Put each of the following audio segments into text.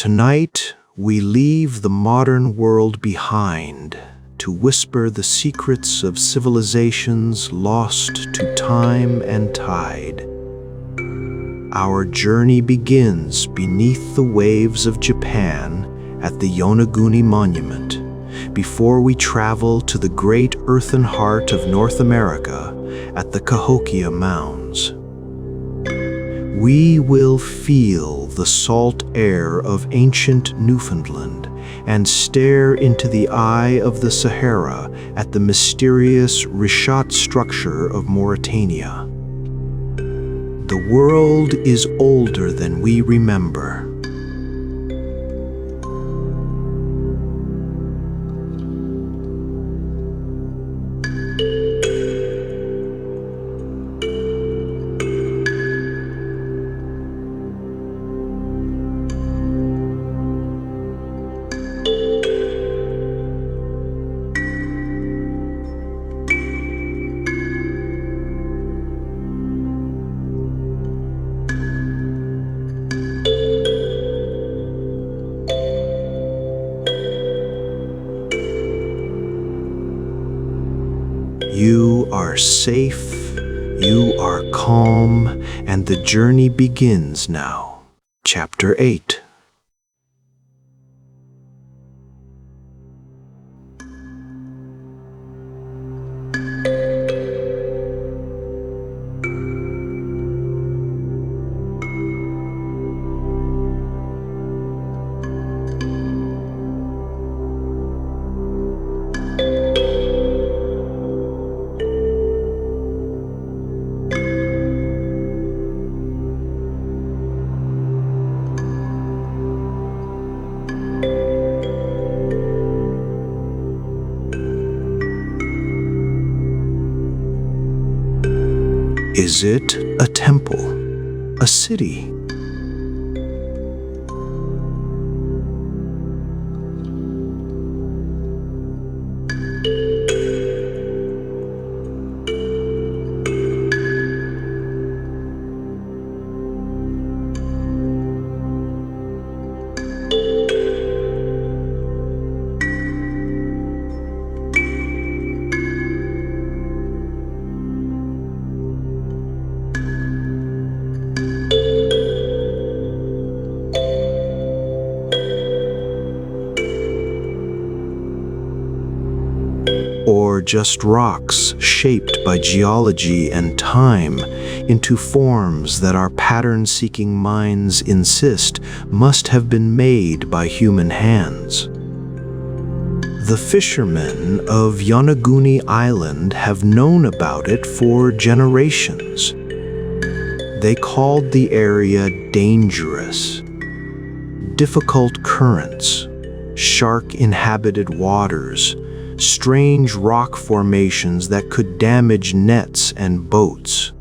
Tonight, we leave the modern world behind to whisper the secrets of civilizations lost to time and tide. Our journey begins beneath the waves of Japan at the Yonaguni Monument, before we travel to the great earthen heart of North America at the Cahokia Mounds. We will feel the salt air of ancient Newfoundland and stare into the eye of the Sahara at the mysterious Richat structure of Mauritania. The world is older than we remember. You are safe, you are calm, and the journey begins now. Chapter 8. Is it a temple, a city? Or just rocks shaped by geology and time into forms that our pattern-seeking minds insist must have been made by human hands? The fishermen of Yonaguni Island have known about it for generations. They called the area dangerous. Difficult currents, shark-inhabited waters, strange rock formations that could damage nets and boats.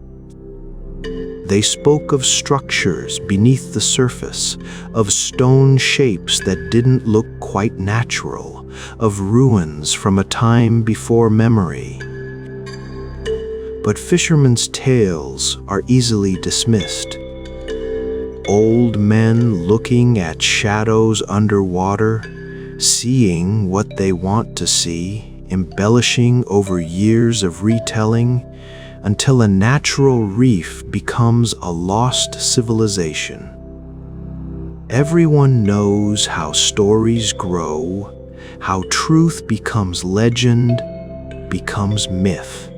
They spoke of structures beneath the surface, of stone shapes that didn't look quite natural, of ruins from a time before memory. But fishermen's tales are easily dismissed. Old men looking at shadows underwater, seeing what they want to see, embellishing over years of retelling, until a natural reef becomes a lost civilization. Everyone knows how stories grow, how truth becomes legend, becomes myth.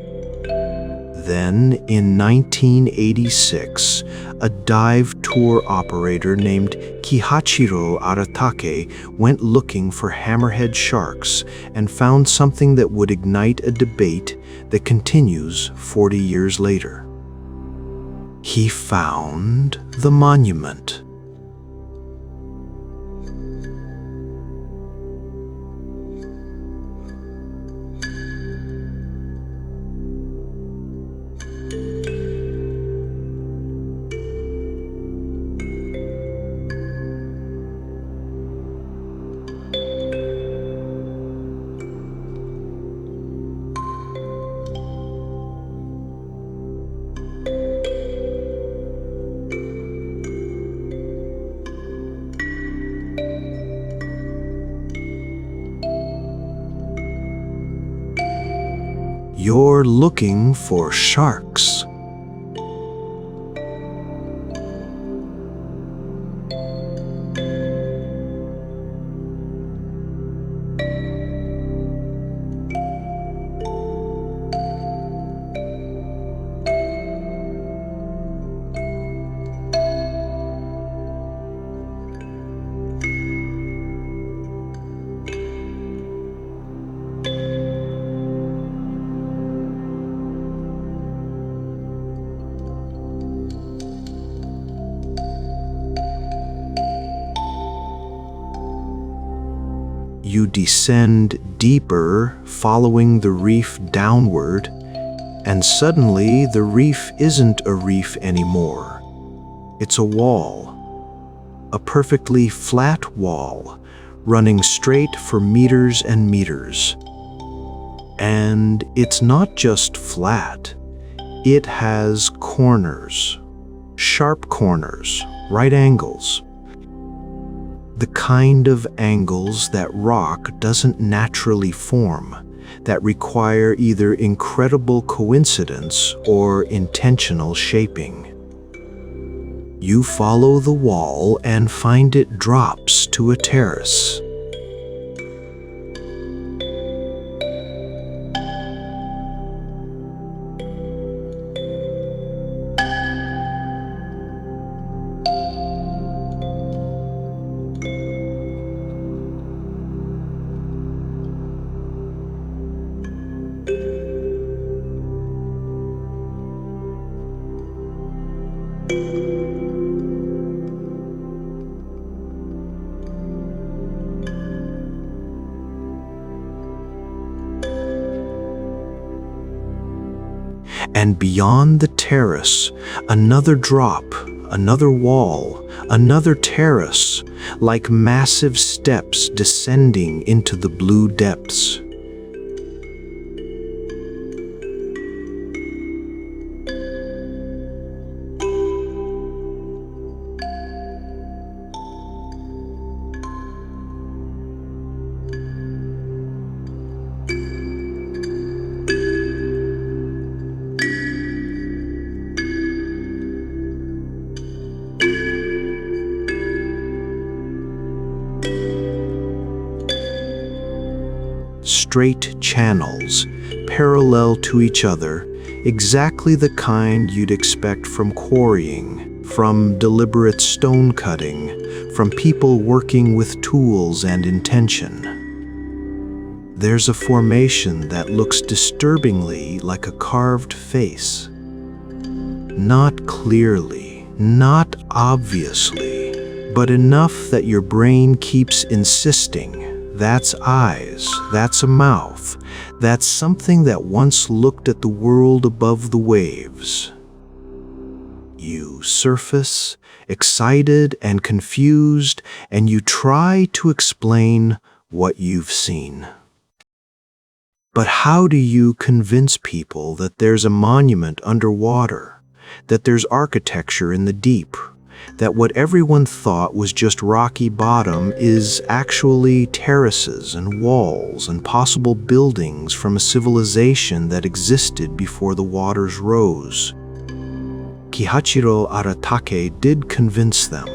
Then, in 1986, a dive tour operator named Kihachiro Aratake went looking for hammerhead sharks and found something that would ignite a debate that continues 40 years later. He found the monument. You're looking for sharks. You descend deeper, following the reef downward, and suddenly the reef isn't a reef anymore. It's a wall, a perfectly flat wall, running straight for meters and meters. And it's not just flat, it has corners, sharp corners, right angles. The kind of angles that rock doesn't naturally form, that require either incredible coincidence or intentional shaping. You follow the wall and find it drops to a terrace. And beyond the terrace, another drop, another wall, another terrace, like massive steps descending into the blue depths. Straight channels, parallel to each other, exactly the kind you'd expect from quarrying, from deliberate stone cutting, from people working with tools and intention. There's a formation that looks disturbingly like a carved face. Not clearly, not obviously, but enough that your brain keeps insisting. That's eyes, that's a mouth, that's something that once looked at the world above the waves. You surface, excited and confused, and you try to explain what you've seen. But how do you convince people that there's a monument underwater, that there's architecture in the deep, that what everyone thought was just rocky bottom is actually terraces and walls and possible buildings from a civilization that existed before the waters rose? Kihachiro Aratake did convince them.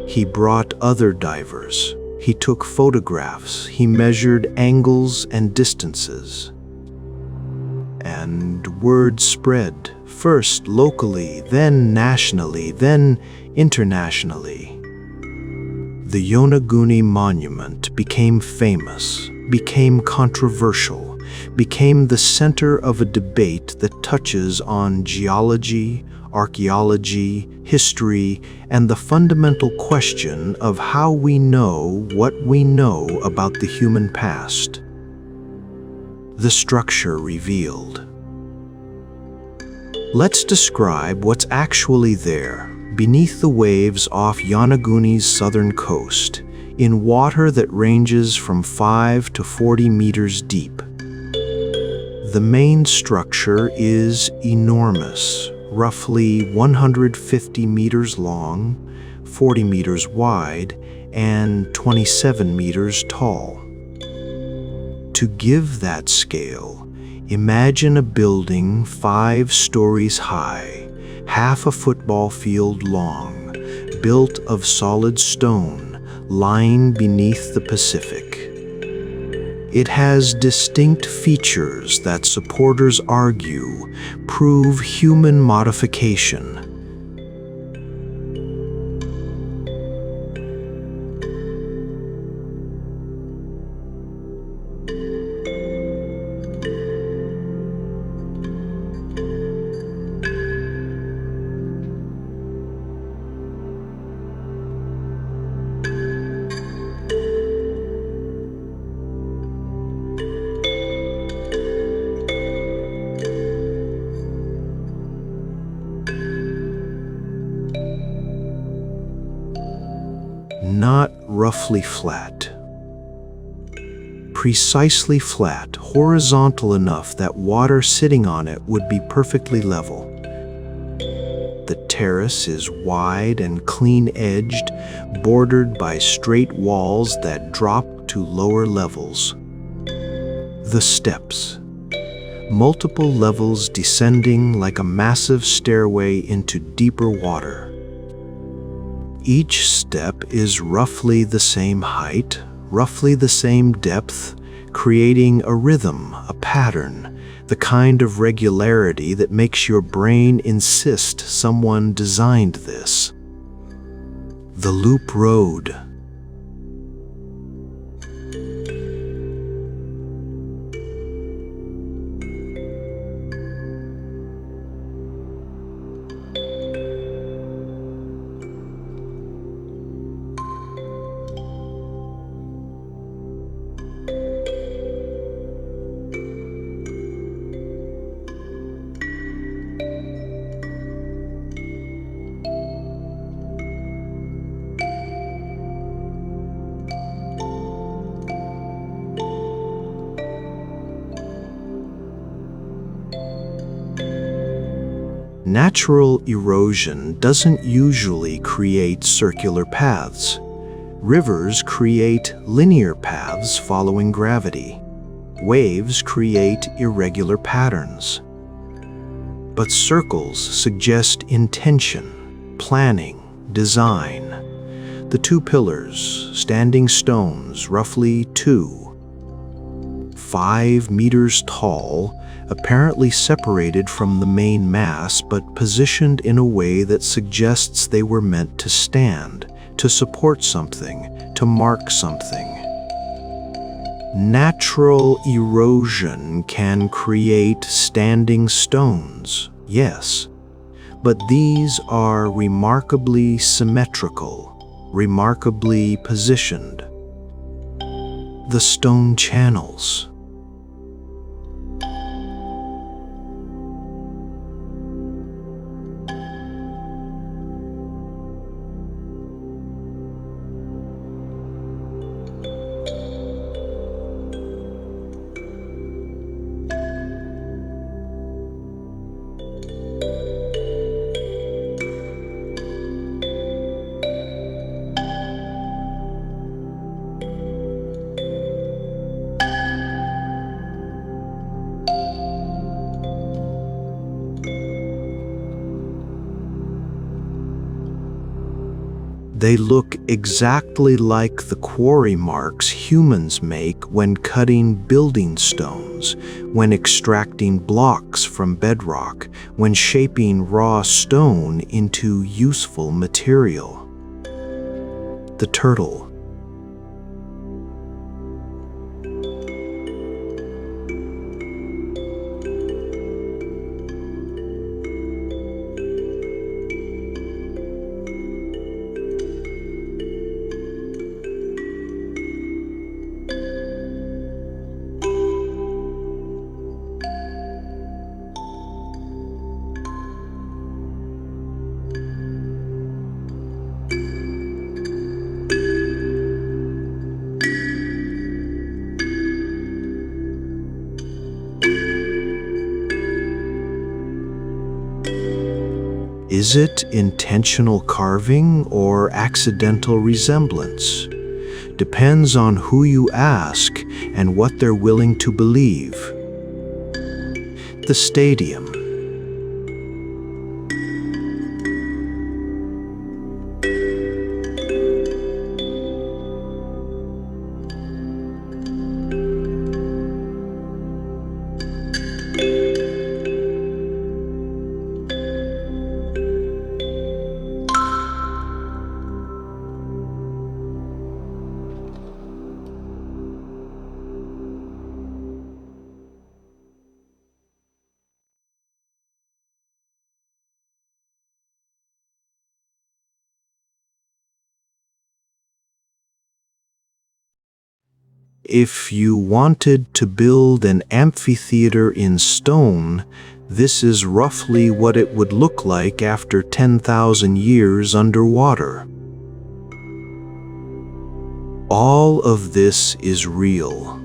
He brought other divers. He took photographs. He measured angles and distances. And word spread, first locally, then nationally, then internationally. The Yonaguni monument became famous, became controversial, became the center of a debate that touches on geology, archeology, history, and the fundamental question of how we know what we know about the human past. The structure revealed. Let's describe what's actually there, beneath the waves off Yonaguni's southern coast, in water that ranges from 5 to 40 meters deep. The main structure is enormous, roughly 150 meters long, 40 meters wide, and 27 meters tall. To give that scale, Imagine a building 5 stories high, half a football field long, built of solid stone, lying beneath the Pacific. It has distinct features that supporters argue prove human modification. Not roughly flat. Precisely flat, horizontal enough that water sitting on it would be perfectly level. The terrace is wide and clean-edged, bordered by straight walls that drop to lower levels. The steps. Multiple levels descending like a massive stairway into deeper water. Each step is roughly the same height, roughly the same depth, creating a rhythm, a pattern, the kind of regularity that makes your brain insist someone designed this. The loop road. Natural erosion doesn't usually create circular paths. Rivers create linear paths following gravity. Waves create irregular patterns. But circles suggest intention, planning, design. The 2 pillars, standing stones, roughly 5 meters tall, apparently separated from the main mass but positioned in a way that suggests they were meant to stand, to support something, to mark something. Natural erosion can create standing stones, yes, but these are remarkably symmetrical, remarkably positioned. The stone channels. They look exactly like the quarry marks humans make when cutting building stones, when extracting blocks from bedrock, when shaping raw stone into useful material. The turtle. Is it intentional carving or accidental resemblance? Depends on who you ask and what they're willing to believe. The stadium. If you wanted to build an amphitheater in stone, this is roughly what it would look like after 10,000 years underwater. All of this is real.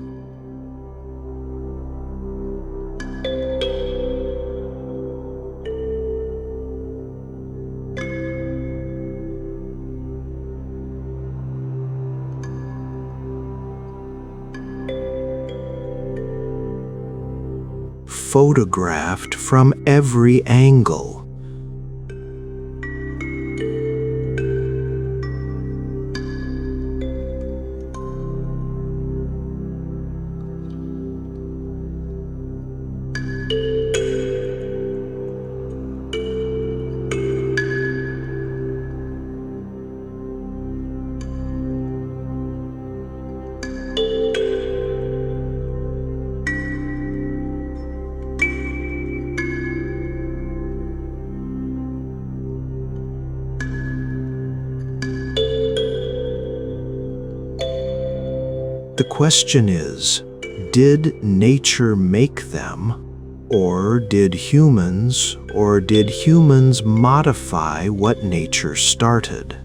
Photographed from every angle. The question is, did nature make them, or did humans modify what nature started?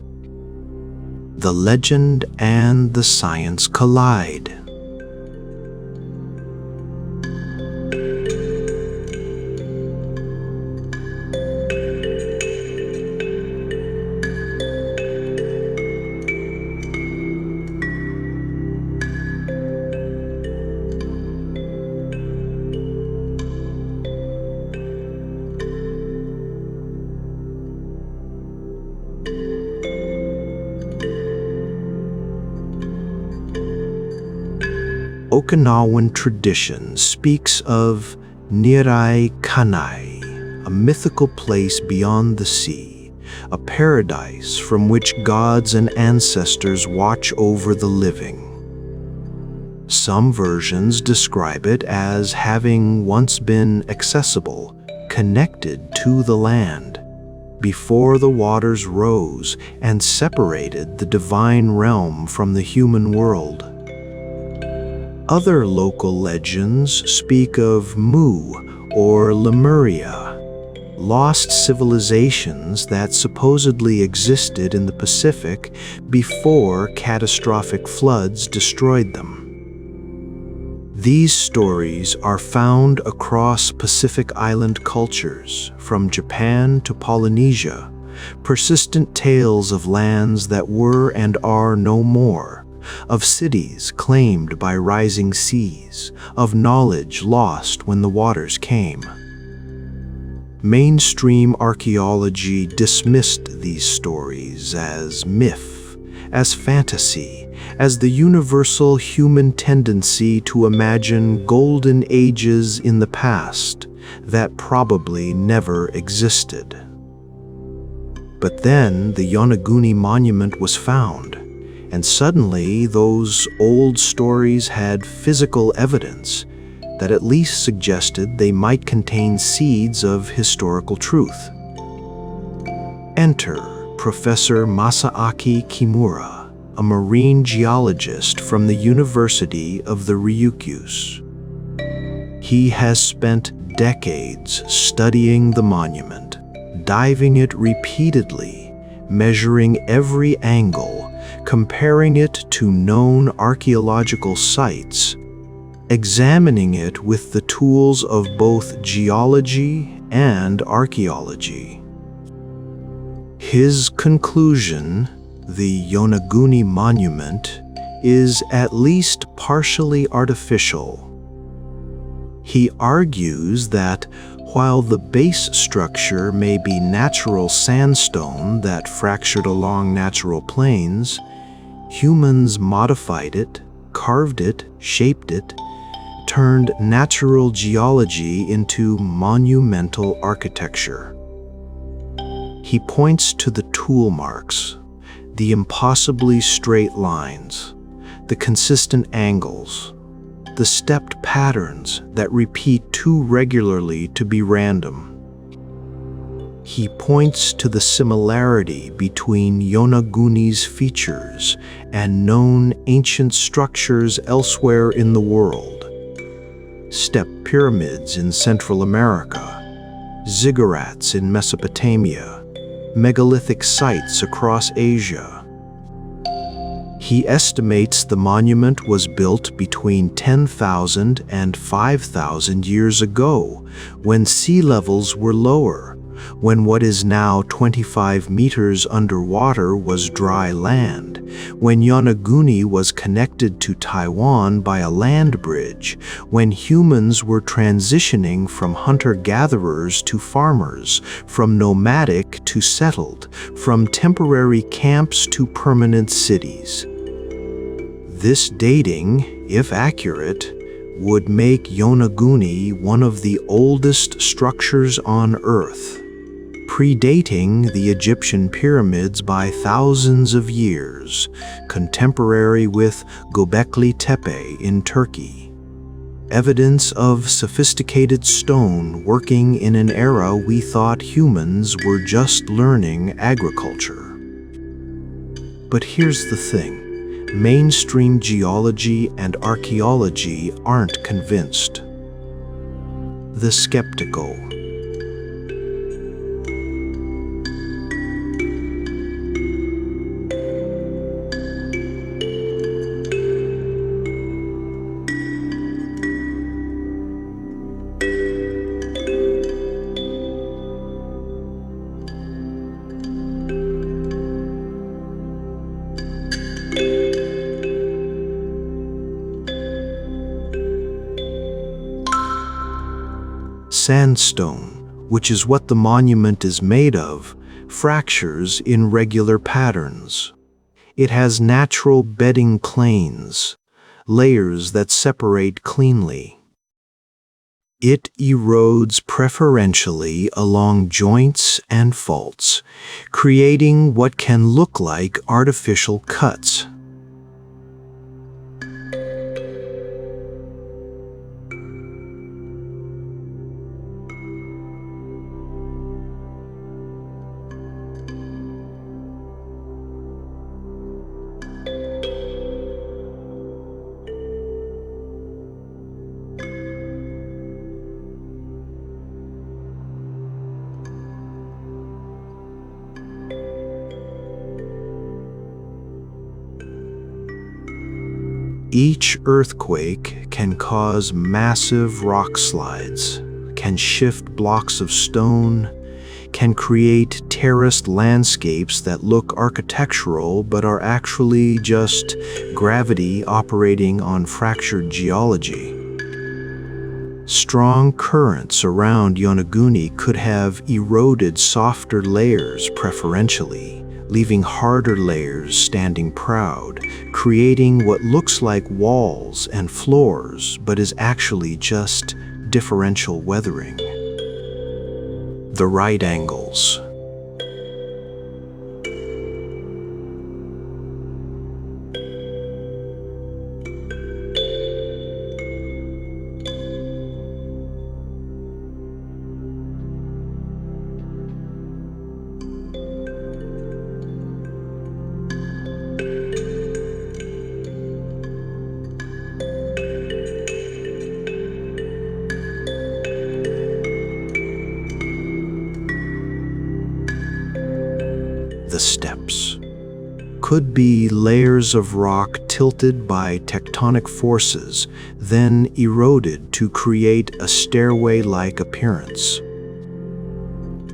The legend and the science collide. Okinawan tradition speaks of Nirai Kanai, a mythical place beyond the sea, a paradise from which gods and ancestors watch over the living. Some versions describe it as having once been accessible, connected to the land, before the waters rose and separated the divine realm from the human world. Other local legends speak of Mu or Lemuria, lost civilizations that supposedly existed in the Pacific before catastrophic floods destroyed them. These stories are found across Pacific Island cultures, from Japan to Polynesia, persistent tales of lands that were and are no more, of cities claimed by rising seas, of knowledge lost when the waters came. Mainstream archeology dismissed these stories as myth, as fantasy, as the universal human tendency to imagine golden ages in the past that probably never existed. But then the Yonaguni monument was found, and suddenly those old stories had physical evidence that at least suggested they might contain seeds of historical truth. Enter Professor Masaaki Kimura, a marine geologist from the University of the Ryukyus. He has spent decades studying the monument, diving it repeatedly, measuring every angle, comparing it to known archaeological sites, examining it with the tools of both geology and archaeology. His conclusion, the Yonaguni monument, is at least partially artificial. He argues that while the base structure may be natural sandstone that fractured along natural plains, humans modified it, carved it, shaped it, turned natural geology into monumental architecture. He points to the tool marks, the impossibly straight lines, the consistent angles, the stepped patterns that repeat too regularly to be random. He points to the similarity between Yonaguni's features and known ancient structures elsewhere in the world. Step pyramids in Central America, ziggurats in Mesopotamia, megalithic sites across Asia. He estimates the monument was built between 10,000 and 5,000 years ago, when sea levels were lower, when what is now 25 meters underwater was dry land, when Yonaguni was connected to Taiwan by a land bridge, when humans were transitioning from hunter-gatherers to farmers, from nomadic to settled, from temporary camps to permanent cities. This dating, if accurate, would make Yonaguni one of the oldest structures on Earth, predating the Egyptian pyramids by thousands of years, contemporary with Göbekli Tepe in Turkey. Evidence of sophisticated stone working in an era we thought humans were just learning agriculture. But here's the thing. Mainstream geology and archaeology aren't convinced. The skeptical. Sandstone, which is what the monument is made of, fractures in regular patterns. It has natural bedding planes, layers that separate cleanly. It erodes preferentially along joints and faults, creating what can look like artificial cuts. Each earthquake can cause massive rock slides, can shift blocks of stone, can create terraced landscapes that look architectural but are actually just gravity operating on fractured geology. Strong currents around Yonaguni could have eroded softer layers preferentially, leaving harder layers standing proud, creating what looks like walls and floors but is actually just differential weathering. The right angles. The steps could be layers of rock tilted by tectonic forces, then eroded to create a stairway-like appearance.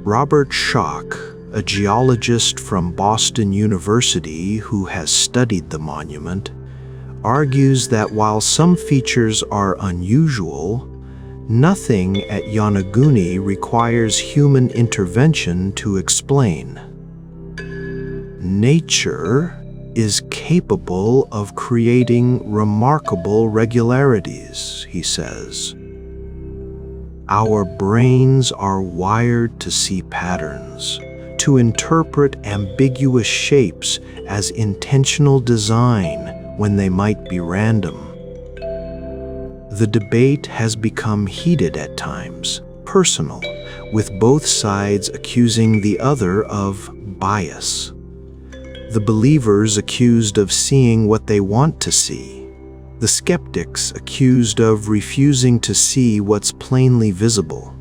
Robert Schoch, a geologist from Boston University who has studied the monument, argues that while some features are unusual, Nothing at Yonaguni requires human intervention to explain. Nature is capable of creating remarkable regularities, he says. Our brains are wired to see patterns, to interpret ambiguous shapes as intentional design when they might be random. The debate has become heated at times, personal, with both sides accusing the other of bias. The believers accused of seeing what they want to see, the skeptics accused of refusing to see what's plainly visible.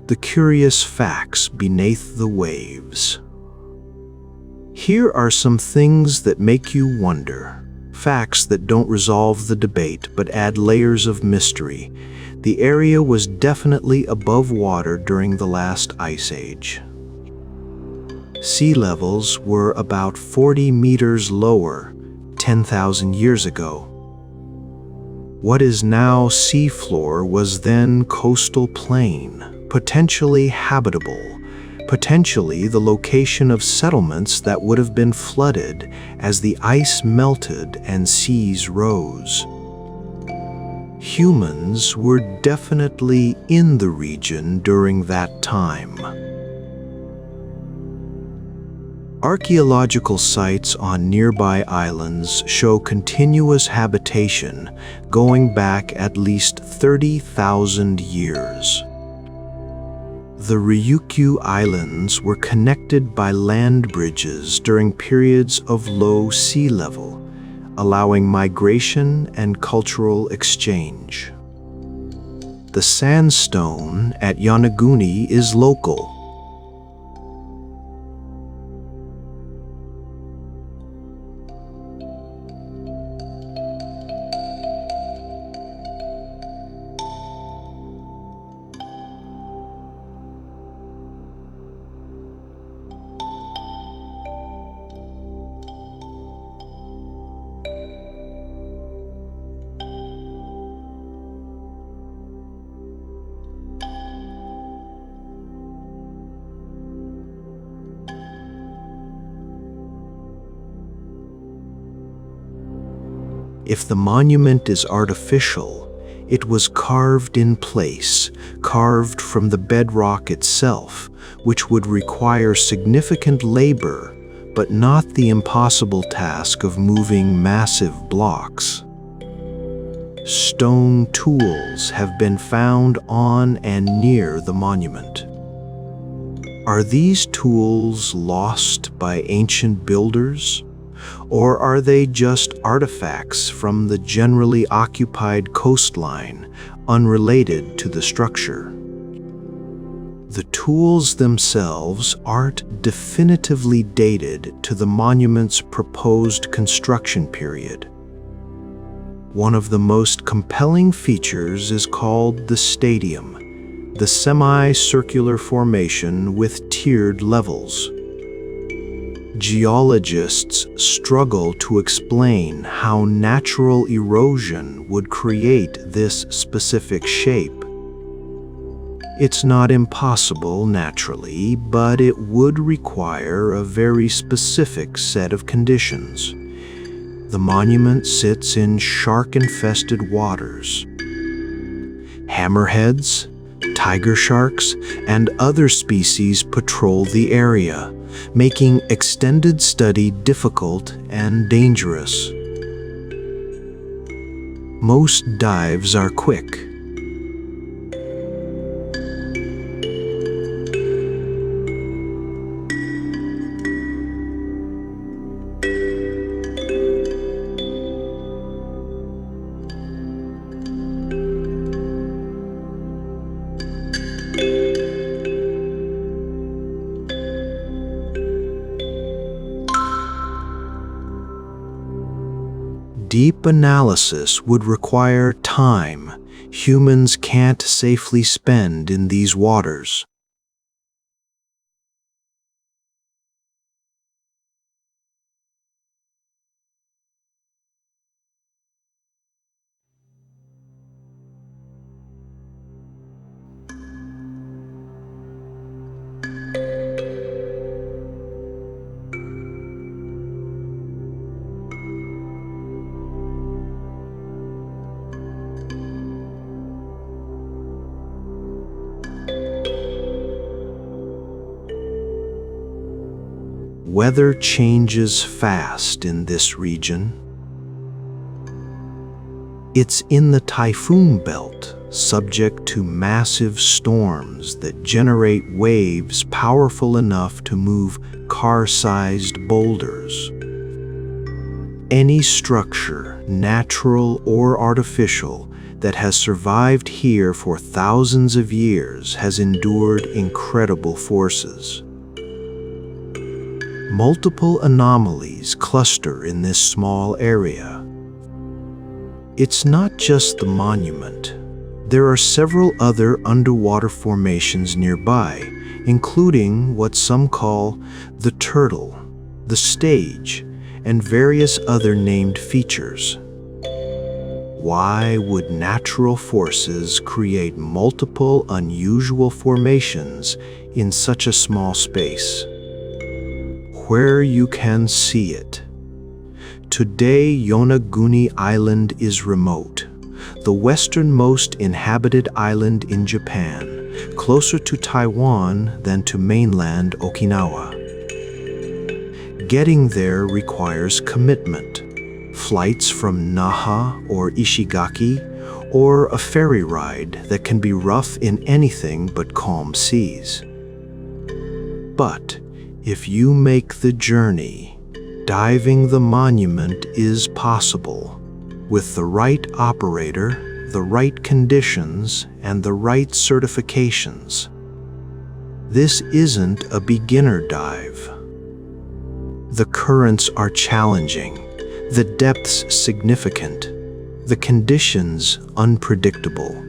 The curious facts beneath the waves. Here are some things that make you wonder. Facts that don't resolve the debate but add layers of mystery. The area was definitely above water during the last ice age. Sea levels were about 40 meters lower 10,000 years ago. What is now seafloor was then coastal plain, potentially habitable, potentially the location of settlements that would have been flooded as the ice melted and seas rose. Humans were definitely in the region during that time. Archaeological sites on nearby islands show continuous habitation going back at least 30,000 years. The Ryukyu Islands were connected by land bridges during periods of low sea level, allowing migration and cultural exchange. The sandstone at Yonaguni is local. If the monument is artificial, it was carved in place, carved from the bedrock itself, which would require significant labor, but not the impossible task of moving massive blocks. Stone tools have been found on and near the monument. Are these tools lost by ancient builders? Or are they just artifacts from the generally occupied coastline, unrelated to the structure? The tools themselves aren't definitively dated to the monument's proposed construction period. One of the most compelling features is called the stadium, the semi-circular formation with tiered levels. Geologists struggle to explain how natural erosion would create this specific shape. It's not impossible naturally, but it would require a very specific set of conditions. The monument sits in shark-infested waters. Hammerheads, tiger sharks, and other species patrol the area, making extended study difficult and dangerous. Most dives are quick. Deep analysis would require time humans can't safely spend in these waters. weather changes fast in this region. It's in the typhoon belt, subject to massive storms that generate waves powerful enough to move car-sized boulders. Any structure, natural or artificial, that has survived here for thousands of years has endured incredible forces. Multiple anomalies cluster in this small area. It's not just the monument. There are several other underwater formations nearby, including what some call the turtle, the stage, and various other named features. Why would natural forces create multiple unusual formations in such a small space? Where you can see it. Today, Yonaguni Island is remote, the westernmost inhabited island in Japan, closer to Taiwan than to mainland Okinawa. Getting there requires commitment. Flights from Naha or Ishigaki, or a ferry ride that can be rough in anything but calm seas. But if you make the journey, diving the monument is possible, with the right operator, the right conditions, and the right certifications. This isn't a beginner dive. The currents are challenging, the depths significant, the conditions unpredictable.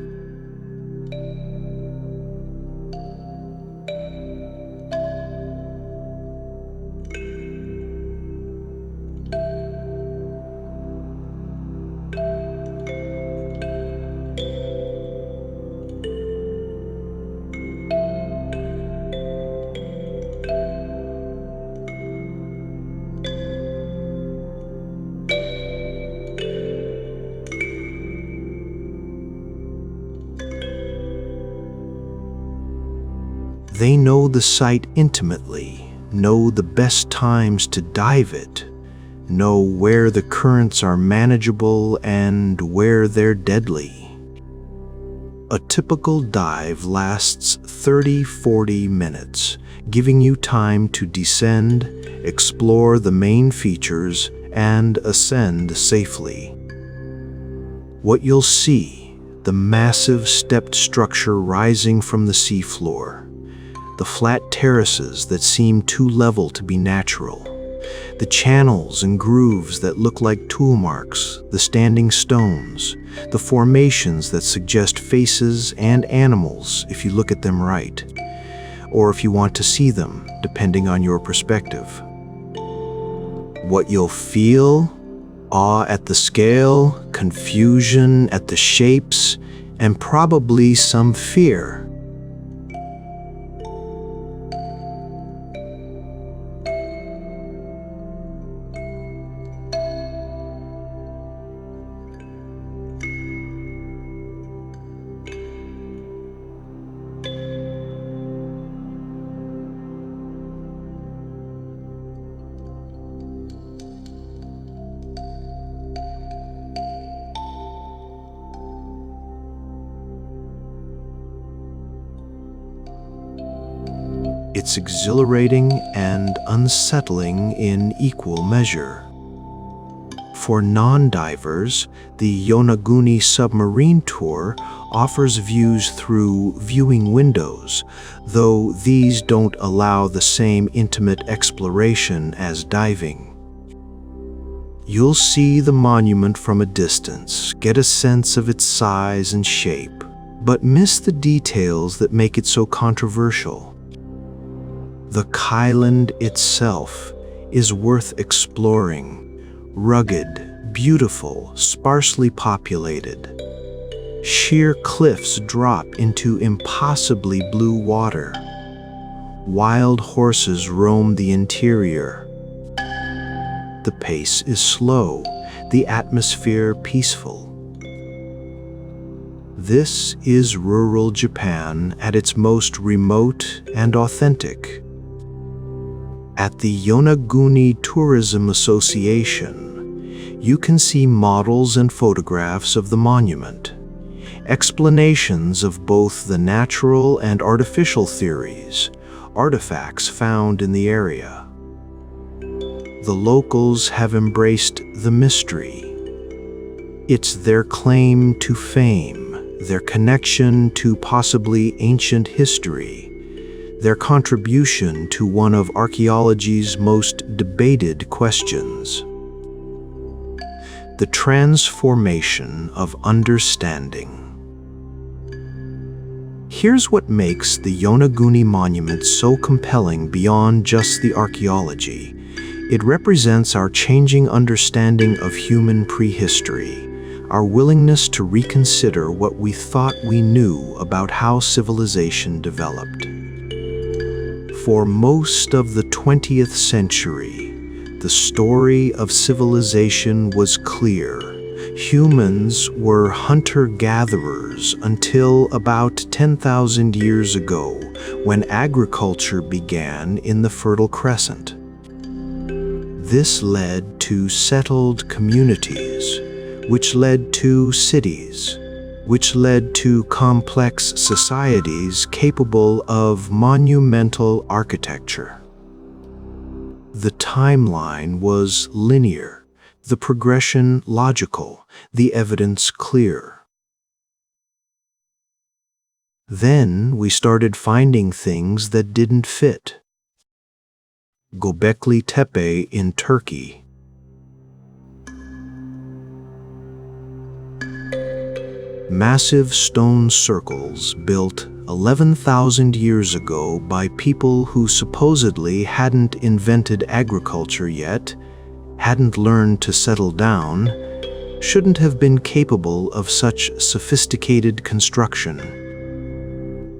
They know the site intimately, know the best times to dive it, know where the currents are manageable and where they're deadly. A typical dive lasts 30-40 minutes, giving you time to descend, explore the main features, and ascend safely. What you'll see, the massive stepped structure rising from the seafloor, the flat terraces that seem too level to be natural, the channels and grooves that look like tool marks, the standing stones, the formations that suggest faces and animals if you look at them right, or if you want to see them, depending on your perspective. What you'll feel: awe at the scale, confusion at the shapes, and probably some fear. It's exhilarating and unsettling in equal measure. For non-divers, the Yonaguni submarine tour offers views through viewing windows, though these don't allow the same intimate exploration as diving. You'll see the monument from a distance, get a sense of its size and shape, but miss the details that make it so controversial. The Kyland itself is worth exploring. Rugged, beautiful, sparsely populated. Sheer cliffs drop into impossibly blue water. Wild horses roam the interior. The pace is slow, the atmosphere peaceful. This is rural Japan at its most remote and authentic. At the Yonaguni Tourism Association, you can see models and photographs of the monument, explanations of both the natural and artificial theories, artifacts found in the area. The locals have embraced the mystery. It's their claim to fame, their connection to possibly ancient history, their contribution to one of archaeology's most debated questions: the transformation of understanding. Here's what makes the Yonaguni monument so compelling beyond just the archaeology. It represents our changing understanding of human prehistory, our willingness to reconsider what we thought we knew about how civilization developed. For most of the 20th century, the story of civilization was clear. Humans were hunter-gatherers until about 10,000 years ago, when agriculture began in the Fertile Crescent. This led to settled communities, which led to cities, which led to complex societies capable of monumental architecture. The timeline was linear, the progression logical, the evidence clear. Then we started finding things that didn't fit. Göbekli Tepe in Turkey. Massive stone circles built 11,000 years ago by people who supposedly hadn't invented agriculture yet, hadn't learned to settle down, shouldn't have been capable of such sophisticated construction.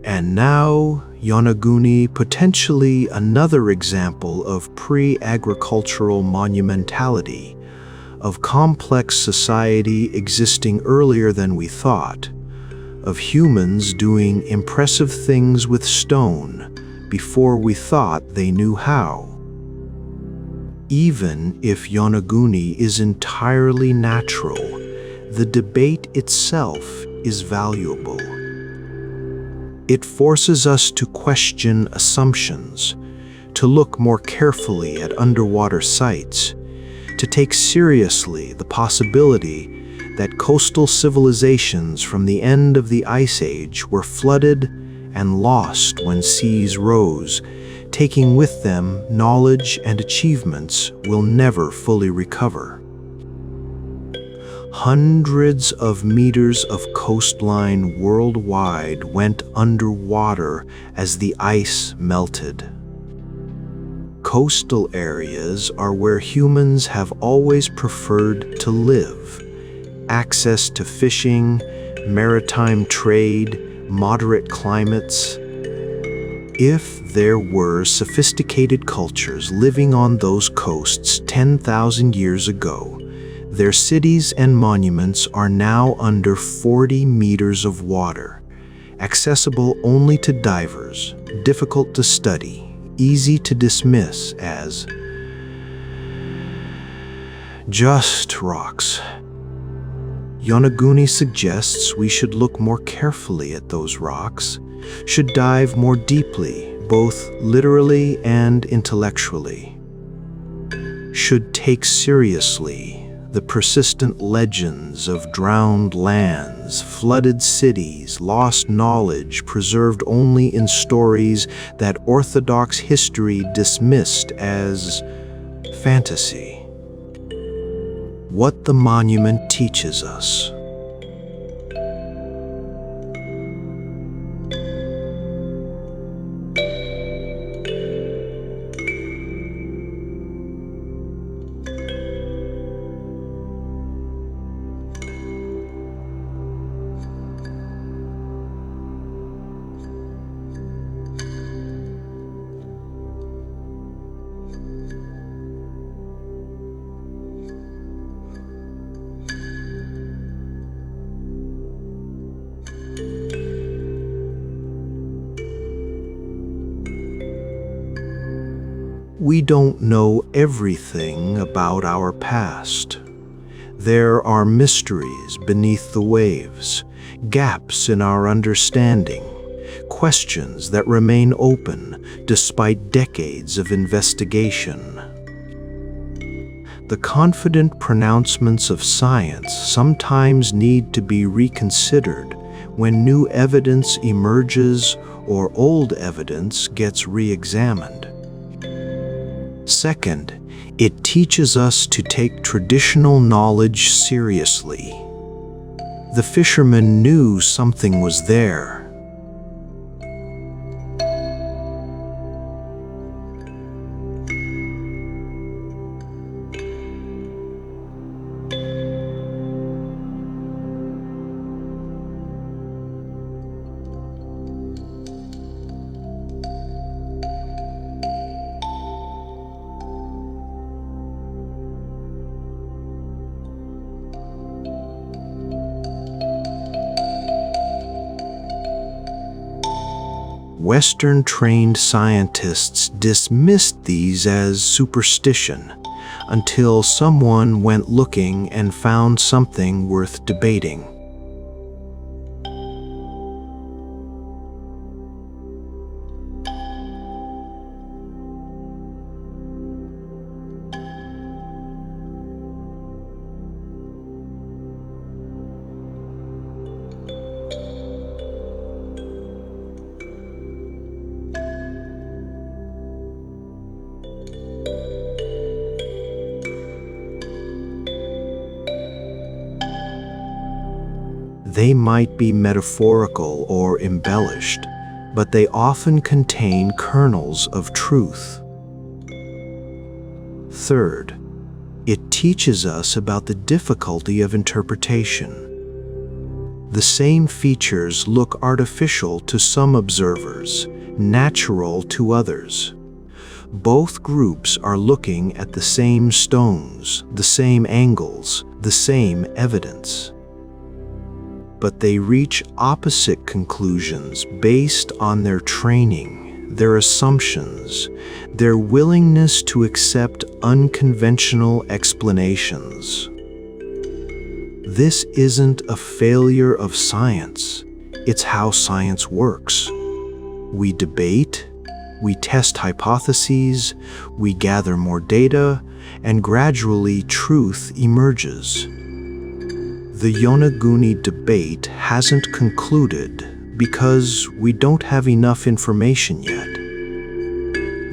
And now, Yonaguni, potentially another example of pre-agricultural monumentality, of complex society existing earlier than we thought, of humans doing impressive things with stone before we thought they knew how. Even if Yonaguni is entirely natural, the debate itself is valuable. It forces us to question assumptions, to look more carefully at underwater sites, to take seriously the possibility that coastal civilizations from the end of the Ice Age were flooded and lost when seas rose, taking with them knowledge and achievements we'll never fully recover. Hundreds of meters of coastline worldwide went underwater as the ice melted. Coastal areas are where humans have always preferred to live. Access to fishing, maritime trade, moderate climates. If there were sophisticated cultures living on those coasts 10,000 years ago, their cities and monuments are now under 40 meters of water, accessible only to divers, difficult to study, easy to dismiss as just rocks. Yonaguni suggests we should look more carefully at those rocks, should dive more deeply, both literally and intellectually, should take seriously the persistent legends of drowned lands, flooded cities, lost knowledge preserved only in stories that orthodox history dismissed as fantasy. What the monument teaches us. We don't know everything about our past. There are mysteries beneath the waves, gaps in our understanding, questions that remain open despite decades of investigation. The confident pronouncements of science sometimes need to be reconsidered when new evidence emerges or old evidence gets re-examined. Second, it teaches us to take traditional knowledge seriously. The fishermen knew something was there. Western-trained scientists dismissed these as superstition until someone went looking and found something worth debating. They might be metaphorical or embellished, but they often contain kernels of truth. Third, it teaches us about the difficulty of interpretation. The same features look artificial to some observers, natural to others. Both groups are looking at the same stones, the same angles, the same evidence. But they reach opposite conclusions based on their training, their assumptions, their willingness to accept unconventional explanations. This isn't a failure of science, it's how science works. We debate, we test hypotheses, we gather more data, and gradually truth emerges. The Yonaguni debate hasn't concluded because we don't have enough information yet.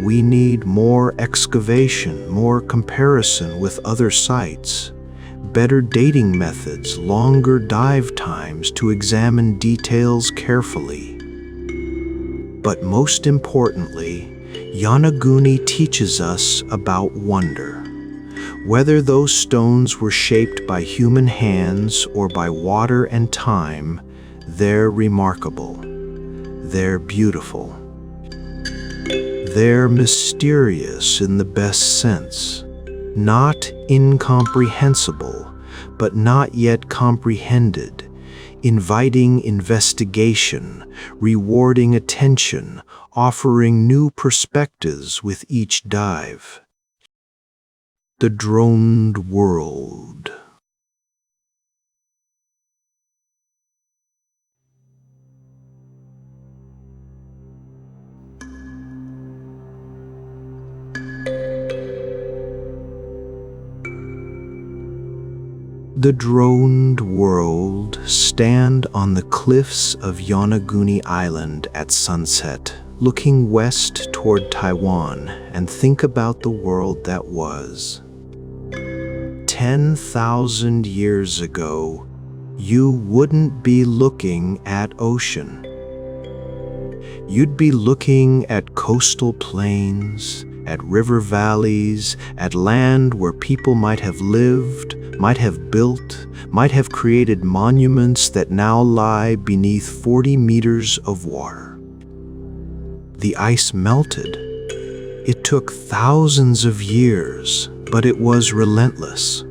We need more excavation, more comparison with other sites, better dating methods, longer dive times to examine details carefully. But most importantly, Yonaguni teaches us about wonder. Whether those stones were shaped by human hands or by water and time, they're remarkable. They're beautiful. They're mysterious in the best sense. Not incomprehensible, but not yet comprehended, inviting investigation, rewarding attention, offering new perspectives with each dive. The Droned World. The Droned World stand on the cliffs of Yonaguni Island at sunset, looking west toward Taiwan, and think about the world that was. 10,000 years ago, you wouldn't be looking at ocean. You'd be looking at coastal plains, at river valleys, at land where people might have lived, might have built, might have created monuments that now lie beneath 40 meters of water. The ice melted. It took thousands of years, but it was relentless.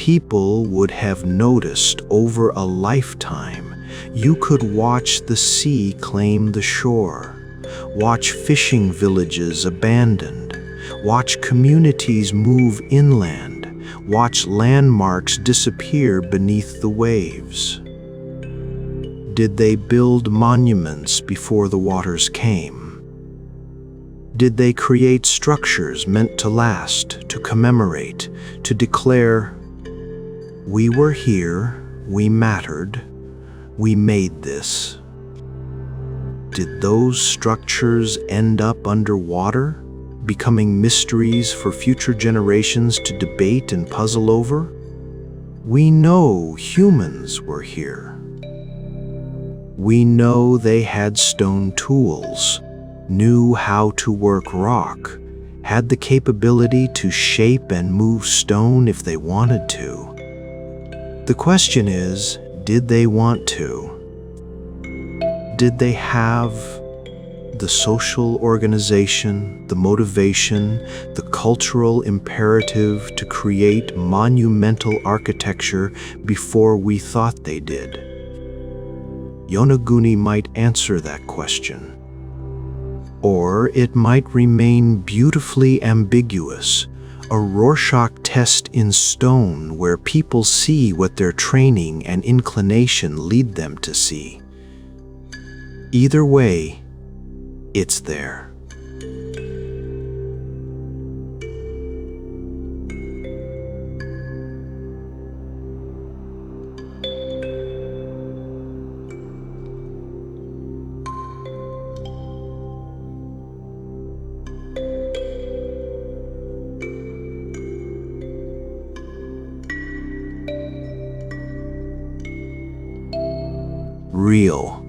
people would have noticed over a lifetime. You could watch the sea claim the shore, watch fishing villages abandoned, watch communities move inland, watch landmarks disappear beneath the waves. Did they build monuments before the waters came? Did they create structures meant to last, to commemorate, to declare, "We were here, we mattered, we made this"? Did those structures end up underwater, becoming mysteries for future generations to debate and puzzle over? We know humans were here. We know they had stone tools, knew how to work rock, had the capability to shape and move stone if they wanted to. The question is, did they want to? Did they have the social organization, the motivation, the cultural imperative to create monumental architecture before we thought they did? Yonaguni might answer that question. Or it might remain beautifully ambiguous, a Rorschach test in stone where people see what their training and inclination lead them to see. Either way, it's there. Real.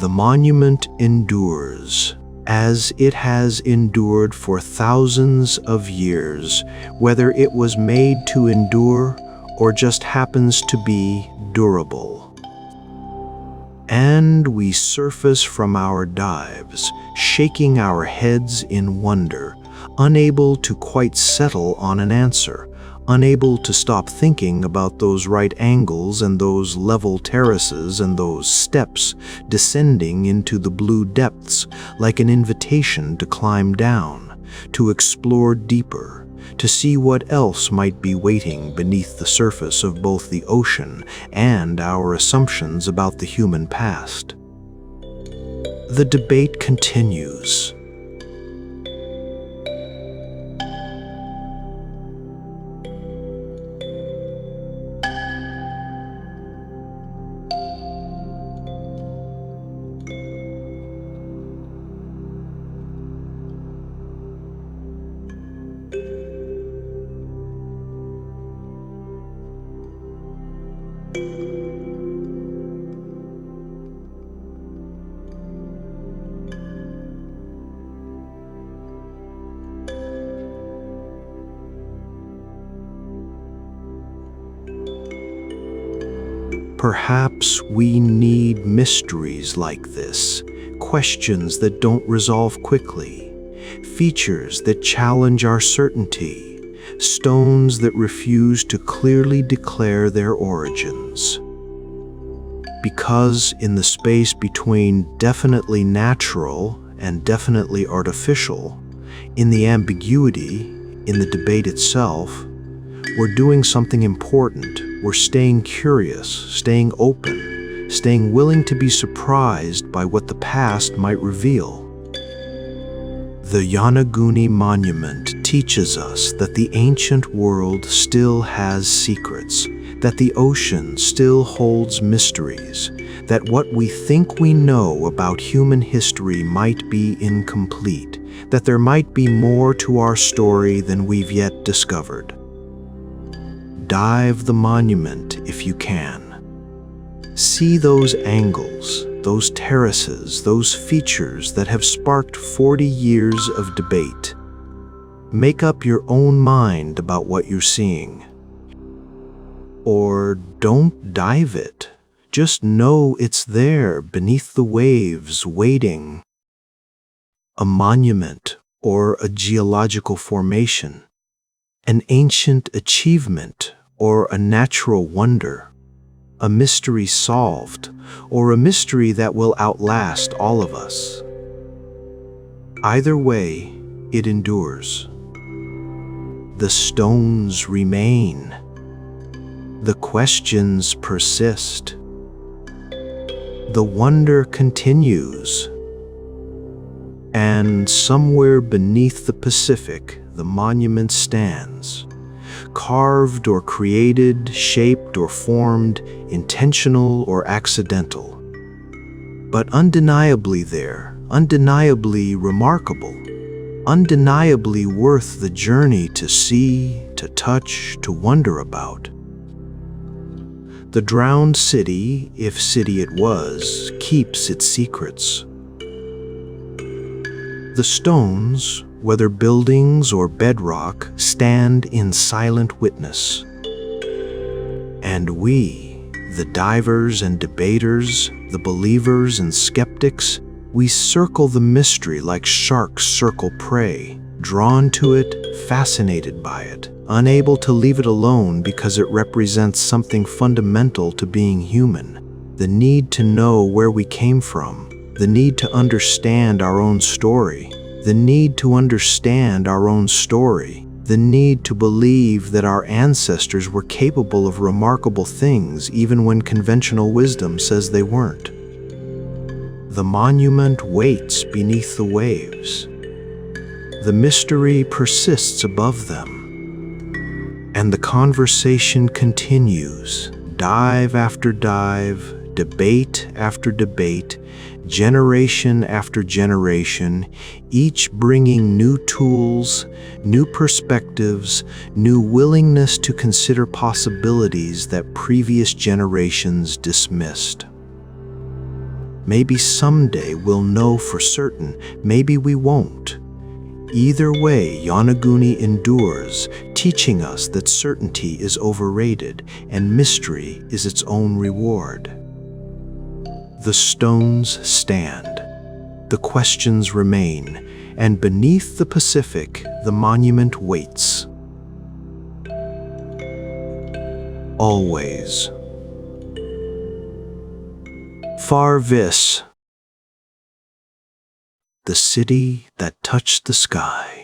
The monument endures, as it has endured for thousands of years, whether it was made to endure or just happens to be durable. And we surface from our dives, shaking our heads in wonder, unable to quite settle on an answer, unable to stop thinking about those right angles and those level terraces and those steps descending into the blue depths like an invitation to climb down, to explore deeper, to see what else might be waiting beneath the surface of both the ocean and our assumptions about the human past. The debate continues. Perhaps we need mysteries like this, questions that don't resolve quickly, features that challenge our certainty, stones that refuse to clearly declare their origins. Because in the space between definitely natural and definitely artificial, in the ambiguity, in the debate itself, we're doing something important. We're staying curious, staying open, staying willing to be surprised by what the past might reveal. The Yonaguni monument teaches us that the ancient world still has secrets, that the ocean still holds mysteries, that what we think we know about human history might be incomplete, that there might be more to our story than we've yet discovered. Dive the monument if you can. See those angles, those terraces, those features that have sparked 40 years of debate. Make up your own mind about what you're seeing. Or don't dive it. Just know it's there beneath the waves, waiting. A monument or a geological formation, an ancient achievement or a natural wonder, a mystery solved or a mystery that will outlast all of us. Either way, it endures. The stones remain. The questions persist. The wonder continues. And somewhere beneath the Pacific, the monument stands, carved or created, shaped or formed, intentional or accidental. But undeniably there, undeniably remarkable, undeniably worth the journey to see, to touch, to wonder about. The drowned city, if city it was, keeps its secrets. The stones, whether buildings or bedrock, stand in silent witness. And we, the divers and debaters, the believers and skeptics, we circle the mystery like sharks circle prey, drawn to it, fascinated by it, unable to leave it alone because it represents something fundamental to being human, the need to know where we came from, the need to understand our own story, the need to understand our own story, the need to believe that our ancestors were capable of remarkable things even when conventional wisdom says they weren't. The monument waits beneath the waves. The mystery persists above them. And the conversation continues, dive after dive, debate after debate, generation after generation, each bringing new tools, new perspectives, new willingness to consider possibilities that previous generations dismissed. Maybe someday we'll know for certain, maybe we won't. Either way, Yonaguni endures, teaching us that certainty is overrated and mystery is its own reward. The stones stand, the questions remain, and beneath the Pacific, the monument waits. Always. Far vis, the city that touched the sky.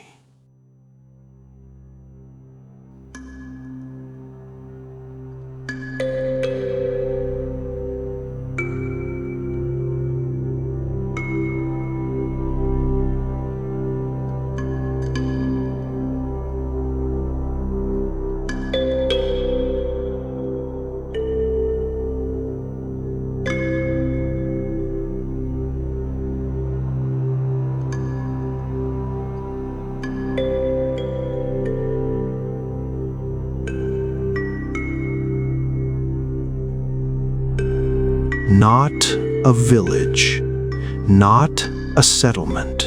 Not a village, not a settlement.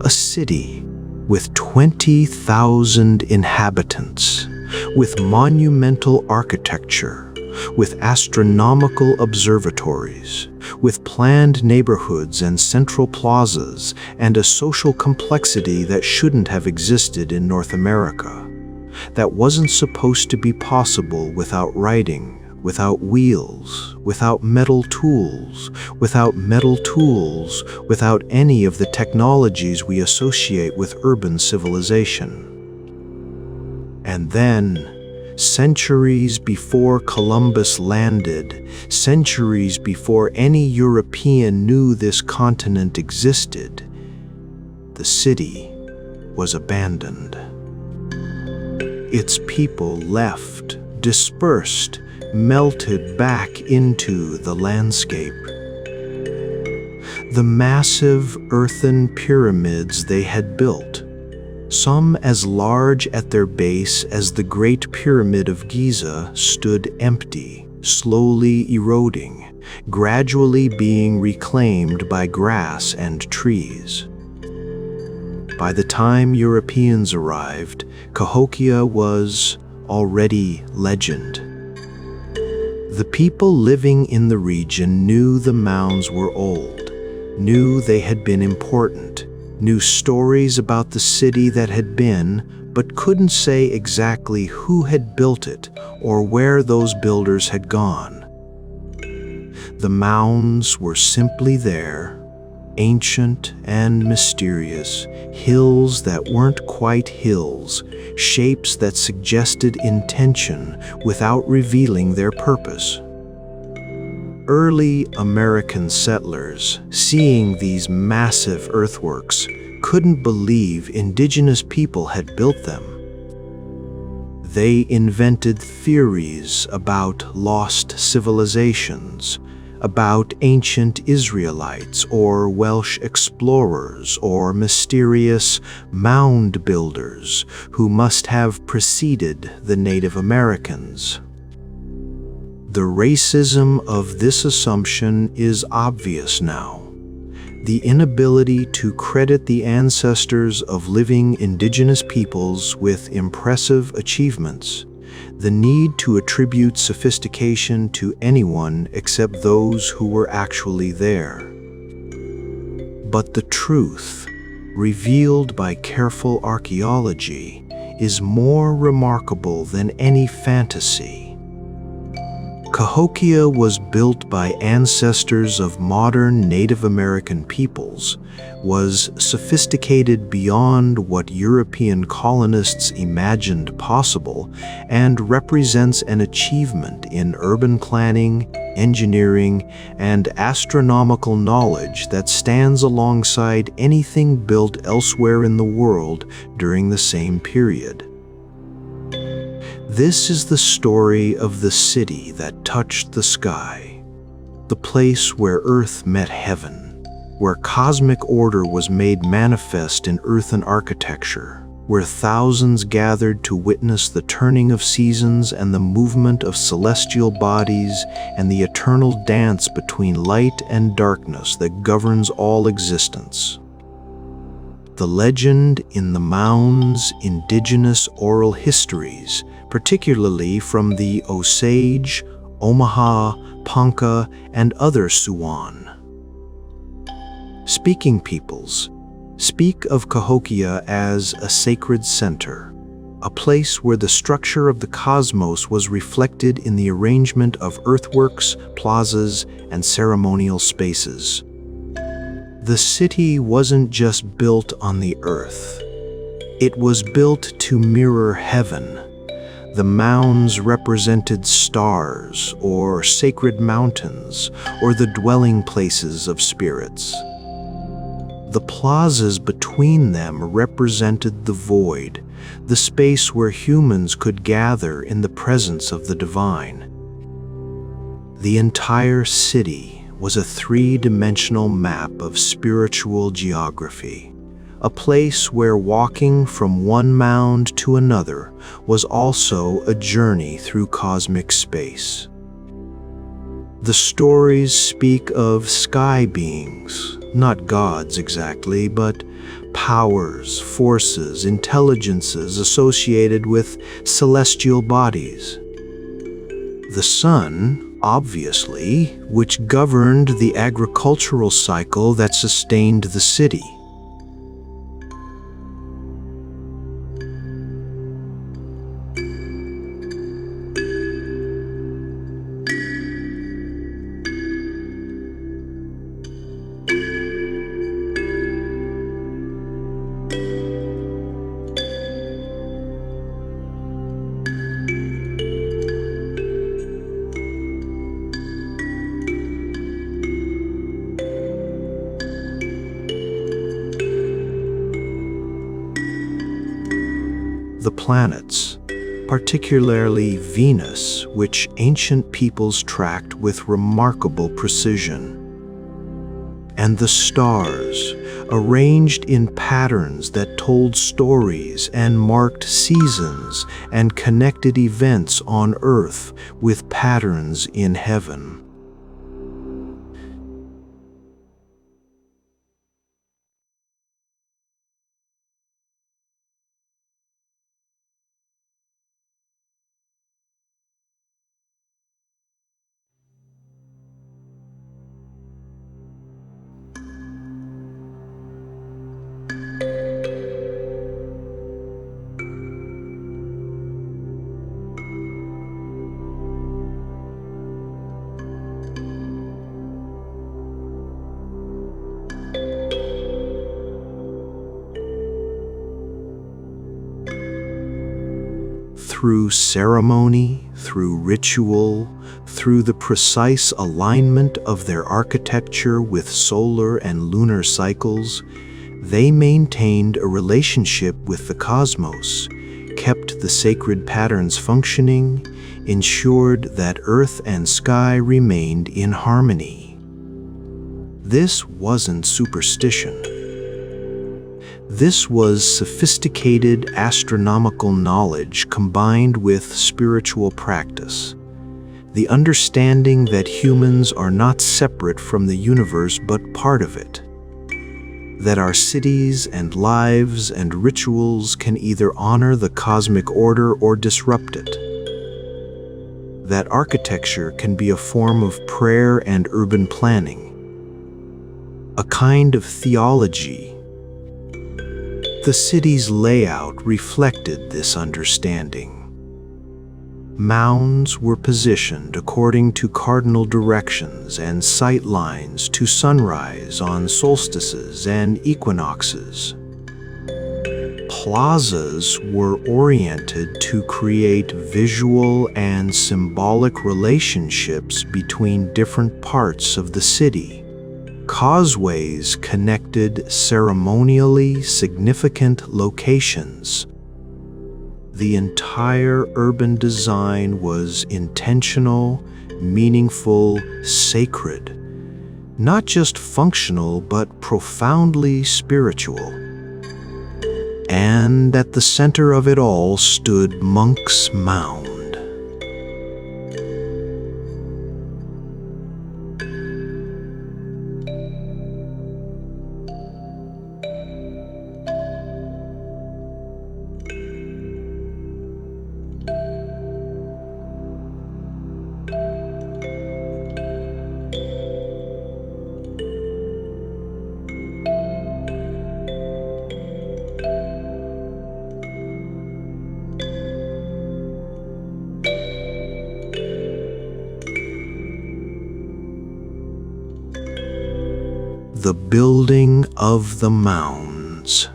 A city with 20,000 inhabitants, with monumental architecture, with astronomical observatories, with planned neighborhoods and central plazas, and a social complexity that shouldn't have existed in North America, that wasn't supposed to be possible without writing, without wheels, without metal tools, without any of the technologies we associate with urban civilization. And then, centuries before Columbus landed, centuries before any European knew this continent existed, the city was abandoned. Its people left, dispersed, melted back into the landscape. The massive earthen pyramids they had built, some as large at their base as the Great Pyramid of Giza, stood empty, slowly eroding, gradually being reclaimed by grass and trees. By the time Europeans arrived, Cahokia was already legend. The people living in the region knew the mounds were old, knew they had been important, knew stories about the city that had been, but couldn't say exactly who had built it or where those builders had gone. The mounds were simply there, ancient and mysterious, hills that weren't quite hills, shapes that suggested intention without revealing their purpose. Early American settlers, seeing these massive earthworks, couldn't believe indigenous people had built them. They invented theories about lost civilizations, about ancient Israelites or Welsh explorers or mysterious mound builders who must have preceded the Native Americans. The racism of this assumption is obvious now. The inability to credit the ancestors of living indigenous peoples with impressive achievements, the need to attribute sophistication to anyone except those who were actually there. But the truth, revealed by careful archeology, is more remarkable than any fantasy. Cahokia was built by ancestors of modern Native American peoples, was sophisticated beyond what European colonists imagined possible, and represents an achievement in urban planning, engineering, and astronomical knowledge that stands alongside anything built elsewhere in the world during the same period. This is the story of the city that touched the sky, the place where Earth met heaven, where cosmic order was made manifest in earthen architecture, where thousands gathered to witness the turning of seasons and the movement of celestial bodies and the eternal dance between light and darkness that governs all existence. The legend in the mounds' indigenous oral histories, particularly from the Osage, Omaha, Ponca, and other Siouan speaking peoples, speak of Cahokia as a sacred center, a place where the structure of the cosmos was reflected in the arrangement of earthworks, plazas, and ceremonial spaces. The city wasn't just built on the earth. It was built to mirror heaven. The mounds represented stars or sacred mountains or the dwelling places of spirits. The plazas between them represented the void, the space where humans could gather in the presence of the divine. The entire city was a three-dimensional map of spiritual geography, a place where walking from one mound to another was also a journey through cosmic space. The stories speak of sky beings, not gods exactly, but powers, forces, intelligences associated with celestial bodies. The sun, obviously, which governed the agricultural cycle that sustained the city. The planets, particularly Venus, which ancient peoples tracked with remarkable precision. And the stars, arranged in patterns that told stories and marked seasons and connected events on Earth with patterns in heaven. Through ceremony, through ritual, through the precise alignment of their architecture with solar and lunar cycles, they maintained a relationship with the cosmos, kept the sacred patterns functioning, ensured that earth and sky remained in harmony. This wasn't superstition. This was sophisticated astronomical knowledge combined with spiritual practice. The understanding that humans are not separate from the universe but part of it. That our cities and lives and rituals can either honor the cosmic order or disrupt it. That architecture can be a form of prayer and urban planning. A kind of theology. The city's layout reflected this understanding. Mounds were positioned according to cardinal directions and sight lines to sunrise on solstices and equinoxes. Plazas were oriented to create visual and symbolic relationships between different parts of the city. Causeways connected ceremonially significant locations. The entire urban design was intentional, meaningful, sacred. Not just functional, but profoundly spiritual. And at the center of it all stood Monk's Mound. The building of the mounds.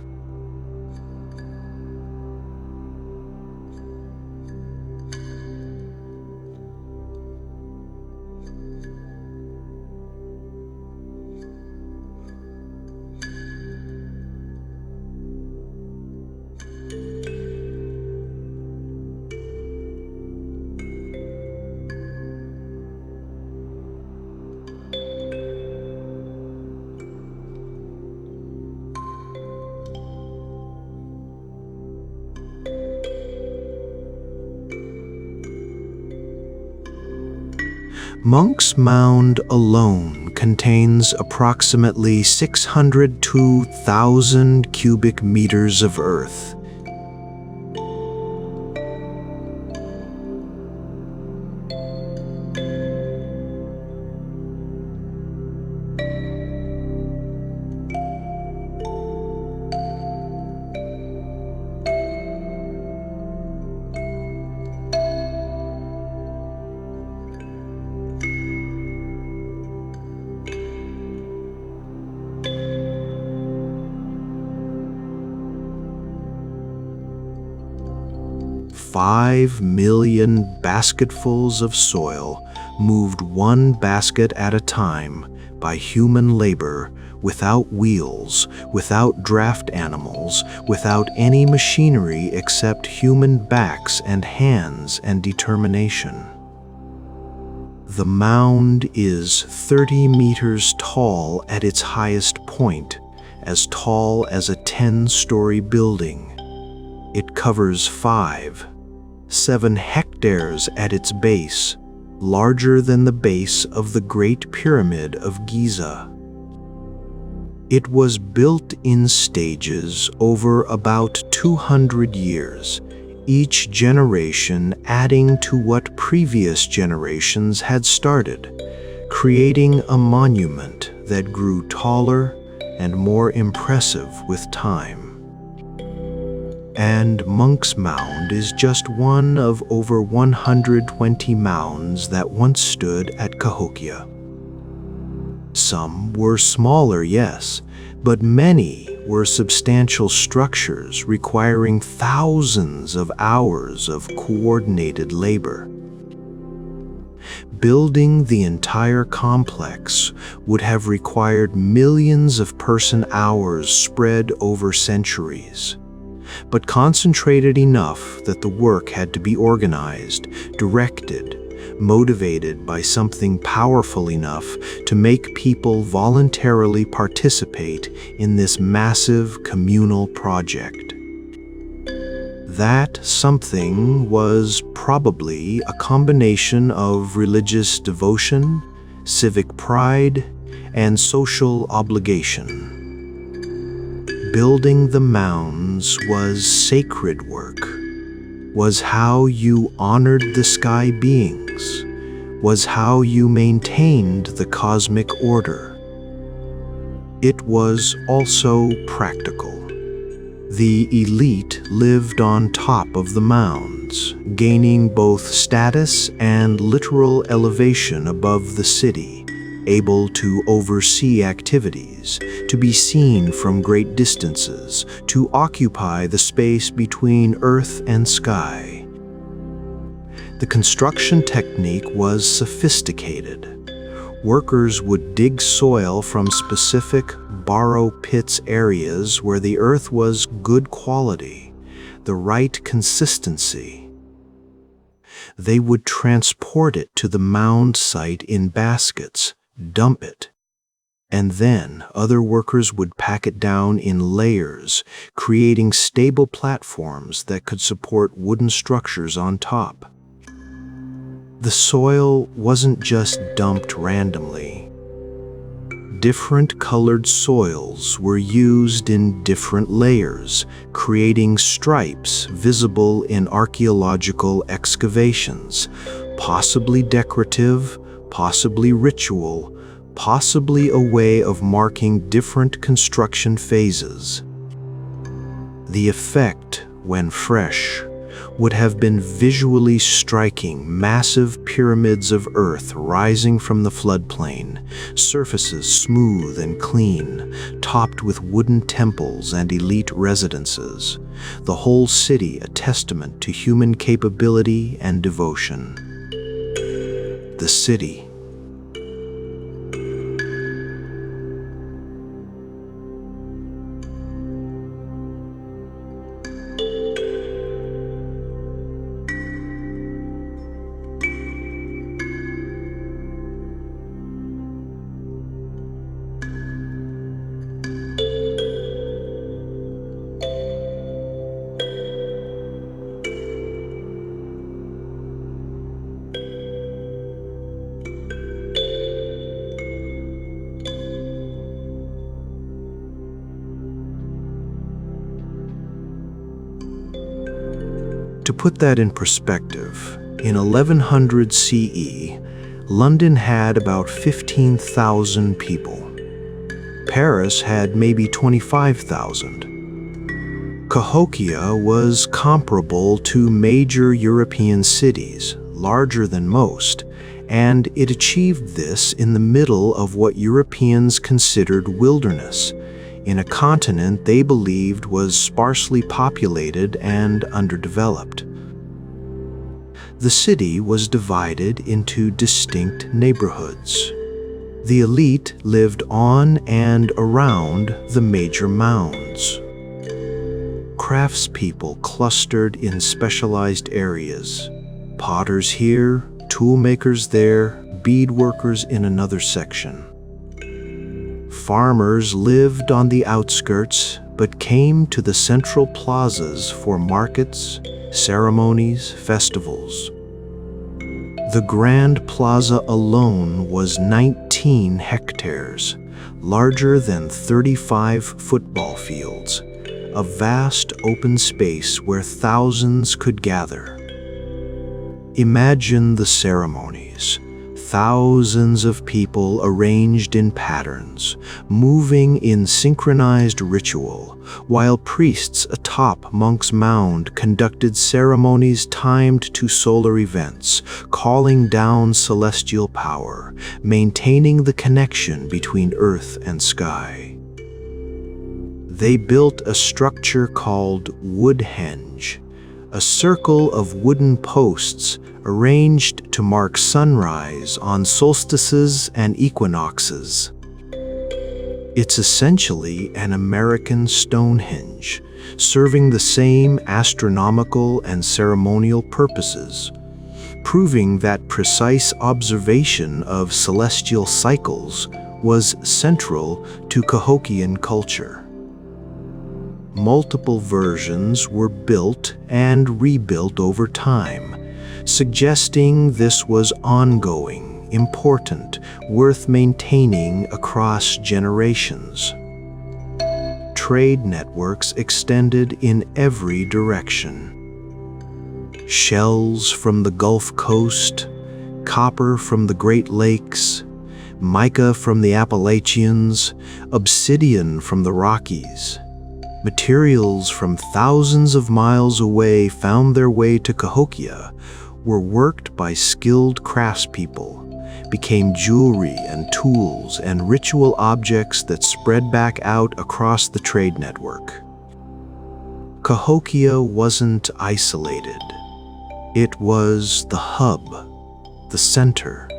Monk's Mound alone contains approximately 602,000 cubic meters of earth. "5 million basketfuls of soil moved one basket at a time by human labor, without wheels, without draft animals, without any machinery except human backs and hands and determination. The mound is 30 meters tall at its highest point, as tall as a 10-story building. It covers 7 hectares at its base, larger than the base of the Great Pyramid of Giza. It was built in stages over about 200 years, each generation adding to what previous generations had started, creating a monument that grew taller and more impressive with time. And Monk's Mound is just one of over 120 mounds that once stood at Cahokia. Some were smaller, yes, but many were substantial structures requiring thousands of hours of coordinated labor. Building the entire complex would have required millions of person-hours spread over centuries, but concentrated enough that the work had to be organized, directed, motivated by something powerful enough to make people voluntarily participate in this massive communal project. That something was probably a combination of religious devotion, civic pride, and social obligation. Building the mounds was sacred work, was how you honored the sky beings, was how you maintained the cosmic order. It was also practical. The elite lived on top of the mounds, gaining both status and literal elevation above the city, able to oversee activities, to be seen from great distances, to occupy the space between earth and sky. The construction technique was sophisticated. Workers would dig soil from specific borrow pits areas where the earth was good quality, the right consistency. They would transport it to the mound site in baskets, dump it, and then other workers would pack it down in layers, creating stable platforms that could support wooden structures on top. The soil wasn't just dumped randomly. Different colored soils were used in different layers, creating stripes visible in archeological excavations, possibly decorative, possibly ritual, possibly a way of marking different construction phases. The effect, when fresh, would have been visually striking: massive pyramids of earth rising from the floodplain, surfaces smooth and clean, topped with wooden temples and elite residences, the whole city a testament to human capability and devotion. The city. To put that in perspective, in 1100 CE, London had about 15,000 people. Paris had maybe 25,000. Cahokia was comparable to major European cities, larger than most, and it achieved this in the middle of what Europeans considered wilderness, in a continent they believed was sparsely populated and underdeveloped. The city was divided into distinct neighborhoods. The elite lived on and around the major mounds. Craftspeople clustered in specialized areas. Potters here, toolmakers there, beadworkers in another section. Farmers lived on the outskirts but came to the central plazas for markets, ceremonies, festivals. The Grand Plaza alone was 19 hectares, larger than 35 football fields, a vast open space where thousands could gather. Imagine the ceremonies. Thousands of people arranged in patterns, moving in synchronized ritual, while priests atop Monk's Mound conducted ceremonies timed to solar events, calling down celestial power, maintaining the connection between earth and sky. They built a structure called Woodhenge, a circle of wooden posts arranged to mark sunrise on solstices and equinoxes. It's essentially an American Stonehenge, serving the same astronomical and ceremonial purposes, proving that precise observation of celestial cycles was central to Cahokian culture. Multiple versions were built and rebuilt over time, suggesting this was ongoing, important, worth maintaining across generations. Trade networks extended in every direction. Shells from the Gulf Coast, copper from the Great Lakes, mica from the Appalachians, obsidian from the Rockies. Materials from thousands of miles away found their way to Cahokia, were worked by skilled craftspeople, became jewelry and tools and ritual objects that spread back out across the trade network. Cahokia wasn't isolated. It was the hub, the center,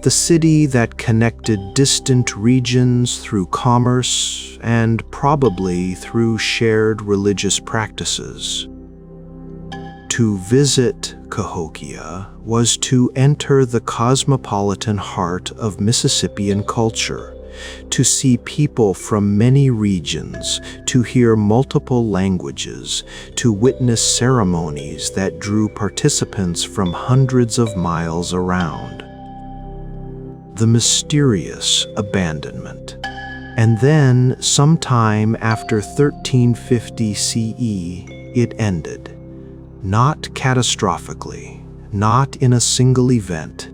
the city that connected distant regions through commerce and probably through shared religious practices. To visit Cahokia was to enter the cosmopolitan heart of Mississippian culture, to see people from many regions, to hear multiple languages, to witness ceremonies that drew participants from hundreds of miles around. The mysterious abandonment. And then, sometime after 1350 CE, it ended. Not catastrophically, not in a single event,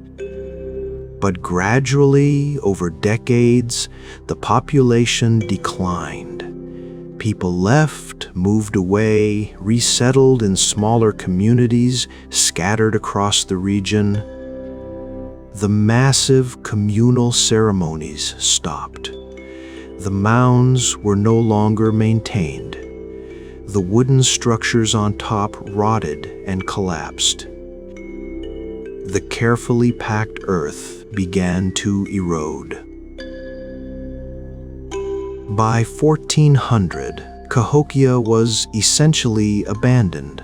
but gradually, over decades, the population declined. People left, moved away, resettled in smaller communities scattered across the region. The massive communal ceremonies stopped. The mounds were no longer maintained. The wooden structures on top rotted and collapsed. The carefully packed earth began to erode. By 1400, Cahokia was essentially abandoned.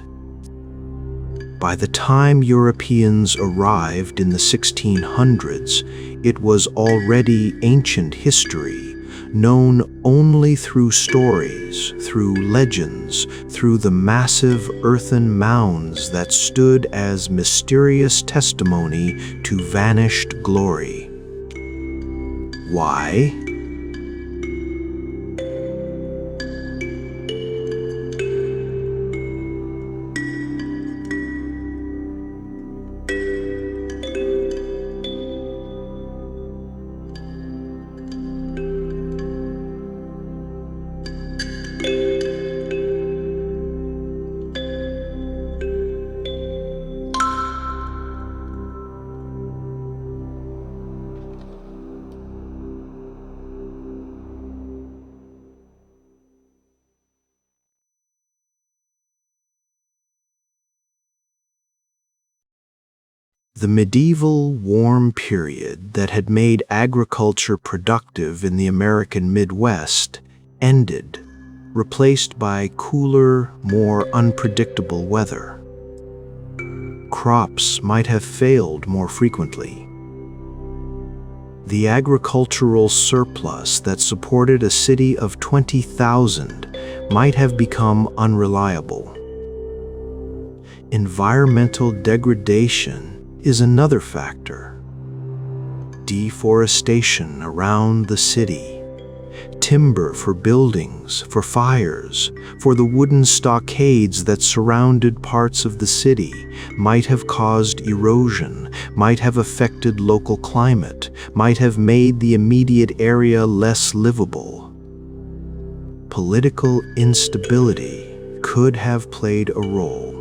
By the time Europeans arrived in the 1600s, it was already ancient history, known only through stories, through legends, through the massive earthen mounds that stood as mysterious testimony to vanished glory. Why? The medieval warm period that had made agriculture productive in the American Midwest ended, replaced by cooler, more unpredictable weather. Crops might have failed more frequently. The agricultural surplus that supported a city of 20,000 might have become unreliable. Environmental degradation is another factor. Deforestation around the city, timber for buildings, for fires, for the wooden stockades that surrounded parts of the city might have caused erosion, might have affected local climate, might have made the immediate area less livable. Political instability could have played a role.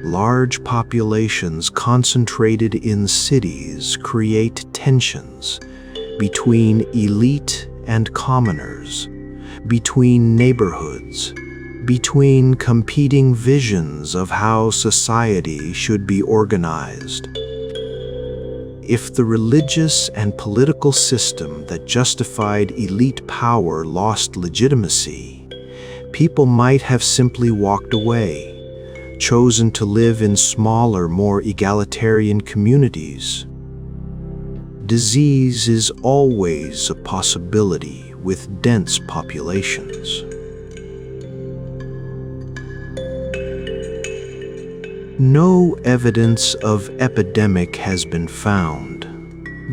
Large populations concentrated in cities create tensions between elite and commoners, between neighborhoods, between competing visions of how society should be organized. If the religious and political system that justified elite power lost legitimacy, people might have simply walked away, chosen to live in smaller, more egalitarian communities. Disease is always a possibility with dense populations. No evidence of epidemic has been found,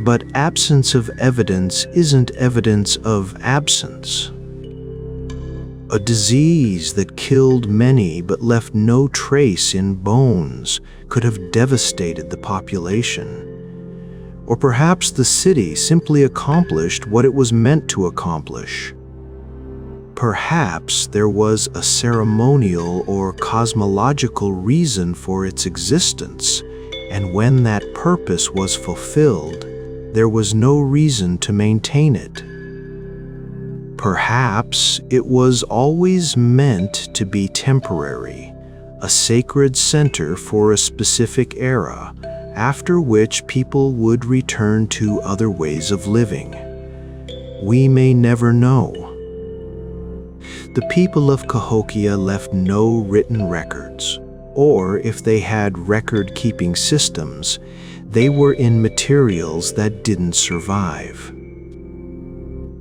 but absence of evidence isn't evidence of absence. A disease that killed many but left no trace in bones could have devastated the population. Or perhaps the city simply accomplished what it was meant to accomplish. Perhaps there was a ceremonial or cosmological reason for its existence, and when that purpose was fulfilled, there was no reason to maintain it. Perhaps it was always meant to be temporary, a sacred center for a specific era, after which people would return to other ways of living. We may never know. The people of Cahokia left no written records, or if they had record-keeping systems, they were in materials that didn't survive.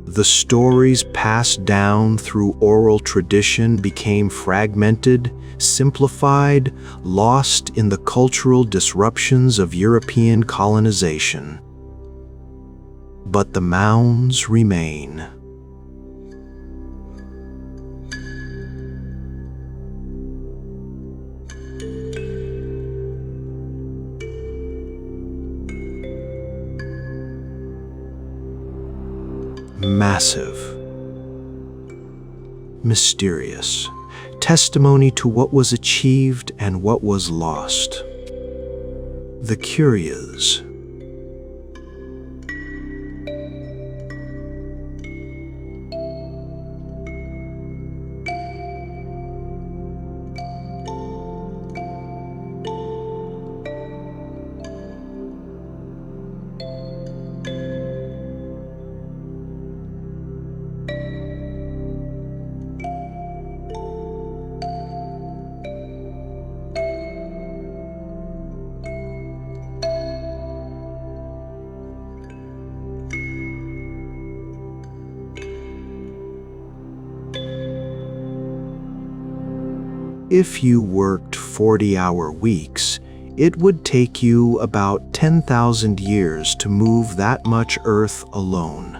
The stories passed down through oral tradition became fragmented, simplified, lost in the cultural disruptions of European colonization. But the mounds remain. Massive, mysterious, testimony to what was achieved and what was lost. The curious. If you worked 40-hour weeks, it would take you about 10,000 years to move that much earth alone.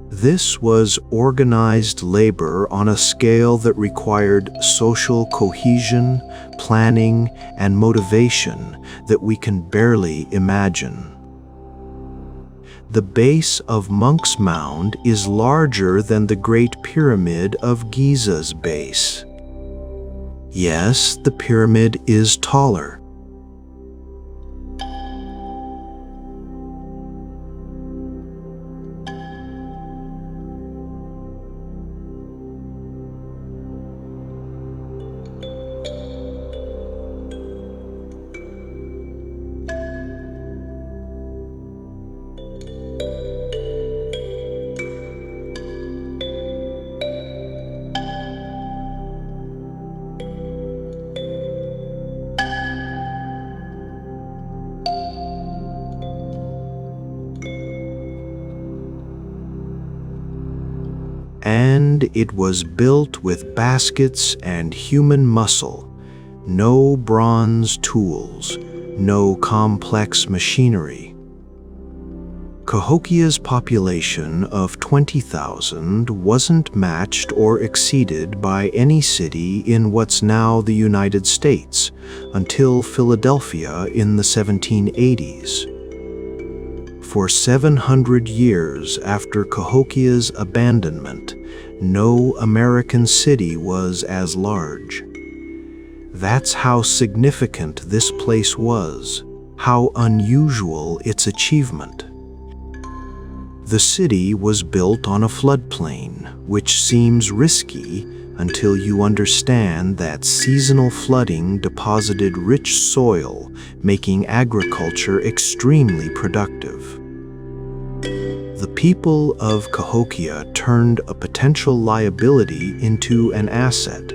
This was organized labor on a scale that required social cohesion, planning, and motivation that we can barely imagine. The base of Monk's Mound is larger than the Great Pyramid of Giza's base. Yes, the pyramid is taller. And it was built with baskets and human muscle, no bronze tools, no complex machinery. Cahokia's population of 20,000 wasn't matched or exceeded by any city in what's now the United States until Philadelphia in the 1780s. For 700 years after Cahokia's abandonment, no American city was as large. That's how significant this place was, how unusual its achievement. The city was built on a floodplain, which seems risky until you understand that seasonal flooding deposited rich soil, making agriculture extremely productive. The people of Cahokia turned a potential liability into an asset,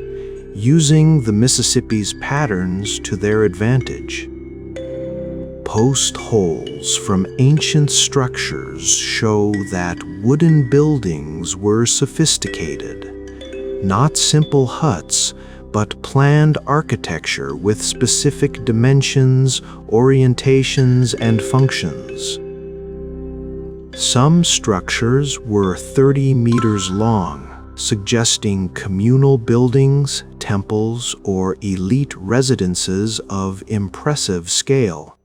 using the Mississippi's patterns to their advantage. Post holes from ancient structures show that wooden buildings were sophisticated, not simple huts, but planned architecture with specific dimensions, orientations, and functions. Some structures were 30 meters long, suggesting communal buildings, temples, or elite residences of impressive scale.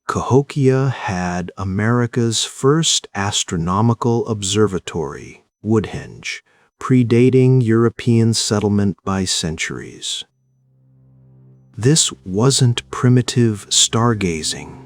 Cahokia had America's first astronomical observatory, Woodhenge, predating European settlement by centuries. This wasn't primitive stargazing.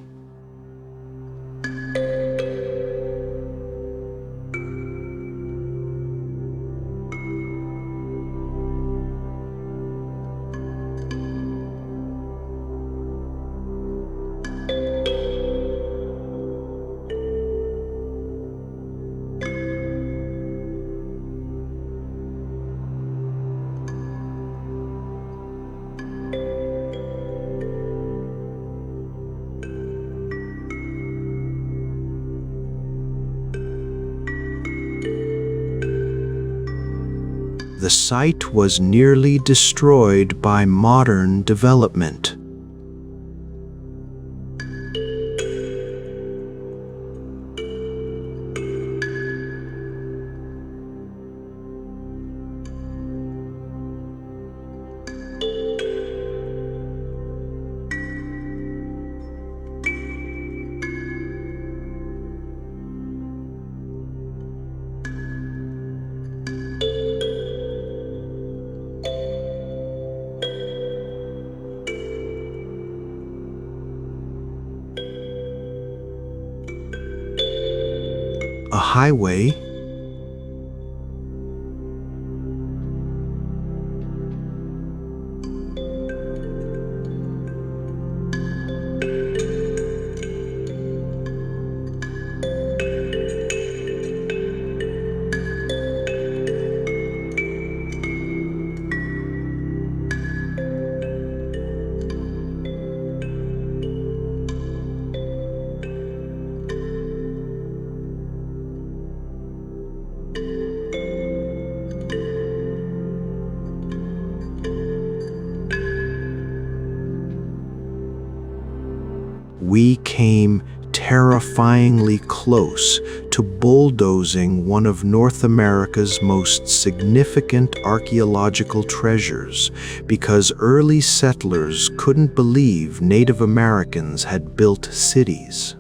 The site was nearly destroyed by modern development. A highway, we came terrifyingly close to bulldozing one of North America's most significant archaeological treasures because early settlers couldn't believe Native Americans had built cities.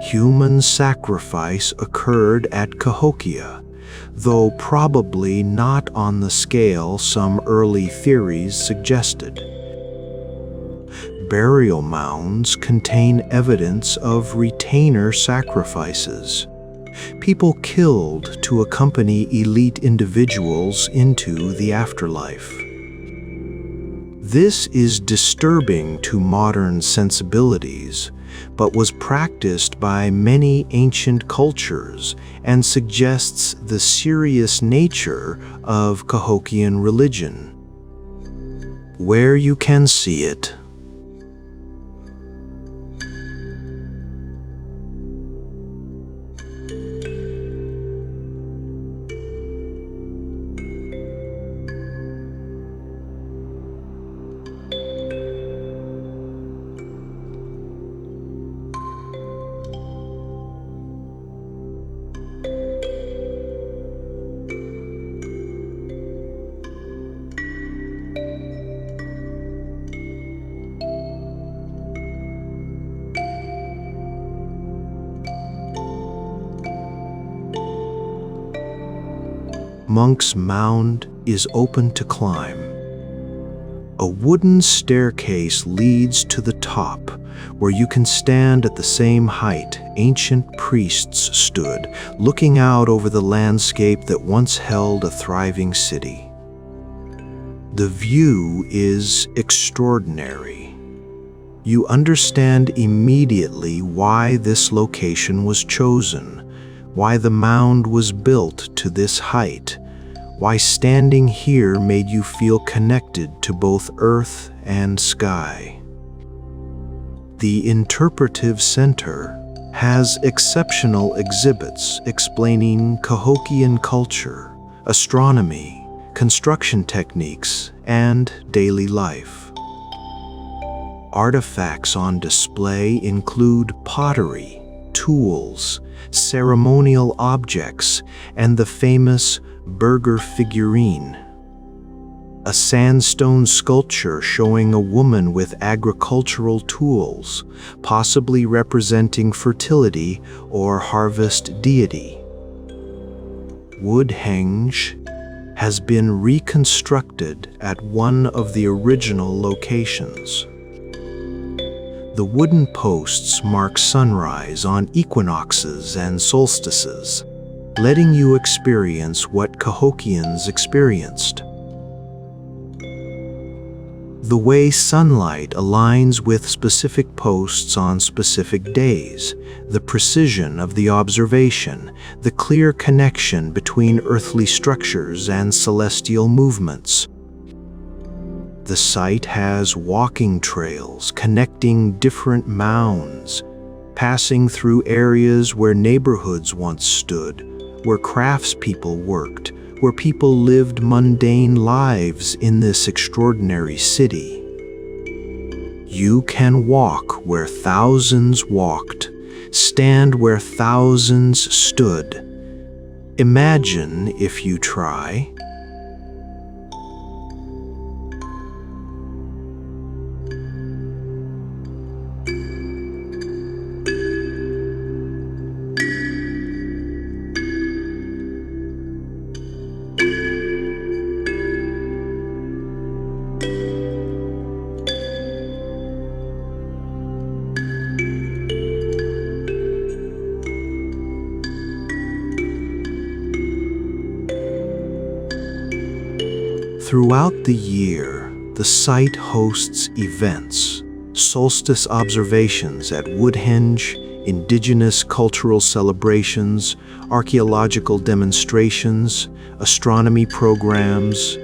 Human sacrifice occurred at Cahokia, though probably not on the scale some early theories suggested. Burial mounds contain evidence of retainer sacrifices, people killed to accompany elite individuals into the afterlife. This is disturbing to modern sensibilities, but was practiced by many ancient cultures and suggests the serious nature of Cahokian religion. Where you can see it. Monk's Mound is open to climb. A wooden staircase leads to the top, where you can stand at the same height ancient priests stood, looking out over the landscape that once held a thriving city. The view is extraordinary. You understand immediately why this location was chosen, why the mound was built to this height, why standing here made you feel connected to both earth and sky. The interpretive center has exceptional exhibits explaining Cahokian culture, astronomy, construction techniques, and daily life. Artifacts on display include pottery, tools, ceremonial objects, and the famous Burger figurine, a sandstone sculpture showing a woman with agricultural tools, possibly representing fertility or harvest deity. Woodhenge has been reconstructed at one of the original locations. The wooden posts mark sunrise on equinoxes and solstices, letting you experience what Cahokians experienced. The way sunlight aligns with specific posts on specific days, the precision of the observation, the clear connection between earthly structures and celestial movements. The site has walking trails connecting different mounds, passing through areas where neighborhoods once stood, where craftspeople worked, where people lived mundane lives in this extraordinary city. You can walk where thousands walked, stand where thousands stood. Imagine, if you try, Throughout the year, the site hosts events, solstice observations at Woodhenge, indigenous cultural celebrations, archeological demonstrations, astronomy programs.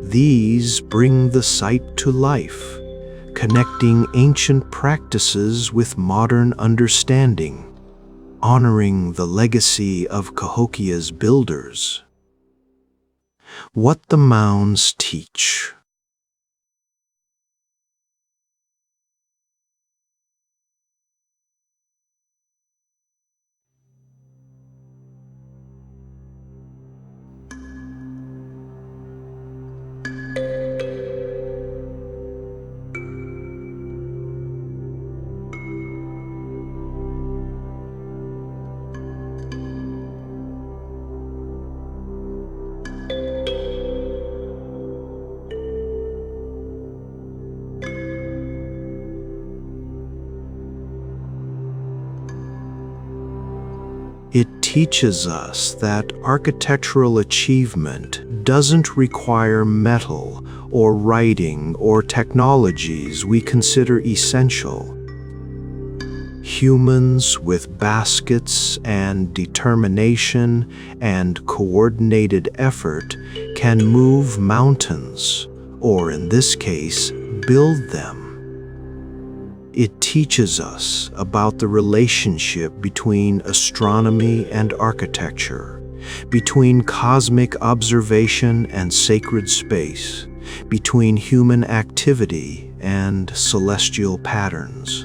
These bring the site to life, connecting ancient practices with modern understanding, honoring the legacy of Cahokia's builders. What the mounds teach. It teaches us that architectural achievement doesn't require metal or writing or technologies we consider essential. Humans with baskets and determination and coordinated effort can move mountains, or in this case, build them. It teaches us about the relationship between astronomy and architecture, between cosmic observation and sacred space, between human activity and celestial patterns.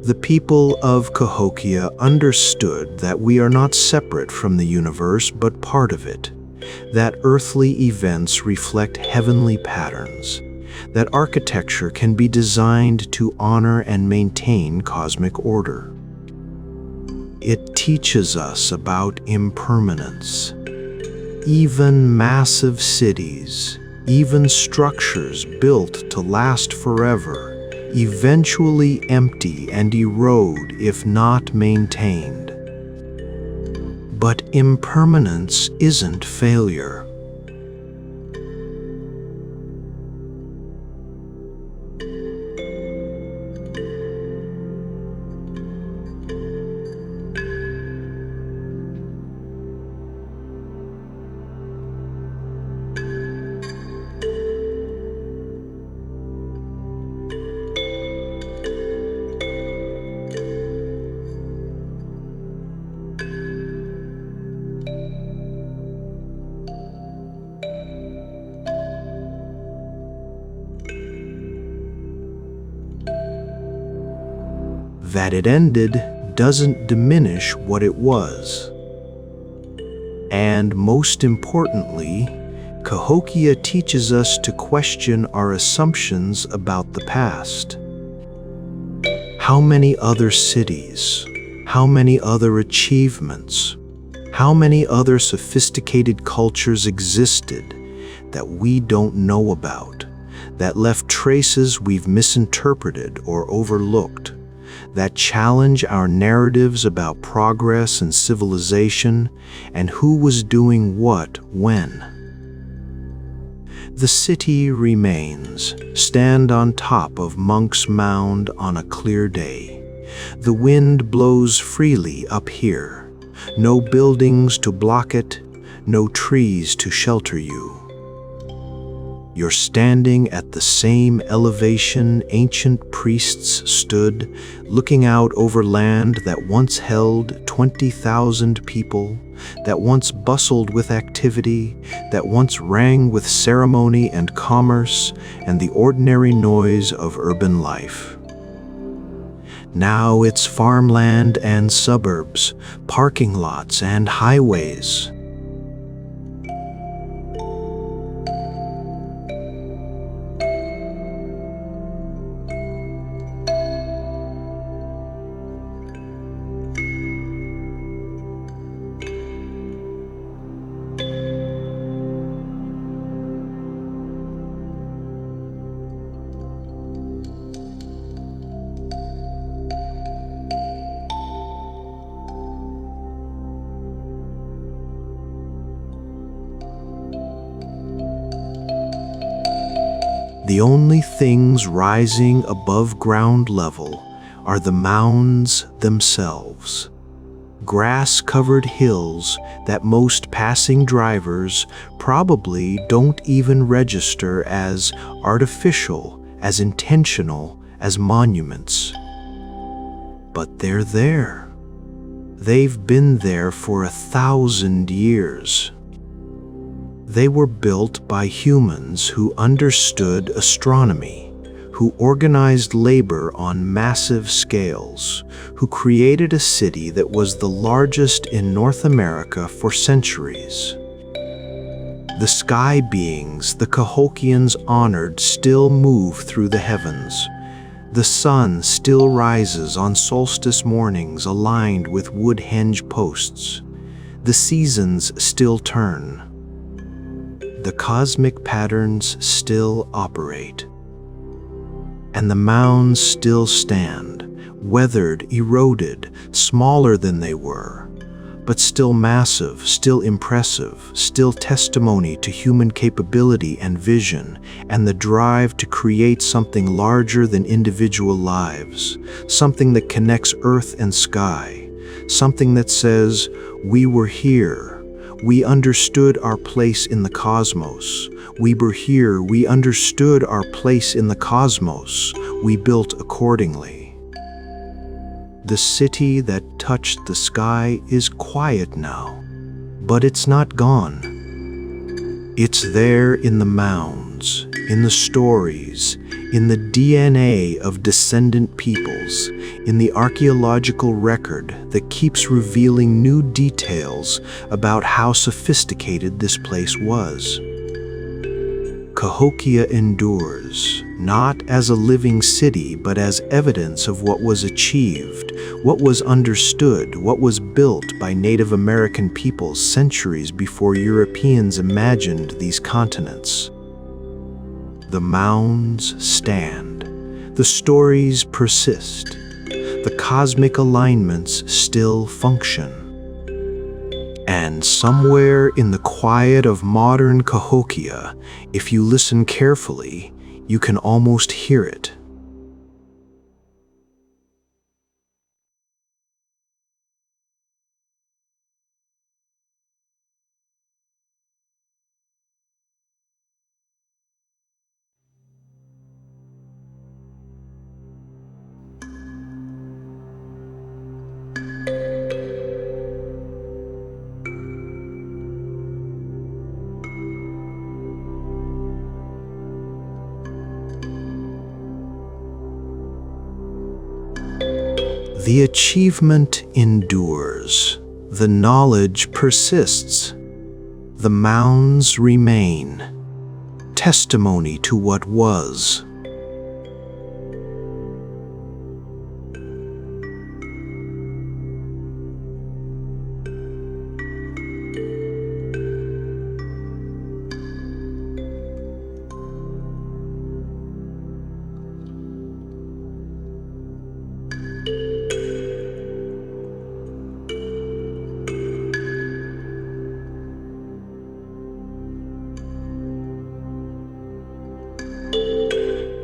The people of Cahokia understood that we are not separate from the universe but part of it, that earthly events reflect heavenly patterns, that architecture can be designed to honor and maintain cosmic order. It teaches us about impermanence. Even massive cities, even structures built to last forever, eventually empty and erode if not maintained. But impermanence isn't failure. That it ended doesn't diminish what it was. And most importantly, Cahokia teaches us to question our assumptions about the past. How many other cities, how many other achievements, how many other sophisticated cultures existed that we don't know about, that left traces we've misinterpreted or overlooked, that challenge our narratives about progress and civilization and who was doing what when. The city remains, stand on top of Monk's Mound on a clear day. The wind blows freely up here. No buildings to block it, no trees to shelter you. You're standing at the same elevation ancient priests stood, looking out over land that once held 20,000 people, that once bustled with activity, that once rang with ceremony and commerce and the ordinary noise of urban life. Now it's farmland and suburbs, parking lots and highways. The only things rising above ground level are the mounds themselves. Grass-covered hills that most passing drivers probably don't even register as artificial, as intentional, as monuments. But they're there. They've been there for 1,000 years. They were built by humans who understood astronomy, who organized labor on massive scales, who created a city that was the largest in North America for centuries. The sky beings the Cahokians honored still move through the heavens. The sun still rises on solstice mornings aligned with Woodhenge posts. The seasons still turn. The cosmic patterns still operate. And the mounds still stand, weathered, eroded, smaller than they were, but still massive, still impressive, still testimony to human capability and vision, and the drive to create something larger than individual lives, something that connects earth and sky, something that says, we were here. We understood our place in the cosmos. We were here. We understood our place in the cosmos. We built accordingly. The city that touched the sky is quiet now, but it's not gone. It's there in the mounds, in the stories, in the DNA of descendant peoples, in the archeological record that keeps revealing new details about how sophisticated this place was. Cahokia endures, not as a living city, but as evidence of what was achieved, what was understood, what was built by Native American peoples centuries before Europeans imagined these continents. The mounds stand. The stories persist. The cosmic alignments still function. And somewhere in the quiet of modern Cahokia, if you listen carefully, you can almost hear it. The achievement endures. The knowledge persists. The mounds remain. Testimony to what was.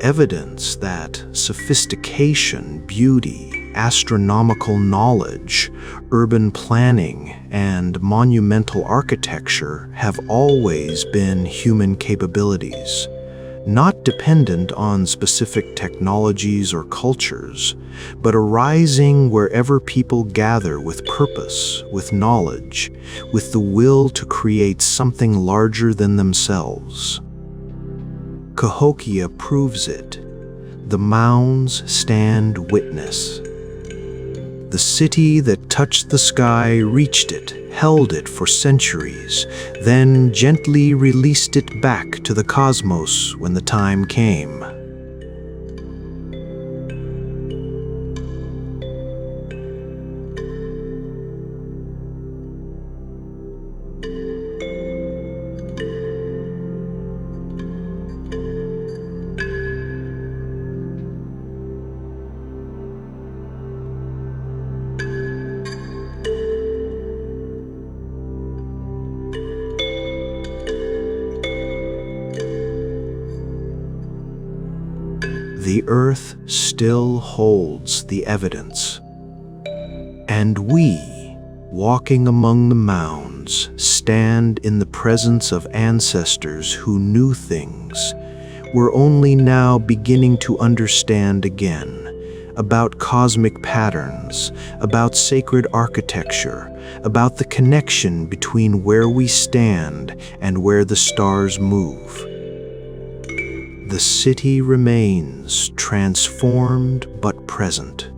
Evidence that sophistication, beauty, astronomical knowledge, urban planning, and monumental architecture have always been human capabilities, not dependent on specific technologies or cultures, but arising wherever people gather with purpose, with knowledge, with the will to create something larger than themselves. Cahokia proves it. The mounds stand witness. The city that touched the sky reached it, held it for centuries, then gently released it back to the cosmos when the time came. The earth still holds the evidence. And we, walking among the mounds, stand in the presence of ancestors who knew things we're only now beginning to understand again, about cosmic patterns, about sacred architecture, about the connection between where we stand and where the stars move. The city remains transformed but present.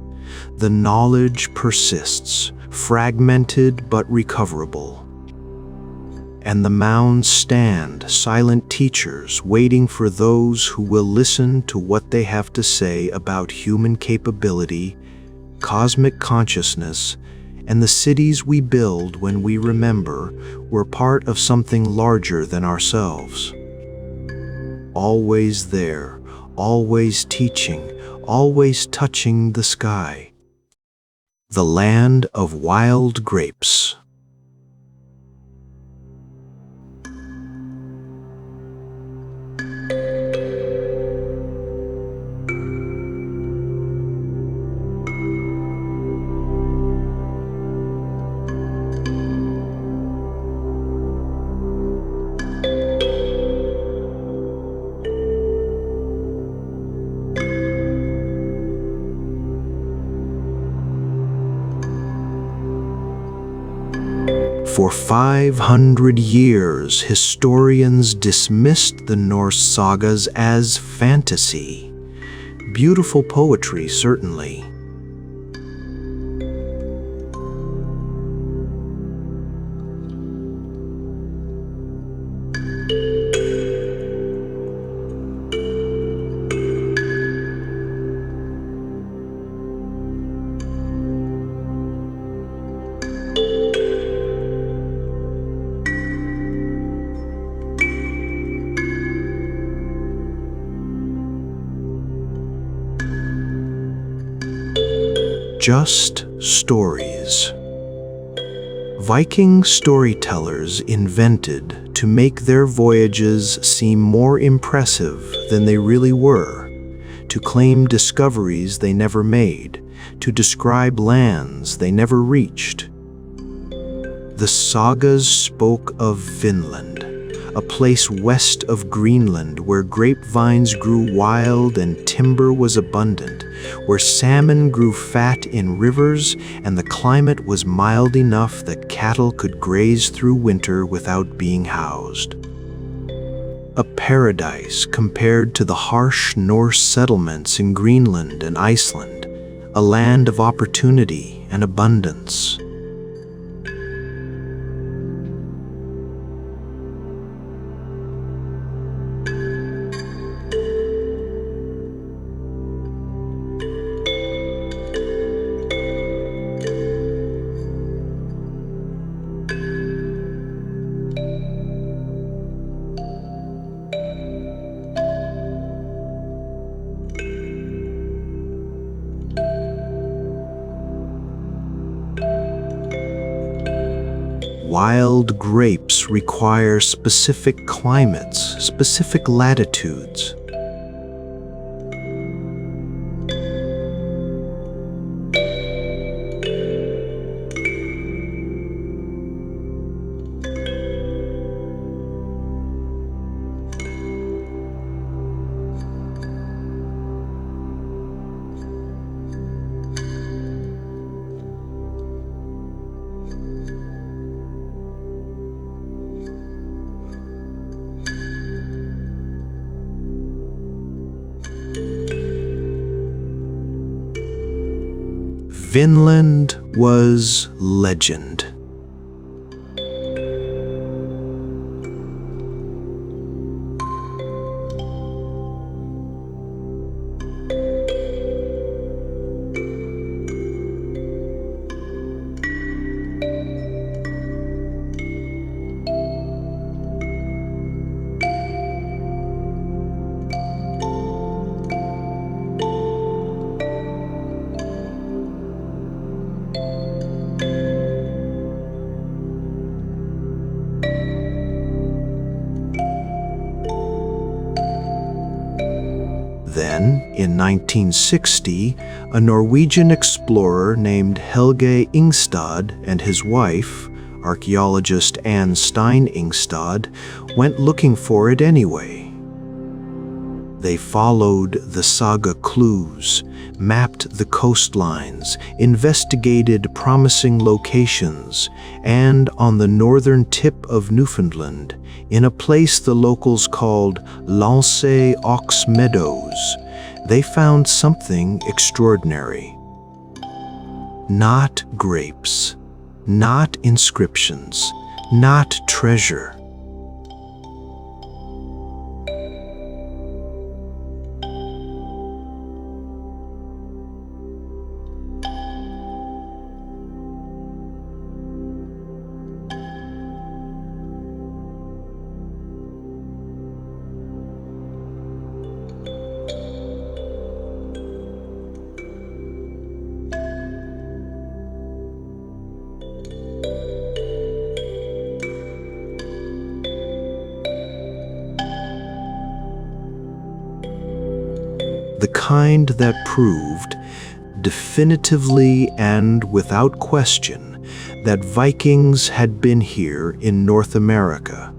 The knowledge persists, fragmented but recoverable. And the mounds stand, silent teachers, waiting for those who will listen to what they have to say about human capability, cosmic consciousness, and the cities we build when we remember we're part of something larger than ourselves. Always there, always teaching, always touching the sky. The land of wild grapes. For 500 years, historians dismissed the Norse sagas as fantasy. Beautiful poetry, certainly. just stories. Viking storytellers invented to make their voyages seem more impressive than they really were, to claim discoveries they never made, to describe lands they never reached. The sagas spoke of Vinland, a place west of Greenland where grapevines grew wild and timber was abundant, where salmon grew fat in rivers and the climate was mild enough that cattle could graze through winter without being housed. A paradise compared to the harsh Norse settlements in Greenland and Iceland, a land of opportunity and abundance. Wild grapes require specific climates, specific latitudes. Vinland was legend. Then, in 1960, a Norwegian explorer named Helge Ingstad and his wife, archaeologist Anne Stein Ingstad, went looking for it anyway. They followed the saga clues, mapped the coastlines, investigated promising locations, and on the northern tip of Newfoundland, in a place the locals called Lance Ox Meadows, they found something extraordinary. Not grapes, not inscriptions, not treasure. The kind that proved, definitively and without question, that Vikings had been here in North America,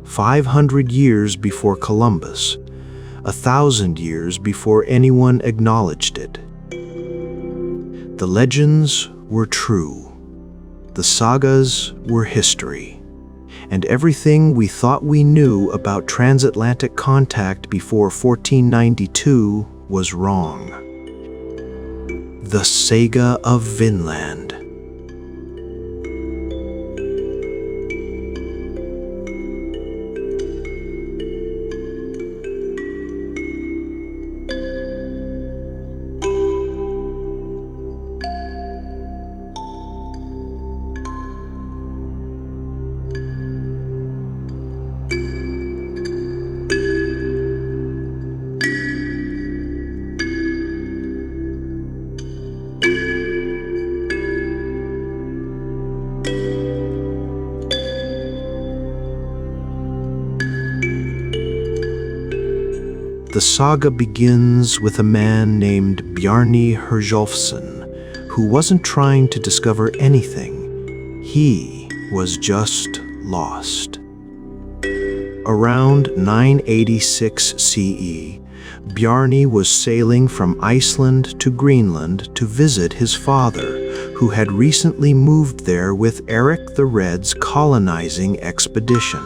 500 years before Columbus, 1,000 years before anyone acknowledged it. The legends were true, the sagas were history, and everything we thought we knew about transatlantic contact before 1492 was wrong. The Saga of Vinland. The saga begins with a man named Bjarni Herjolfsson, who wasn't trying to discover anything. He was just lost. Around 986 CE, Bjarni was sailing from Iceland to Greenland to visit his father, who had recently moved there with Eric the Red's colonizing expedition.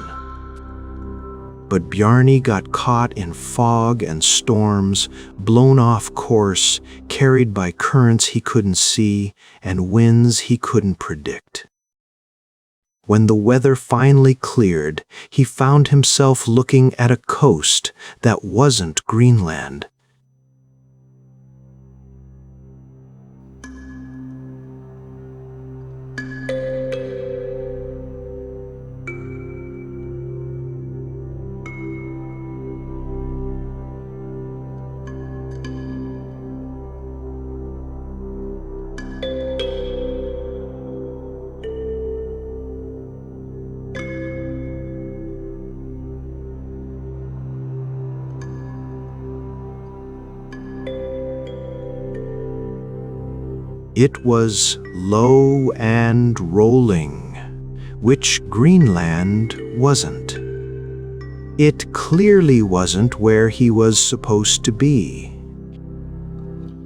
But Bjarni got caught in fog and storms, blown off course, carried by currents he couldn't see and winds he couldn't predict. When the weather finally cleared, he found himself looking at a coast that wasn't Greenland. It was low and rolling, which Greenland wasn't. It clearly wasn't where he was supposed to be.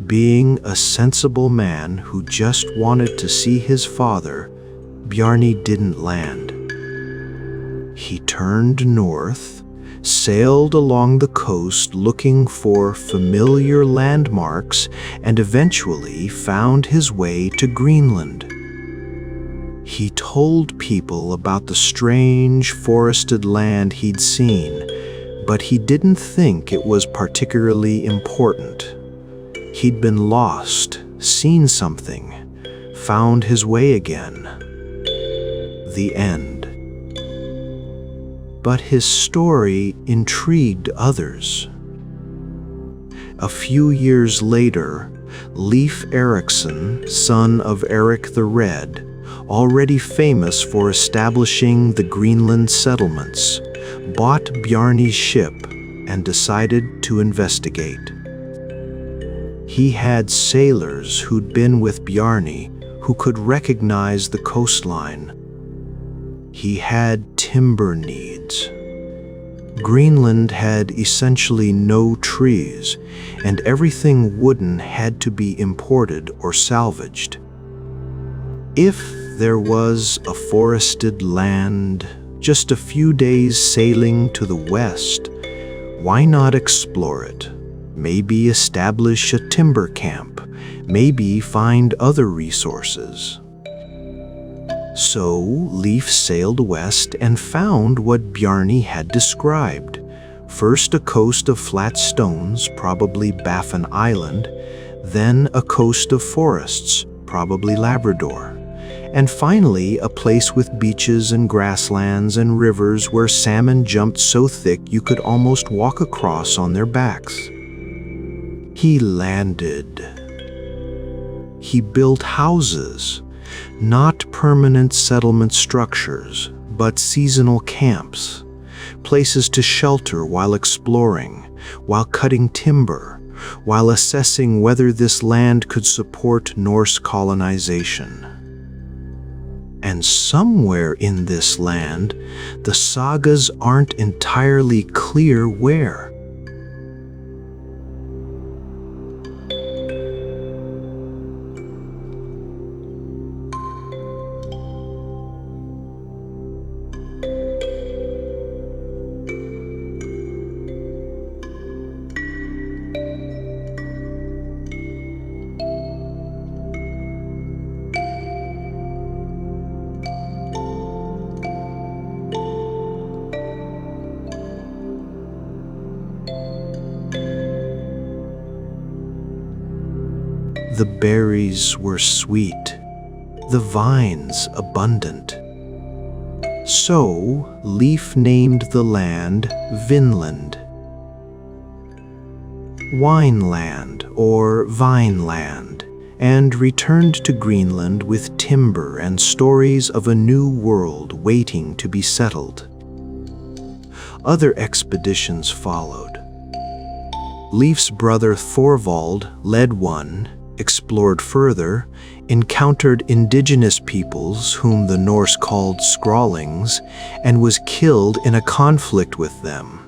Being a sensible man who just wanted to see his father, Bjarni didn't land. He turned north, sailed along the coast looking for familiar landmarks, and eventually found his way to Greenland. He told people about the strange forested land he'd seen, but he didn't think it was particularly important. He'd been lost, seen something, found his way again. The end. But his story intrigued others. A few years later, Leif Erikson, son of Eric the Red, already famous for establishing the Greenland settlements, bought Bjarni's ship and decided to investigate. He had sailors who'd been with Bjarni who could recognize the coastline. He had timber needs. Greenland had essentially no trees, and everything wooden had to be imported or salvaged. If there was a forested land just a few days sailing to the west, why not explore it? Maybe establish a timber camp, maybe find other resources. So Leif sailed west and found what Bjarni had described. First a coast of flat stones, probably Baffin Island, then a coast of forests, probably Labrador, and finally a place with beaches and grasslands and rivers where salmon jumped so thick you could almost walk across on their backs. He landed. He built houses. Not permanent settlement structures, but seasonal camps, places to shelter while exploring, while cutting timber, while assessing whether this land could support Norse colonization. And somewhere in this land, the sagas aren't entirely clear where. The berries were sweet, the vines abundant. So Leif named the land Vinland, Wineland or Vineland, and returned to Greenland with timber and stories of a new world waiting to be settled. Other expeditions followed. Leif's brother Thorvald led one, explored further, encountered indigenous peoples whom the Norse called Skrallings, and was killed in a conflict with them.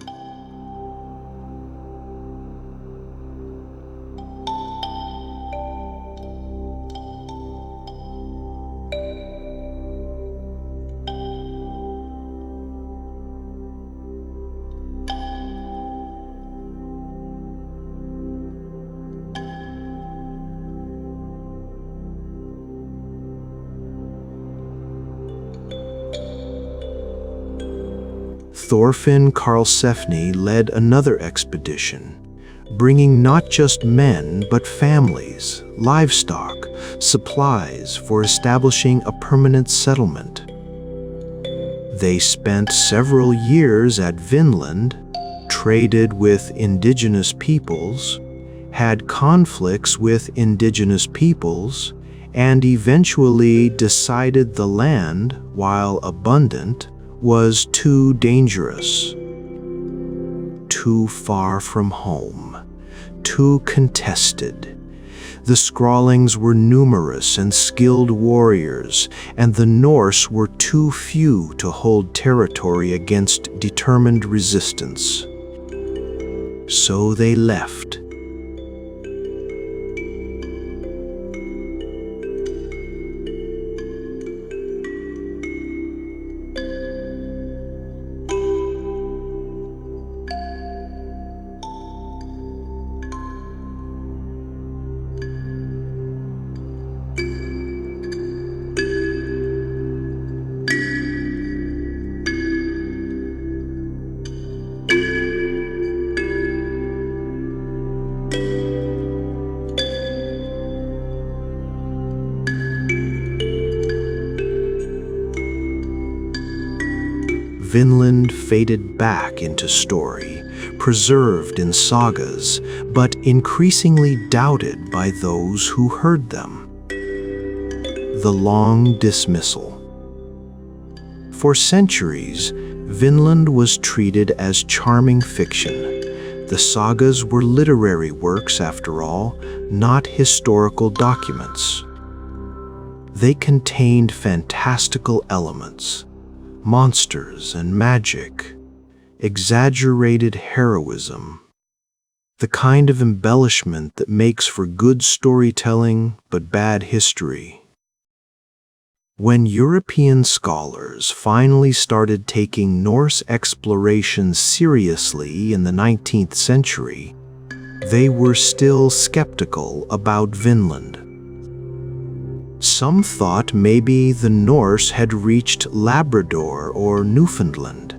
Thorfinn Karlsefni led another expedition, bringing not just men but families, livestock, supplies for establishing a permanent settlement. They spent several years at Vinland, traded with indigenous peoples, had conflicts with indigenous peoples, and eventually decided the land, while abundant, was too dangerous, too far from home, too contested. The Skrallings were numerous and skilled warriors, and the Norse were too few to hold territory against determined resistance. So they left. Vinland faded back into story, preserved in sagas, but increasingly doubted by those who heard them. The long dismissal. For centuries, Vinland was treated as charming fiction. The sagas were literary works, after all, not historical documents. They contained fantastical elements, monsters and magic, exaggerated heroism, the kind of embellishment that makes for good storytelling but bad history. When European scholars finally started taking Norse exploration seriously in the 19th century, they were still skeptical about Vinland. Some thought maybe the Norse had reached Labrador or Newfoundland,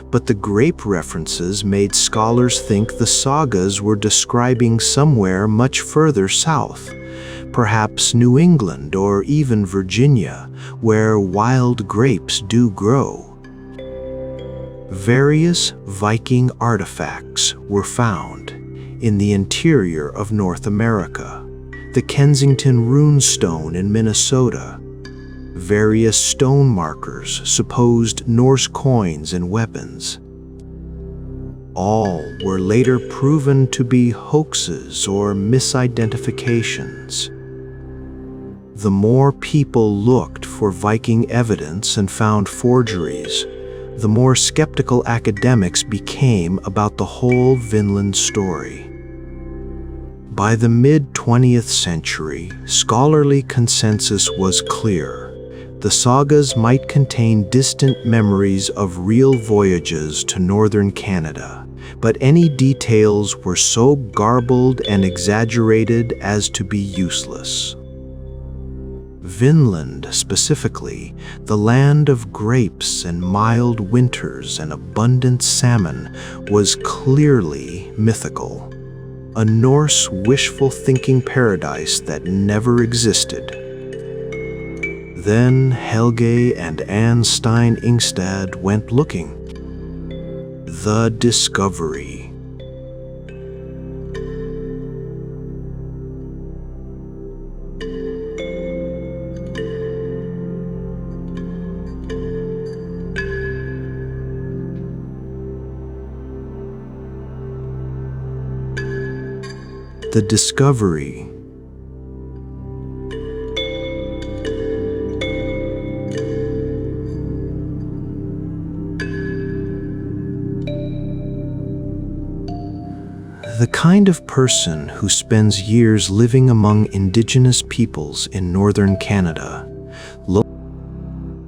but the grape references made scholars think the sagas were describing somewhere much further south, perhaps New England or even Virginia, where wild grapes do grow. Various Viking artifacts were found in the interior of North America. The Kensington runestone in Minnesota, various stone markers, supposed Norse coins and weapons. All were later proven to be hoaxes or misidentifications. The more people looked for Viking evidence and found forgeries, the more skeptical academics became about the whole Vinland story. By the mid-20th century, scholarly consensus was clear. The sagas might contain distant memories of real voyages to northern Canada, but any details were so garbled and exaggerated as to be useless. Vinland, specifically, the land of grapes and mild winters and abundant salmon, was clearly mythical. A Norse wishful thinking paradise that never existed. Then Helge and Anne Stein Ingstad went looking. The Discovery. The discovery. The kind of person who spends years living among indigenous peoples in northern Canada.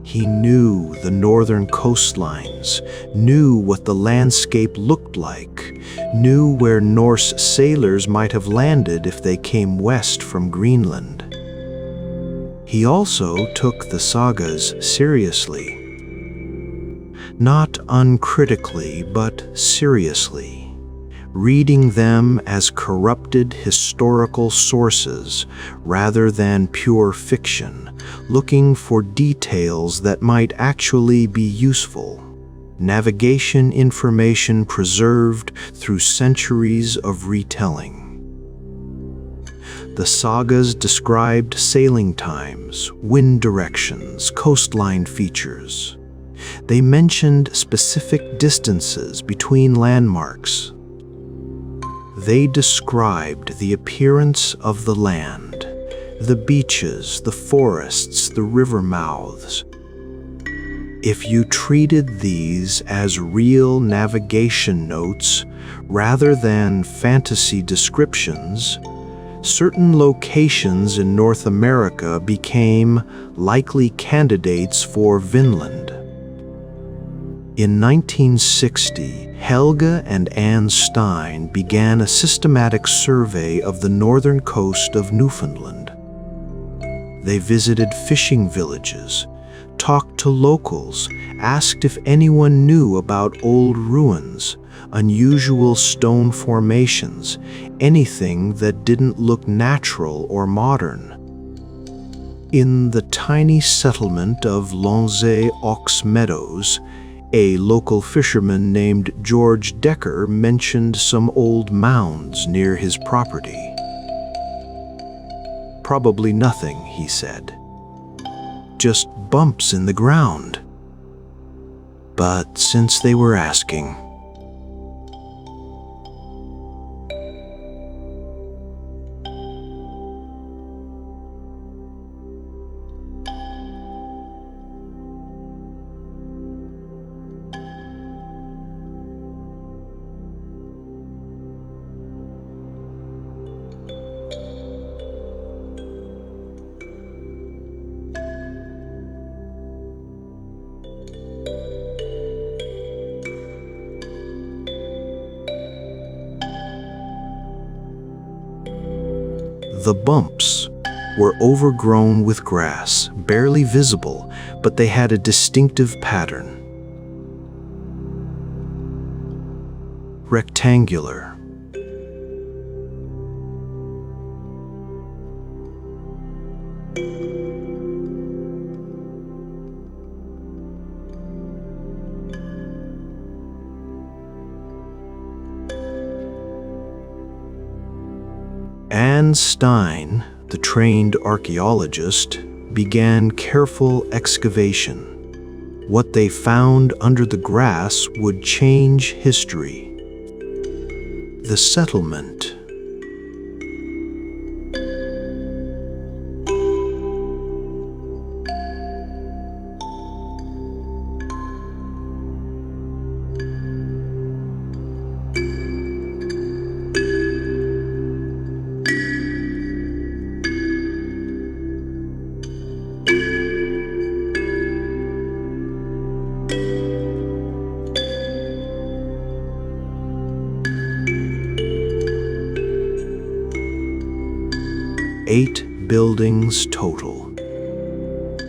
He knew the northern coastlines, knew what the landscape looked like, knew where Norse sailors might have landed if they came west from Greenland. He also took the sagas seriously. Not uncritically, but seriously. Reading them as corrupted historical sources rather than pure fiction, looking for details that might actually be useful. Navigation information preserved through centuries of retelling. The sagas described sailing times, wind directions, coastline features. They mentioned specific distances between landmarks. They described the appearance of the land, the beaches, the forests, the river mouths. If you treated these as real navigation notes rather than fantasy descriptions, certain locations in North America became likely candidates for Vinland. In 1960, Helga and Anne Stein began a systematic survey of the northern coast of Newfoundland. They visited fishing villages, talked to locals, asked if anyone knew about old ruins, unusual stone formations, anything that didn't look natural or modern. In the tiny settlement of Lonzé-aux Meadows, a local fisherman named George Decker mentioned some old mounds near his property. Probably nothing, he said. Just bumps in the ground. But since they were asking, the bumps were overgrown with grass, barely visible, but they had a distinctive pattern. Rectangular. Anne Stein, the trained archaeologist, began careful excavation. What they found under the grass would change history. The settlement. Eight buildings total.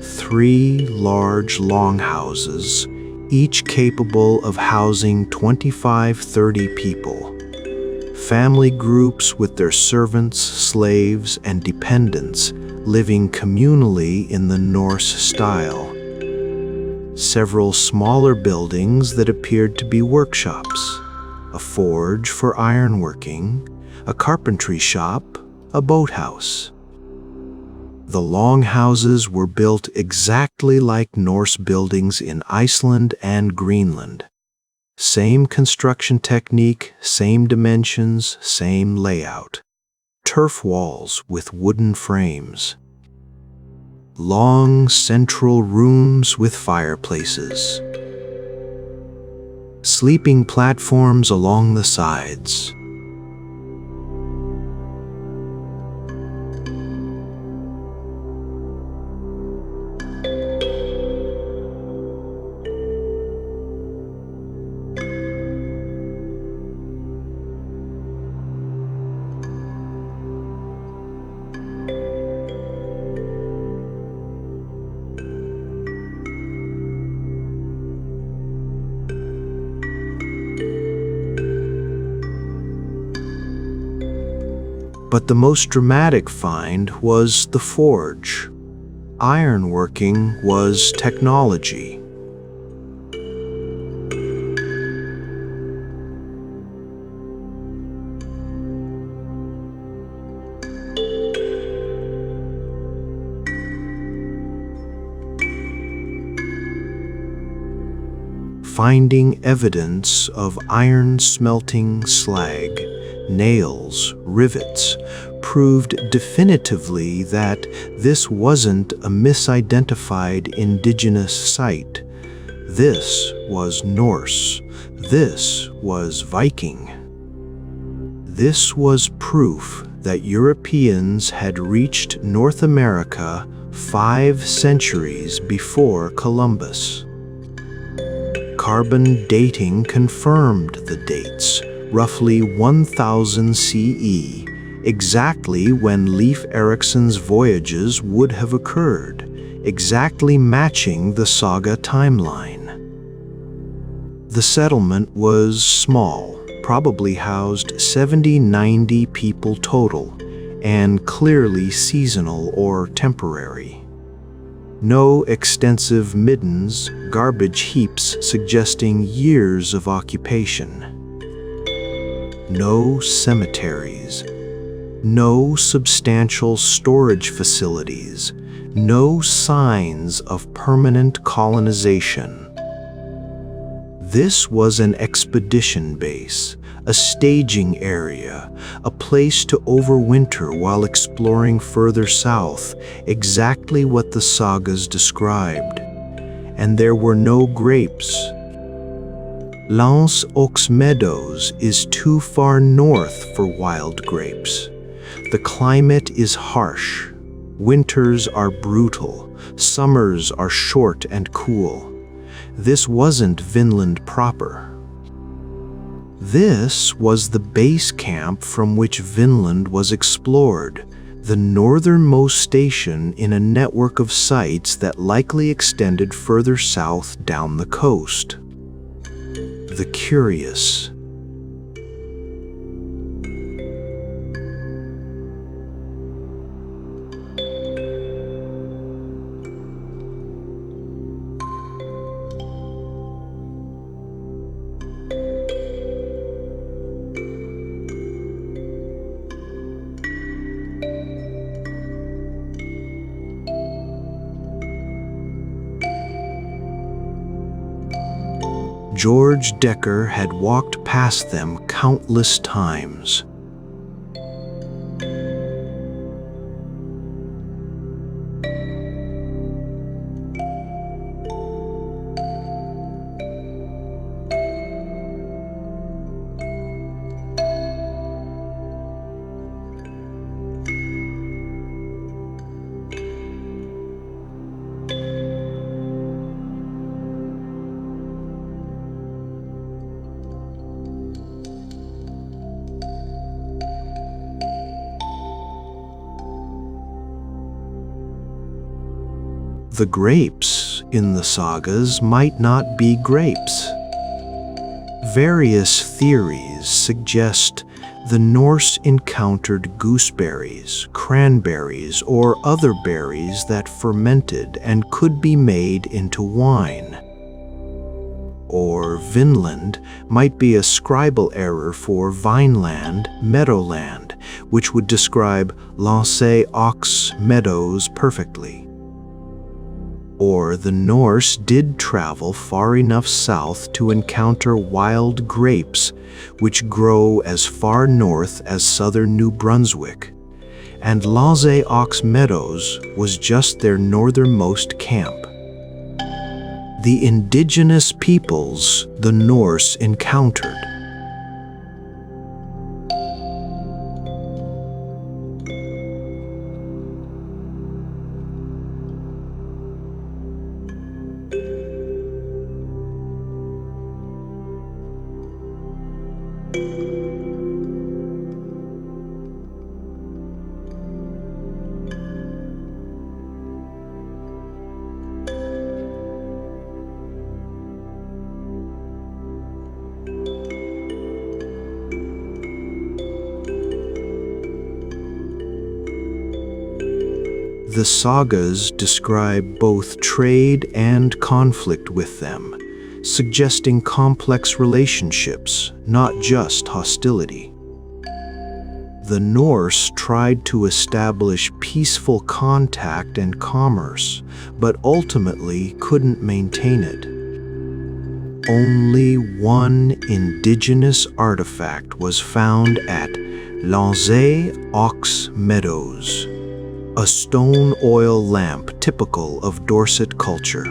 3 large longhouses, each capable of housing 25-30 people. Family groups with their servants, slaves, and dependents living communally in the Norse style. Several smaller buildings that appeared to be workshops. A forge for ironworking, a carpentry shop, a boathouse. The longhouses were built exactly like Norse buildings in Iceland and Greenland. Same construction technique, same dimensions, same layout. turf walls with wooden frames, long central rooms with fireplaces, sleeping platforms along the sides. But the most dramatic find was the forge. Ironworking was technology. Finding evidence of iron smelting slag, nails, rivets, proved definitively that this wasn't a misidentified indigenous site. This was Norse. This was Viking. This was proof that Europeans had reached North America 5 centuries before Columbus. Carbon dating confirmed the dates, roughly 1000 CE, exactly when Leif Erikson's voyages would have occurred, exactly matching the saga timeline. The settlement was small, probably housed 70-90 people total, and clearly seasonal or temporary. No extensive middens, garbage heaps suggesting years of occupation. No cemeteries. No substantial storage facilities. No signs of permanent colonization. This was an expedition base, a staging area, a place to overwinter while exploring further south, exactly what the sagas described. And there were no grapes. L'Anse aux Meadows is too far north for wild grapes. The climate is harsh. Winters are brutal. Summers are short and cool. This wasn't Vinland proper. This was the base camp from which Vinland was explored, the northernmost station in a network of sites that likely extended further south down the coast. The curious. George Decker had walked past them countless times. The grapes in the sagas might not be grapes. Various theories suggest the Norse encountered gooseberries, cranberries, or other berries that fermented and could be made into wine. Or Vinland might be a scribal error for Vineland, Meadowland, which would describe L'Anse aux Meadows perfectly. Or the Norse did travel far enough south to encounter wild grapes, which grow as far north as southern New Brunswick, and Laze Ox Meadows was just their northernmost camp. The indigenous peoples the Norse encountered. The sagas describe both trade and conflict with them, suggesting complex relationships, not just hostility. The Norse tried to establish peaceful contact and commerce, but ultimately couldn't maintain it. Only one indigenous artifact was found at Laze Ox Meadows, a stone oil lamp typical of Dorset culture.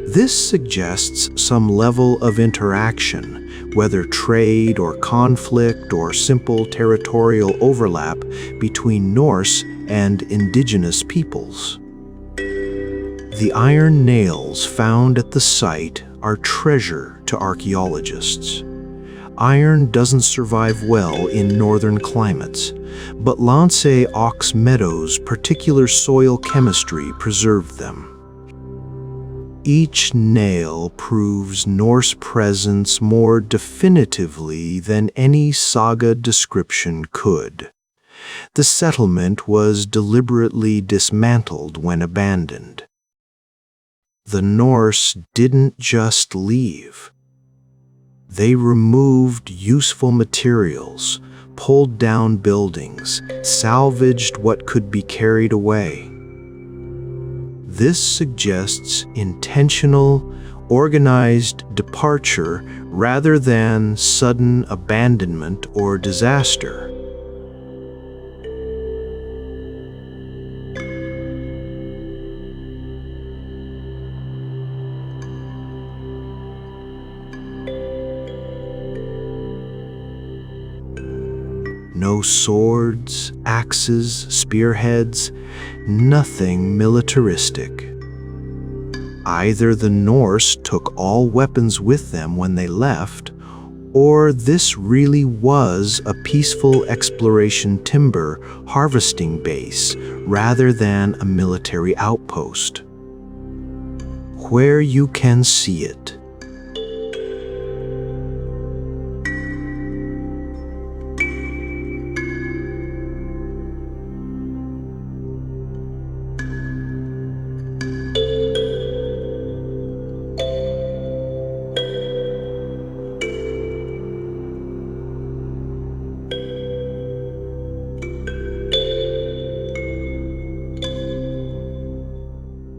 This suggests some level of interaction, whether trade or conflict or simple territorial overlap between Norse and indigenous peoples. The iron nails found at the site are treasure to archaeologists. Iron doesn't survive well in northern climates, but Laze Ox Meadows' particular soil chemistry preserved them. Each nail proves Norse presence more definitively than any saga description could. The settlement was deliberately dismantled when abandoned. The Norse didn't just leave. They removed useful materials, pulled down buildings, salvaged what could be carried away. This suggests intentional, organized departure rather than sudden abandonment or disaster. No swords, axes, spearheads, nothing militaristic. Either the Norse took all weapons with them when they left, or this really was a peaceful exploration timber harvesting base rather than a military outpost. Where you can see it.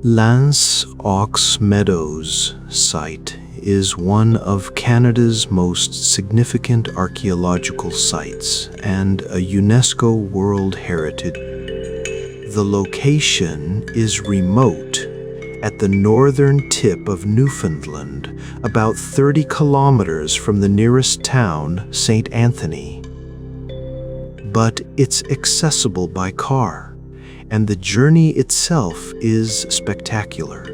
Laze Ox Meadows site is one of Canada's most significant archaeological sites and a UNESCO World Heritage. The location is remote at the northern tip of Newfoundland, about 30 kilometers from the nearest town, St. Anthony. But it's accessible by car, and the journey itself is spectacular.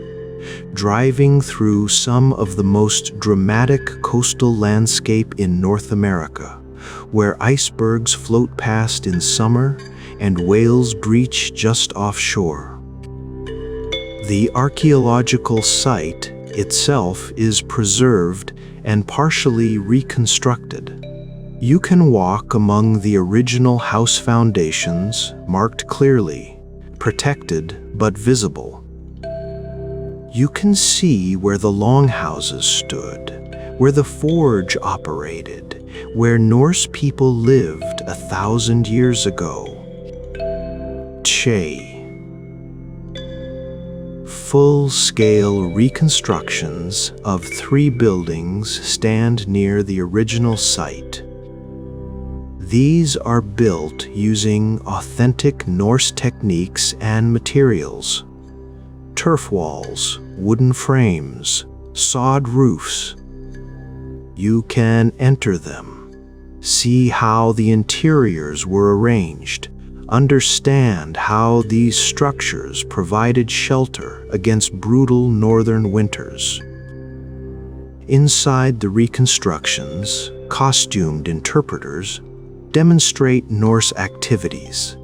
Driving through some of the most dramatic coastal landscape in North America, where icebergs float past in summer and whales breach just offshore. The archaeological site itself is preserved and partially reconstructed. You can walk among the original house foundations, marked clearly, protected but visible. You can see where the longhouses stood, where the forge operated, where Norse people lived 1,000 years ago. Che. Full-scale reconstructions of 3 buildings stand near the original site. These are built using authentic Norse techniques and materials: turf walls, wooden frames, sod roofs. You can enter them, see how the interiors were arranged, understand how these structures provided shelter against brutal northern winters. Inside the reconstructions, costumed interpreters demonstrate Norse activities: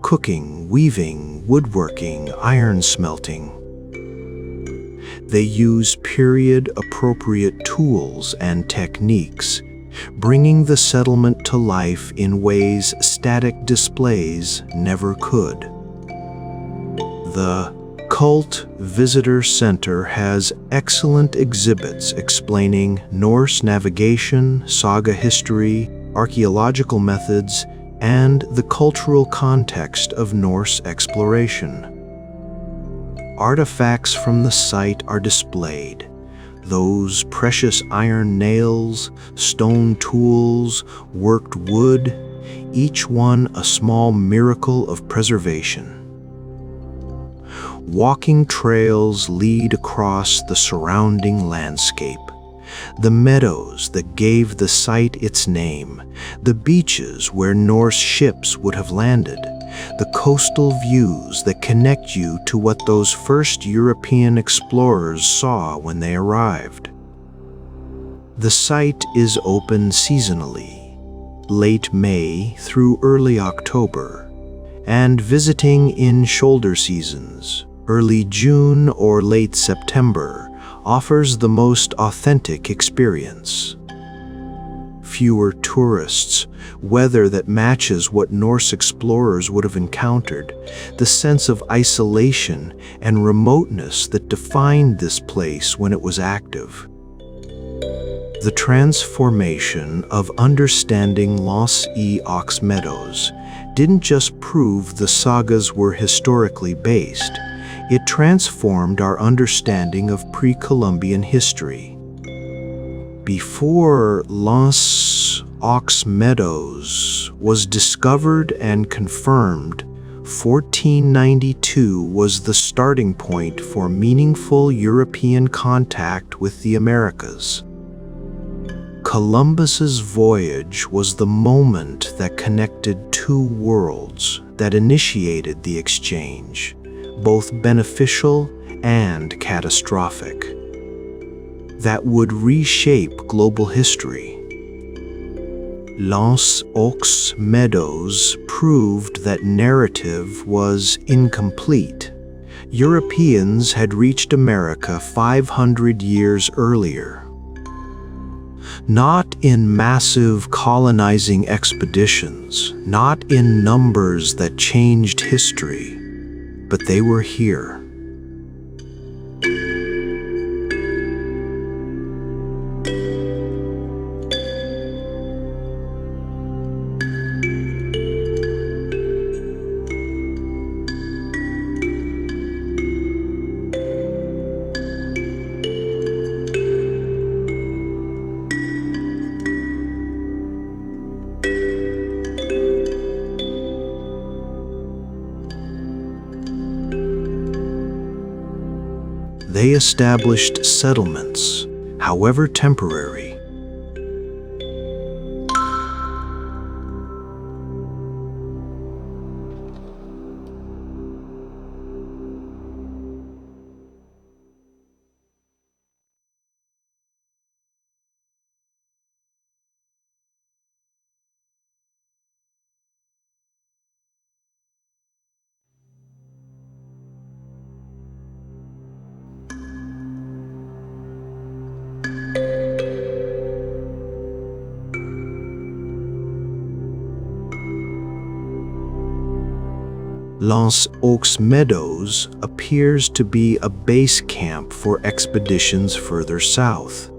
cooking, weaving, woodworking, iron smelting. They use period-appropriate tools and techniques, bringing the settlement to life in ways static displays never could. The Cult Visitor Center has excellent exhibits explaining Norse navigation, saga history, archeological methods, and the cultural context of Norse exploration. Artifacts from the site are displayed: those precious iron nails, stone tools, worked wood, each one a small miracle of preservation. Walking trails lead across the surrounding landscape: the meadows that gave the site its name, the beaches where Norse ships would have landed, the coastal views that connect you to what those first European explorers saw when they arrived. The site is open seasonally, late May through early October, and visiting in shoulder seasons, early June or late September, offers the most authentic experience. Fewer tourists, weather that matches what Norse explorers would have encountered, the sense of isolation and remoteness that defined this place when it was active. The transformation of understanding Los Ox Meadows didn't just prove the sagas were historically based, it transformed our understanding of pre-Columbian history. Before Los Ox Meadows was discovered and confirmed, 1492 was the starting point for meaningful European contact with the Americas. Columbus's voyage was the moment that connected 2 worlds, that initiated the exchange, both beneficial and catastrophic, that would reshape global history. Los Ox Meadows proved that narrative was incomplete. Europeans had reached America 500 years earlier. Not in massive colonizing expeditions, not in numbers that changed history, but they were here. They established settlements, however temporary. Los Ox Meadows appears to be a base camp for expeditions further south.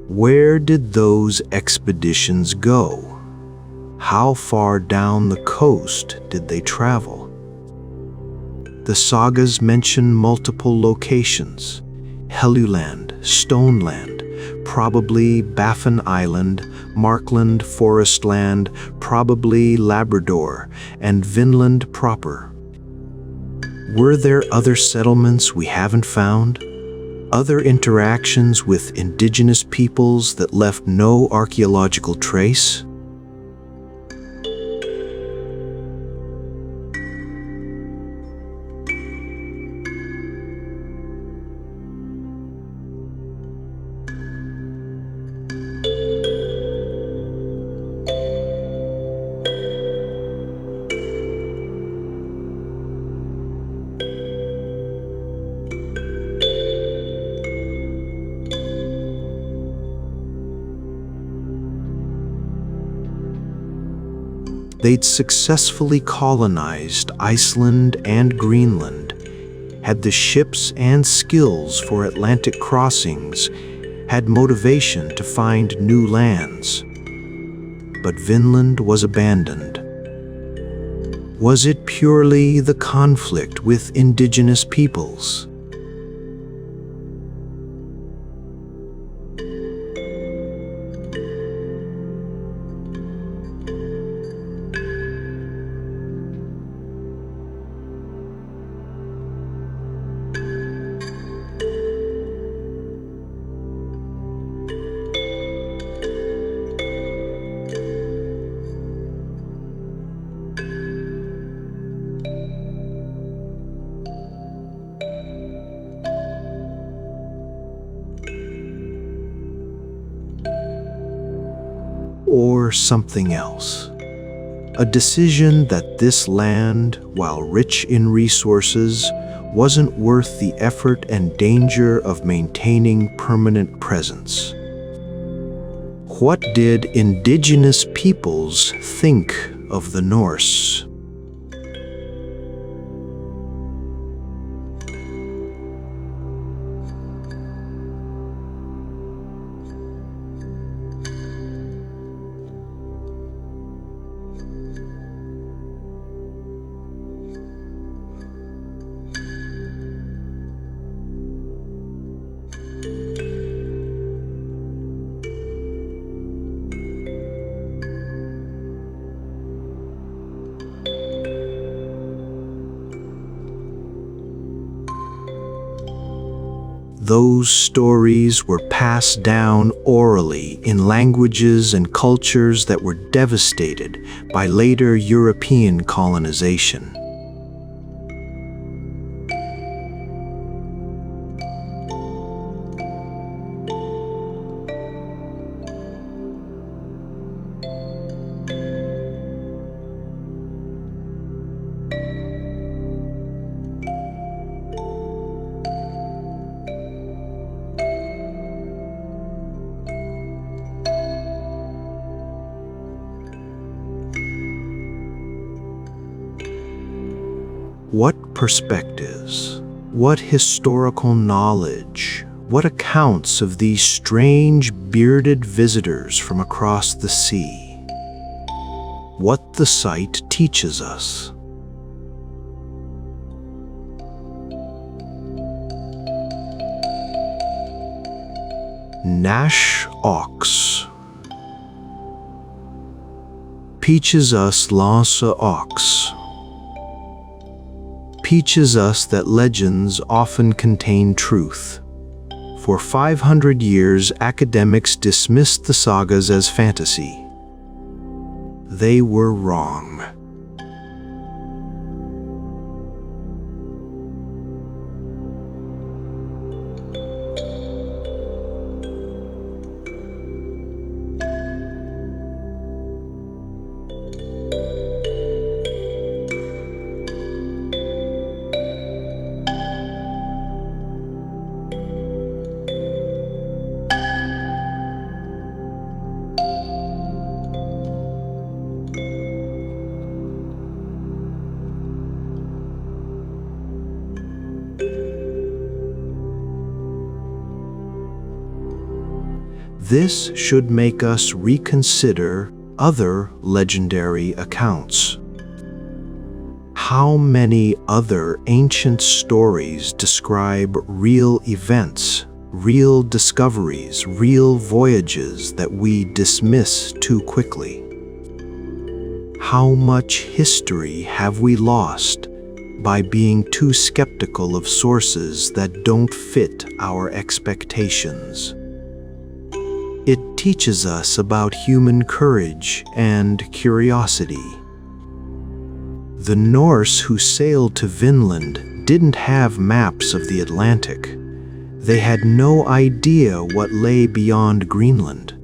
Where did those expeditions go? How far down the coast did they travel? The sagas mention multiple locations: Helluland, Stoneland, probably Baffin Island, Markland Forestland, probably Labrador, and Vinland proper. Were there other settlements we haven't found? Other interactions with indigenous peoples that left no archaeological trace? They'd successfully colonized Iceland and Greenland, had the ships and skills for Atlantic crossings, had motivation to find new lands. But Vinland was abandoned. Was it purely the conflict with indigenous peoples? Or something else? A decision that this land, while rich in resources, wasn't worth the effort and danger of maintaining permanent presence. What did indigenous peoples think of the Norse? Those stories were passed down orally in languages and cultures that were devastated by later European colonization. What perspectives, what historical knowledge, what accounts of these strange bearded visitors from across the sea? What the site teaches us. Nash Ox teaches us lance ox. Teaches us that legends often contain truth. For 500 years, academics dismissed the sagas as fantasy. They were wrong. This should make us reconsider other legendary accounts. How many other ancient stories describe real events, real discoveries, real voyages that we dismiss too quickly? How much history have we lost by being too skeptical of sources that don't fit our expectations? It teaches us about human courage and curiosity. The Norse who sailed to Vinland didn't have maps of the Atlantic. They had no idea what lay beyond Greenland.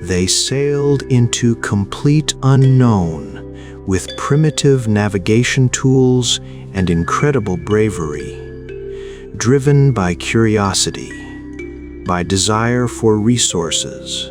They sailed into complete unknown with primitive navigation tools and incredible bravery, driven by curiosity, by desire for resources.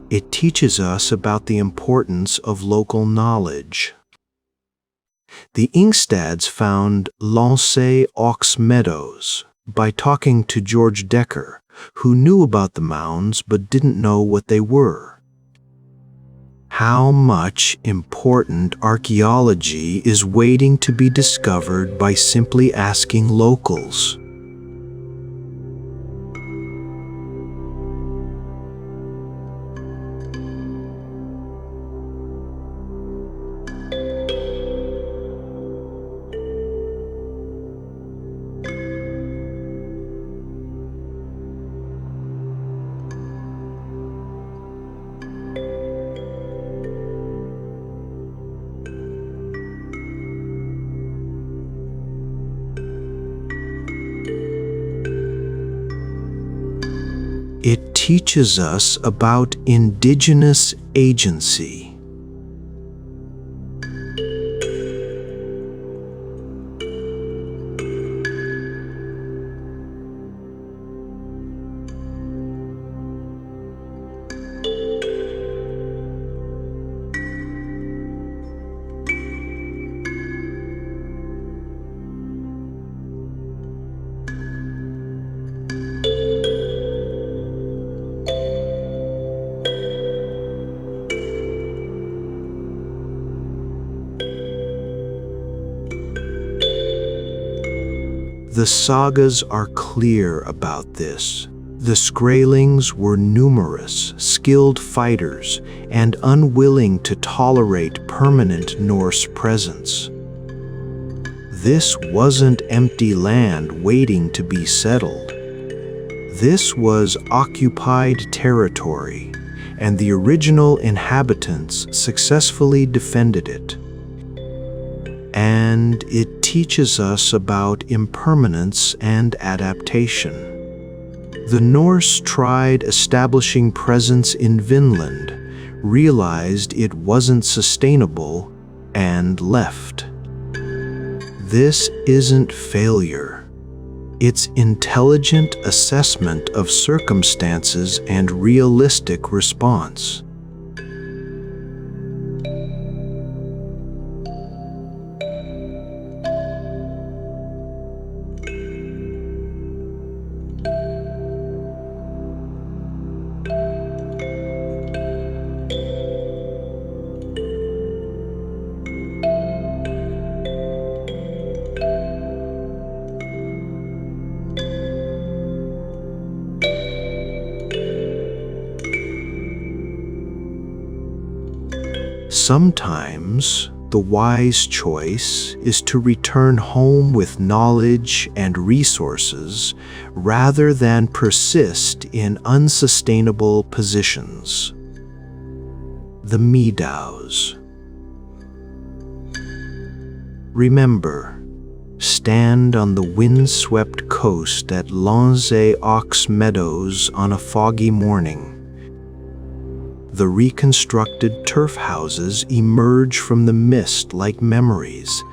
It teaches us about the importance of local knowledge. The Ingstads found Lancé Aux Meadows by talking to George Decker, who knew about the mounds but didn't know what they were. How much important archaeology is waiting to be discovered by simply asking locals? It teaches us about indigenous agency. The sagas are clear about this. The Skraelings were numerous, skilled fighters, and unwilling to tolerate permanent Norse presence. This wasn't empty land waiting to be settled. This was occupied territory, and the original inhabitants successfully defended it. And it teaches us about impermanence and adaptation. The Norse tried establishing presence in Vinland, realized it wasn't sustainable, and left. This isn't failure. It's intelligent assessment of circumstances and realistic response. Sometimes, the wise choice is to return home with knowledge and resources rather than persist in unsustainable positions. The Meadows. Remember, stand on the windswept coast at Lancé Aux Meadows on a foggy morning. The reconstructed turf houses emerge from the mist like memories,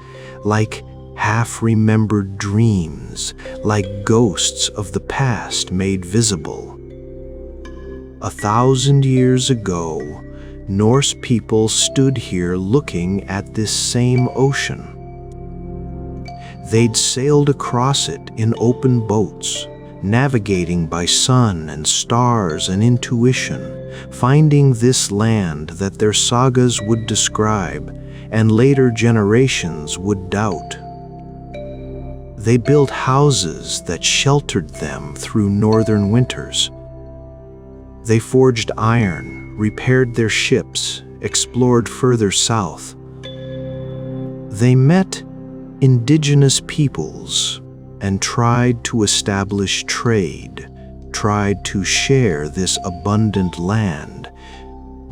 like half-remembered dreams, like ghosts of the past made visible. 1,000 years ago, Norse people stood here looking at this same ocean. They'd sailed across it in open boats, navigating by sun and stars and intuition, finding this land that their sagas would describe and later generations would doubt. They built houses that sheltered them through northern winters. They forged iron, repaired their ships, explored further south. They met indigenous peoples and tried to establish trade, tried to share this abundant land,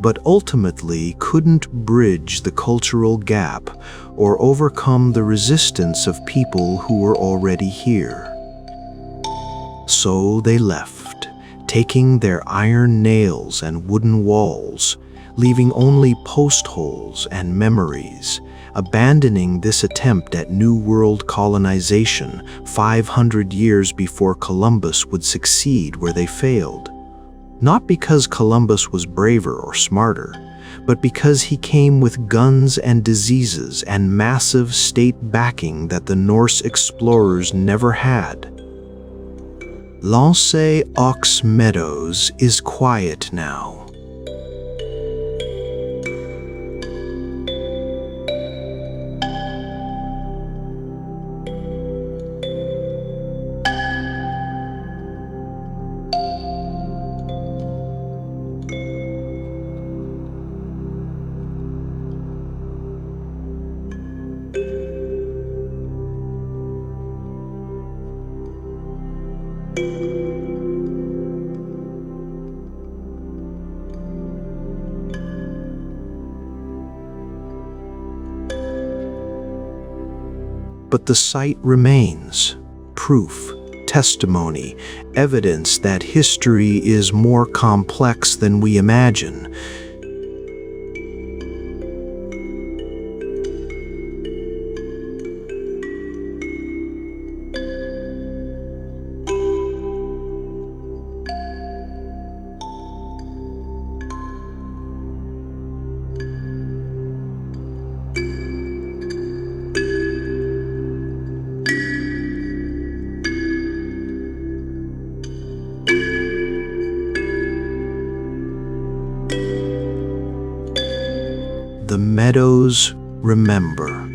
but ultimately couldn't bridge the cultural gap or overcome the resistance of people who were already here. So they left, taking their iron nails and wooden walls, leaving only post holes and memories, abandoning this attempt at New World colonization 500 years before Columbus would succeed where they failed. Not because Columbus was braver or smarter, but because he came with guns and diseases and massive state backing that the Norse explorers never had. L'Anse aux Meadows is quiet now. But the site remains, proof, testimony, evidence that history is more complex than we imagine. The meadows remember.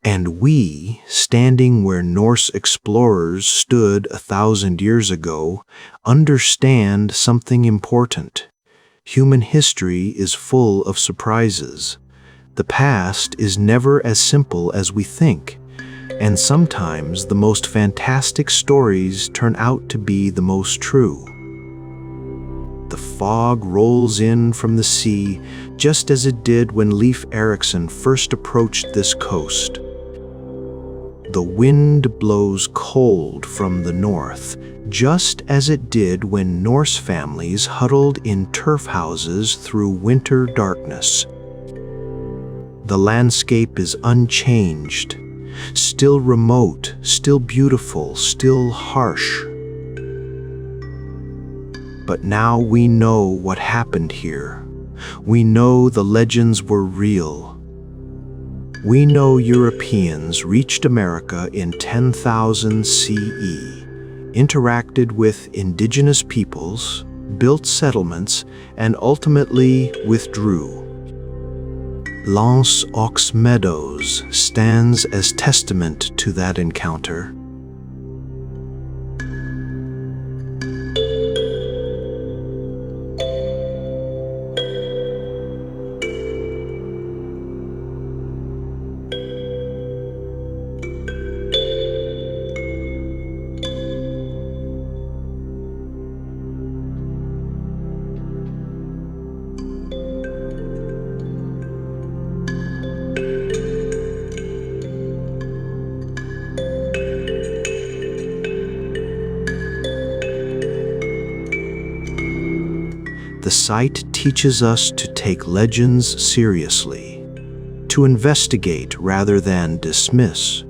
And we, standing where Norse explorers stood 1,000 years ago, understand something important. Human history is full of surprises. The past is never as simple as we think, and sometimes the most fantastic stories turn out to be the most true. The fog rolls in from the sea, just as it did when Leif Erikson first approached this coast. The wind blows cold from the north, just as it did when Norse families huddled in turf houses through winter darkness. The landscape is unchanged, still remote, still beautiful, still harsh. But now we know what happened here. We know the legends were real. We know Europeans reached America in 10,000 CE, interacted with indigenous peoples, built settlements, and ultimately withdrew. L'Anse aux Meadows stands as testament to that encounter. site teaches us to take legends seriously, to investigate rather than dismiss,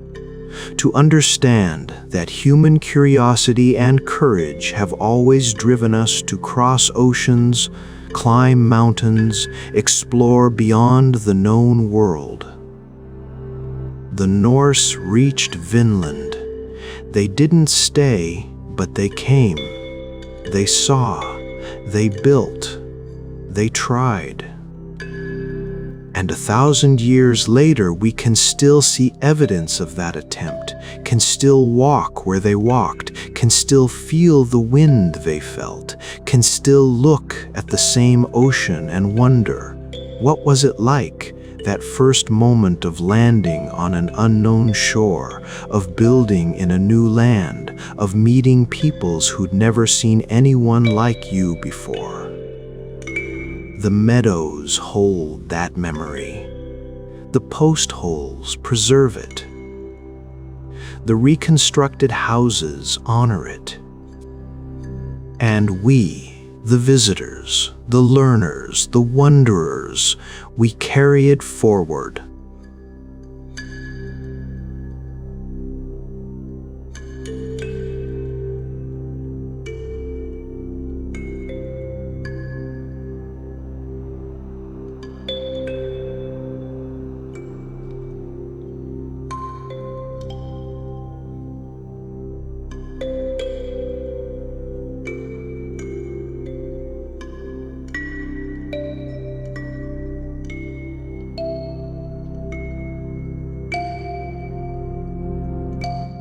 to understand that human curiosity and courage have always driven us to cross oceans, climb mountains, explore beyond the known world. The Norse reached Vinland. They didn't stay, but they came. They saw, they built, they tried. And 1,000 years later, we can still see evidence of that attempt, can still walk where they walked, can still feel the wind they felt, can still look at the same ocean and wonder, what was it like, that first moment of landing on an unknown shore, of building in a new land, of meeting peoples who'd never seen anyone like you before. The meadows hold that memory. The post holes preserve it. The reconstructed houses honor it. And we, the visitors, the learners, the wanderers, we carry it forward.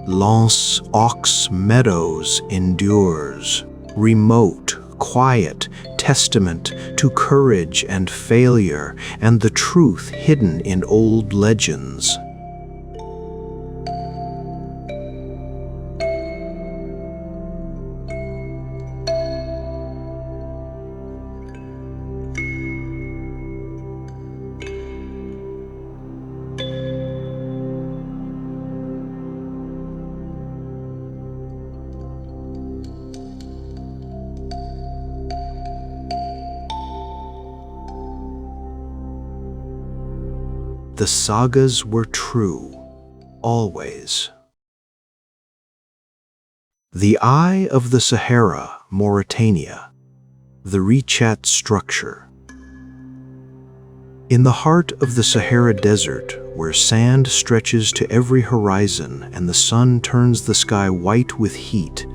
L'Anse aux Meadows endures, remote, quiet, testament to courage and failure and the truth hidden in old legends. The sagas were true, always. The Eye of the Sahara, Mauritania. The Richat structure. In the heart of the Sahara Desert, where sand stretches to every horizon and the sun turns the sky white with heat,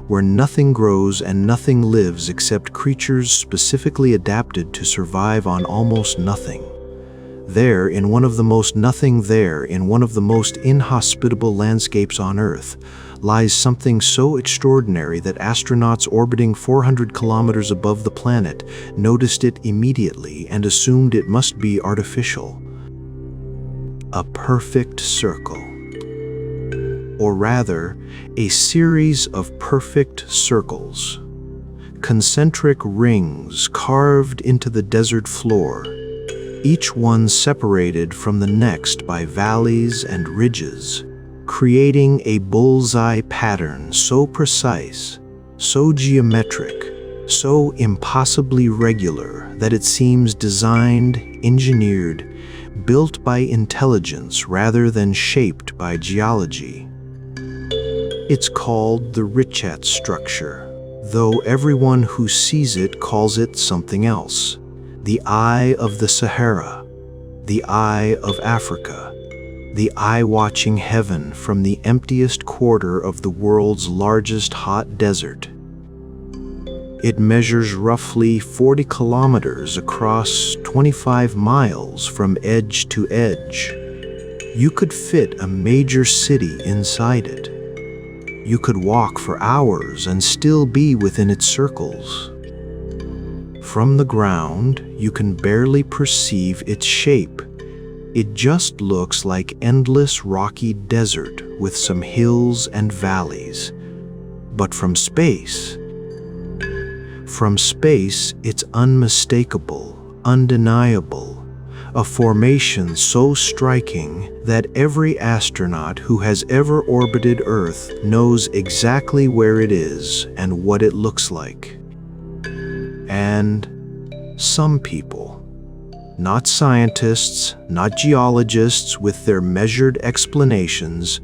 where nothing grows and nothing lives except creatures specifically adapted to survive on almost nothing. There, in one of the most inhospitable landscapes on Earth, lies something so extraordinary that astronauts orbiting 400 kilometers above the planet noticed it immediately and assumed it must be artificial. A perfect circle. Or rather, a series of perfect circles. Concentric rings carved into the desert floor, each one separated from the next by valleys and ridges, creating a bullseye pattern so precise, so geometric, so impossibly regular that it seems designed, engineered, built by intelligence rather than shaped by geology. It's called the Richat structure, though everyone who sees it calls it something else. The Eye of the Sahara, the Eye of Africa, the eye-watching heaven from the emptiest quarter of the world's largest hot desert. It measures roughly 40 kilometers across 25 miles from edge to edge. You could fit a major city inside it. You could walk for hours and still be within its circles. From the ground, you can barely perceive its shape. It just looks like endless rocky desert with some hills and valleys. But from space, it's unmistakable, undeniable. A formation so striking that every astronaut who has ever orbited Earth knows exactly where it is and what it looks like. And some people. Not scientists, not geologists with their measured explanations,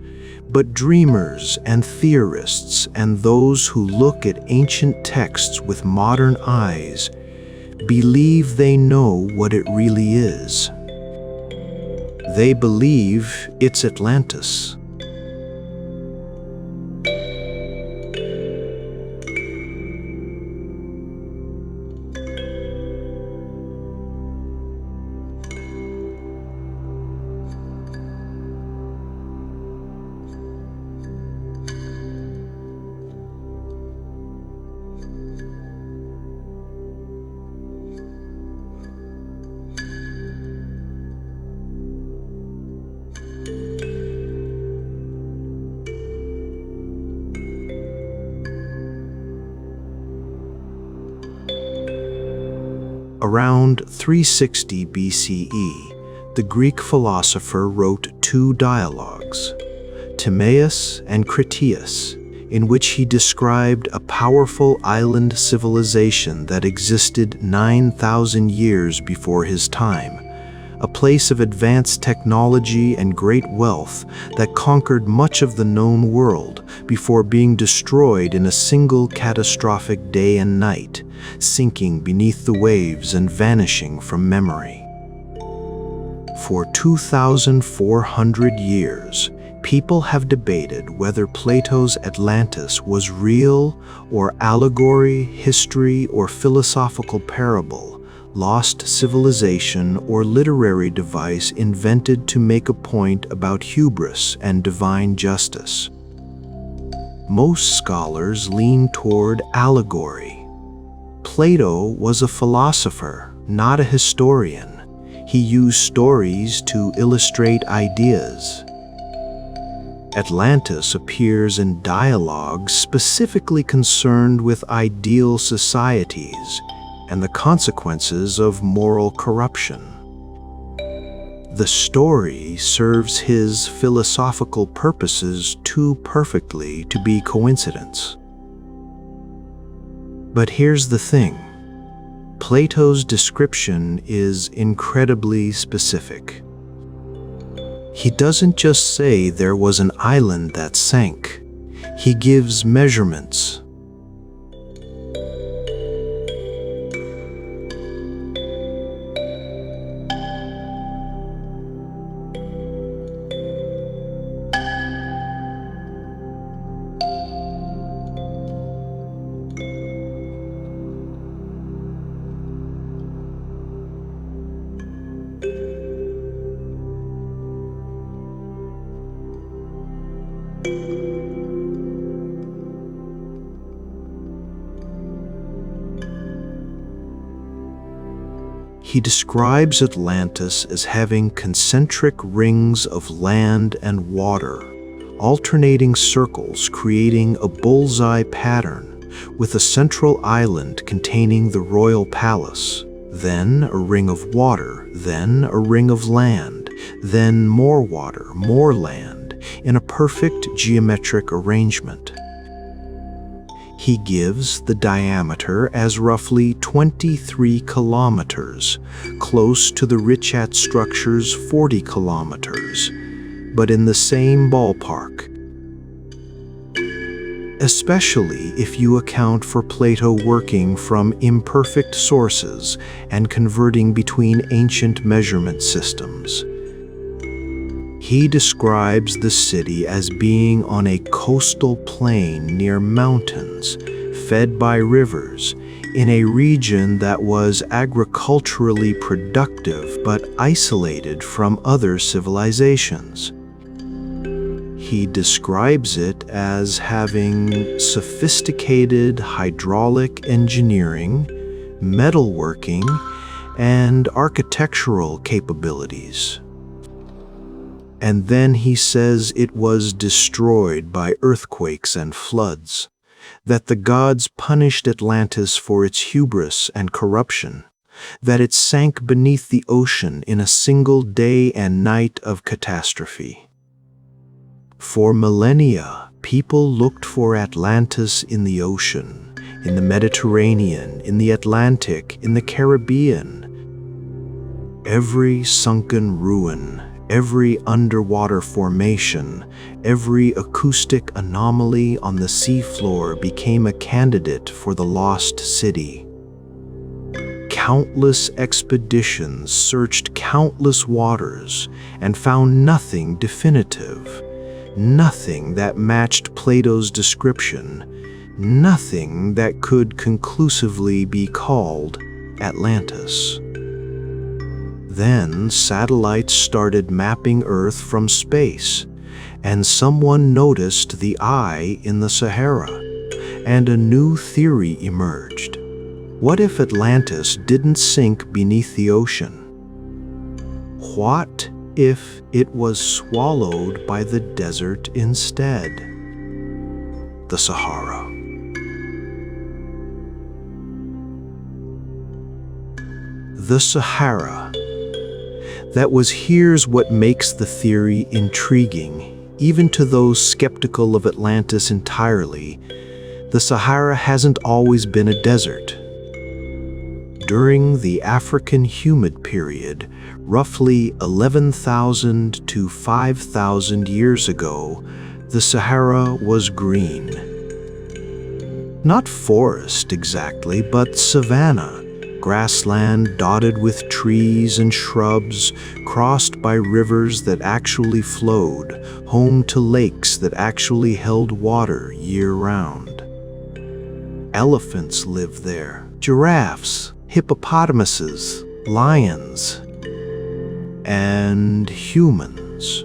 but dreamers and theorists and those who look at ancient texts with modern eyes believe they know what it really is. They believe it's Atlantis. Around 360 BCE, the Greek philosopher wrote two dialogues, Timaeus and Critias, in which he described a powerful island civilization that existed 9,000 years before his time, a place of advanced technology and great wealth that conquered much of the known world before being destroyed in a single catastrophic day and night, sinking beneath the waves and vanishing from memory. For 2,400 years, people have debated whether Plato's Atlantis was real or allegory, history, or philosophical parable, lost civilization, or literary device invented to make a point about hubris and divine justice. Most scholars lean toward allegory. Plato was a philosopher, not a historian. He used stories to illustrate ideas. Atlantis appears in dialogues specifically concerned with ideal societies and the consequences of moral corruption. The story serves his philosophical purposes too perfectly to be coincidence. But here's the thing. Plato's description is incredibly specific. He doesn't just say there was an island that sank. He gives measurements. He describes Atlantis as having concentric rings of land and water, alternating circles creating a bullseye pattern, with a central island containing the royal palace, then a ring of water, then a ring of land, then more water, more land, in a perfect geometric arrangement. He gives the diameter as roughly 23 kilometers, close to the Richat structure's 40 kilometers, but in the same ballpark. Especially if you account for Plato working from imperfect sources and converting between ancient measurement systems. He describes the city as being on a coastal plain near mountains, fed by rivers, in a region that was agriculturally productive but isolated from other civilizations. He describes it as having sophisticated hydraulic engineering, metalworking, and architectural capabilities. And then he says it was destroyed by earthquakes and floods, that the gods punished Atlantis for its hubris and corruption, that it sank beneath the ocean in a single day and night of catastrophe. For millennia, people looked for Atlantis in the ocean, in the Mediterranean, in the Atlantic, in the Caribbean. Every sunken ruin, every underwater formation, every acoustic anomaly on the seafloor became a candidate for the lost city. Countless expeditions searched countless waters and found nothing definitive, nothing that matched Plato's description, nothing that could conclusively be called Atlantis. Then satellites started mapping Earth from space, and someone noticed the eye in the Sahara, and a new theory emerged. What if Atlantis didn't sink beneath the ocean? What if it was swallowed by the desert instead? The Sahara. The Sahara. Here's what makes the theory intriguing, even to those skeptical of Atlantis entirely. The Sahara hasn't always been a desert. During the African humid period, roughly 11,000 to 5,000 years ago, the Sahara was green. Not forest exactly, but savanna. Grassland dotted with trees and shrubs, crossed by rivers that actually flowed, home to lakes that actually held water year-round. Elephants lived there, giraffes, hippopotamuses, lions, and humans.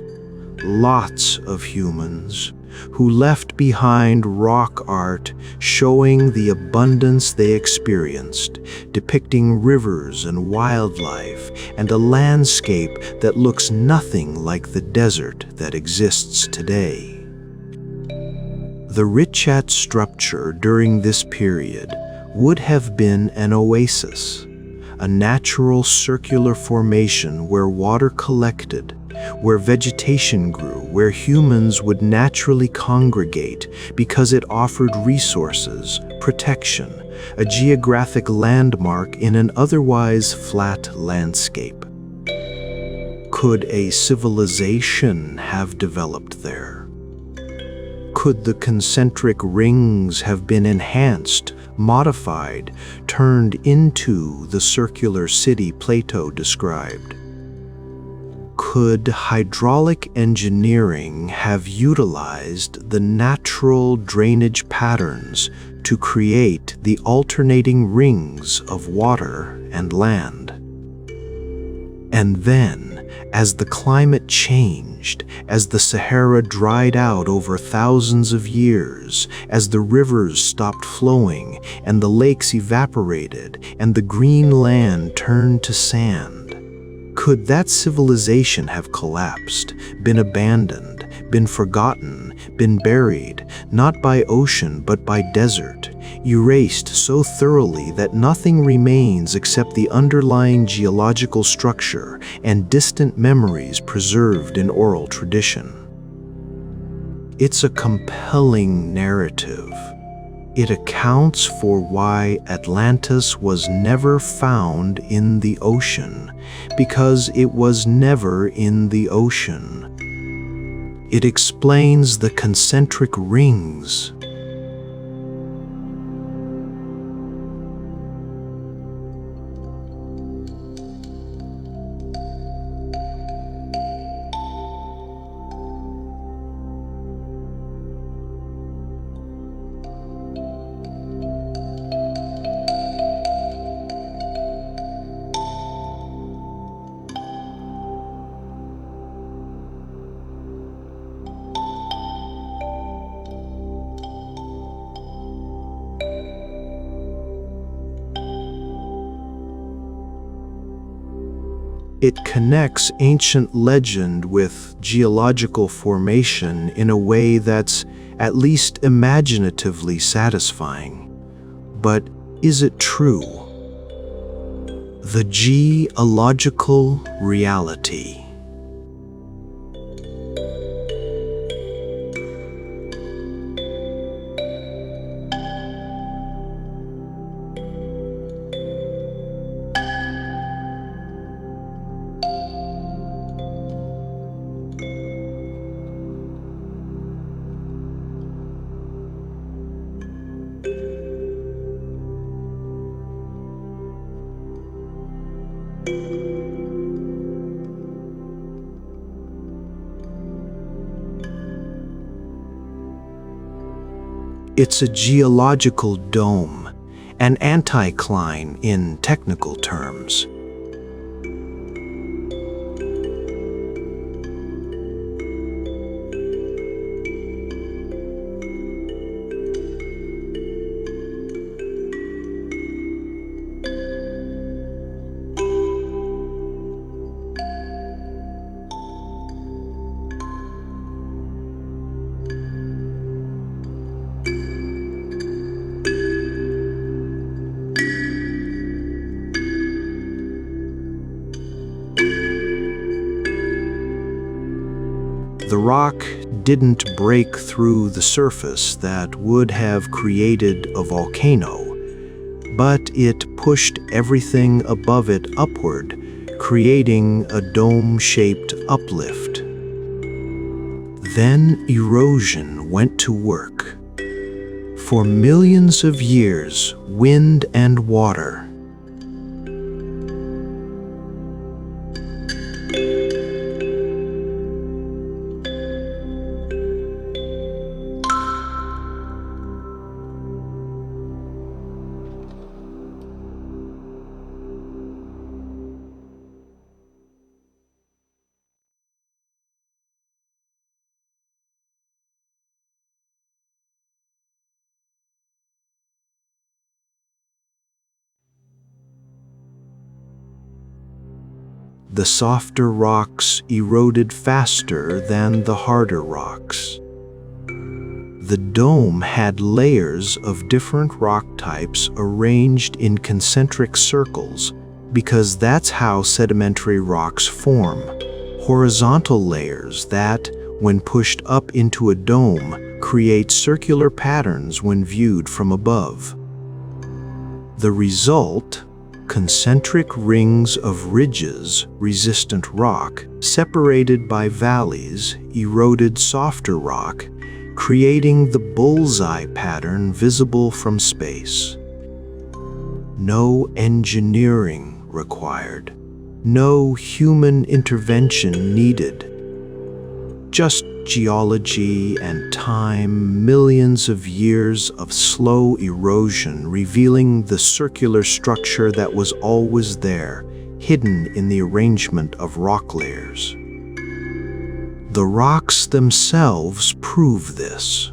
Lots of humans who left behind rock art showing the abundance they experienced, depicting rivers and wildlife and a landscape that looks nothing like the desert that exists today. The Richat structure during this period would have been an oasis, a natural circular formation where water collected, where vegetation grew, where humans would naturally congregate because it offered resources, protection, a geographic landmark in an otherwise flat landscape. Could a civilization have developed there? Could the concentric rings have been enhanced, modified, turned into the circular city Plato described? Could hydraulic engineering have utilized the natural drainage patterns to create the alternating rings of water and land? And then, as the climate changed, as the Sahara dried out over thousands of years, as the rivers stopped flowing and the lakes evaporated and the green land turned to sand, could that civilization have collapsed, been abandoned, been forgotten, been buried, not by ocean but by desert, erased so thoroughly that nothing remains except the underlying geological structure and distant memories preserved in oral tradition? It's a compelling narrative. It accounts for why Atlantis was never found in the ocean, because it was never in the ocean. It explains the concentric rings. It connects ancient legend with geological formation in a way that's at least imaginatively satisfying. But is it true? The geological reality. It's a geological dome, an anticline in technical terms. The rock didn't break through the surface that would have created a volcano, but it pushed everything above it upward, creating a dome-shaped uplift. Then erosion went to work. For millions of years, wind and water, the softer rocks eroded faster than the harder rocks. The dome had layers of different rock types arranged in concentric circles because that's how sedimentary rocks form. Horizontal layers that, when pushed up into a dome, create circular patterns when viewed from above. The result: concentric rings of ridges, resistant rock, separated by valleys, eroded softer rock, creating the bullseye pattern visible from space. No engineering required, no human intervention needed. Just geology and time, millions of years of slow erosion revealing the circular structure that was always there, hidden in the arrangement of rock layers. The rocks themselves prove this.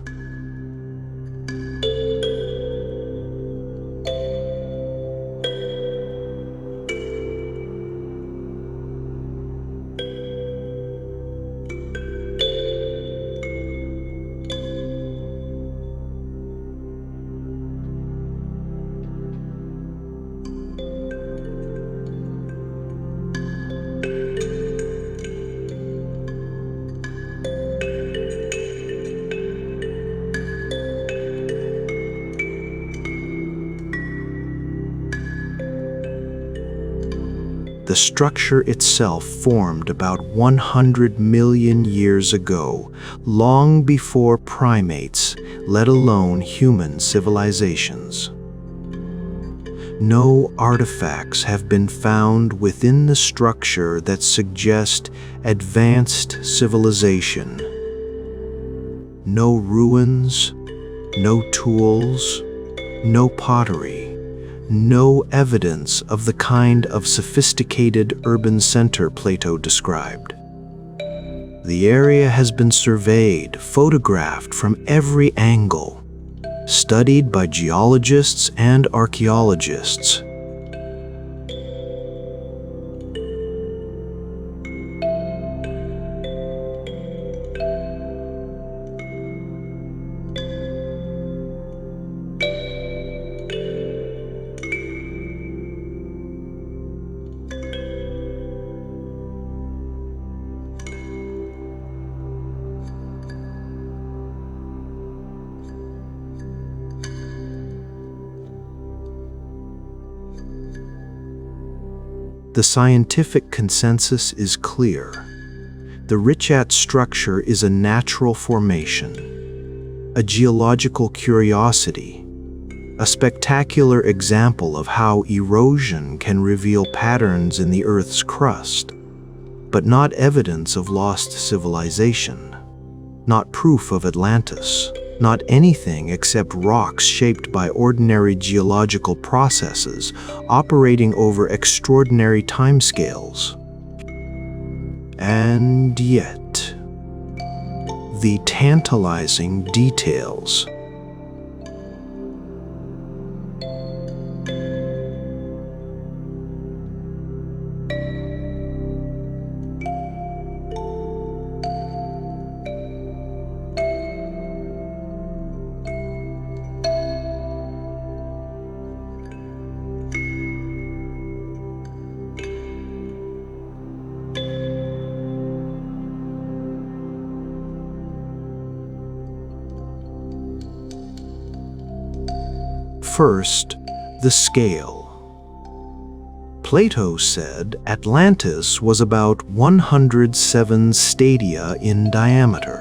The structure itself formed about 100 million years ago, long before primates, let alone human civilizations. No artifacts have been found within the structure that suggest advanced civilization. No ruins, no tools, no pottery. No evidence of the kind of sophisticated urban center Plato described. The area has been surveyed, photographed from every angle, studied by geologists and archaeologists. The scientific consensus is clear. The Richat structure is a natural formation, a geological curiosity, a spectacular example of how erosion can reveal patterns in the Earth's crust, but not evidence of lost civilization, not proof of Atlantis, not anything except rocks shaped by ordinary geological processes operating over extraordinary timescales. And yet, the tantalizing details. First, the scale. Plato said Atlantis was about 107 stadia in diameter.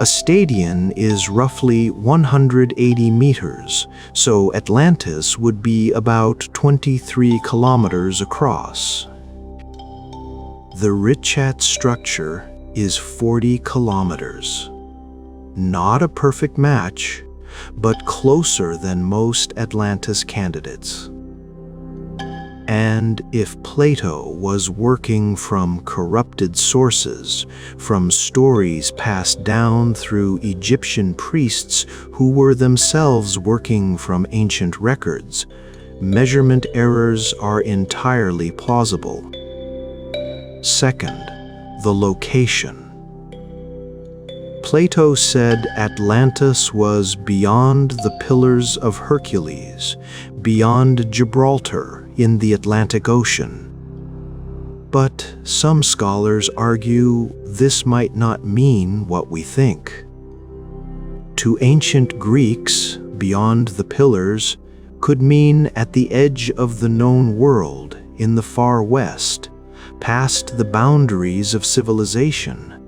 A stadion is roughly 180 meters, so Atlantis would be about 23 kilometers across. The Richat structure is 40 kilometers. Not a perfect match, but closer than most Atlantis candidates. And if Plato was working from corrupted sources, from stories passed down through Egyptian priests who were themselves working from ancient records, measurement errors are entirely plausible. Second, the location. Plato said Atlantis was beyond the Pillars of Hercules, beyond Gibraltar in the Atlantic Ocean. But some scholars argue this might not mean what we think. To ancient Greeks, beyond the Pillars could mean at the edge of the known world in the far west, past the boundaries of civilization.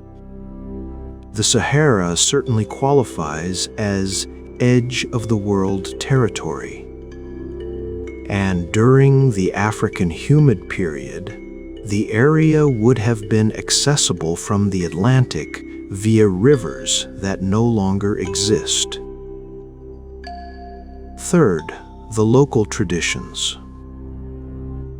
The Sahara certainly qualifies as edge of the world territory. And during the African humid period, the area would have been accessible from the Atlantic via rivers that no longer exist. Third, the local traditions.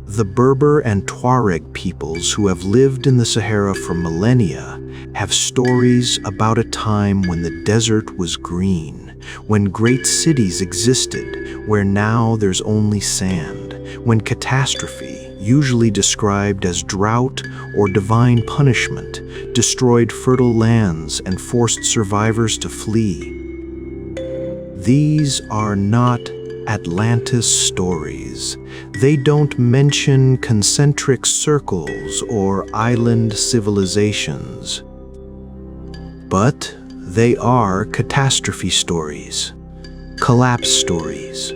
The Berber and Tuareg peoples who have lived in the Sahara for millennia have stories about a time when the desert was green, when great cities existed, where now there's only sand, when catastrophe, usually described as drought or divine punishment, destroyed fertile lands and forced survivors to flee. These are not Atlantis stories. They don't mention concentric circles or island civilizations. But they are catastrophe stories, collapse stories.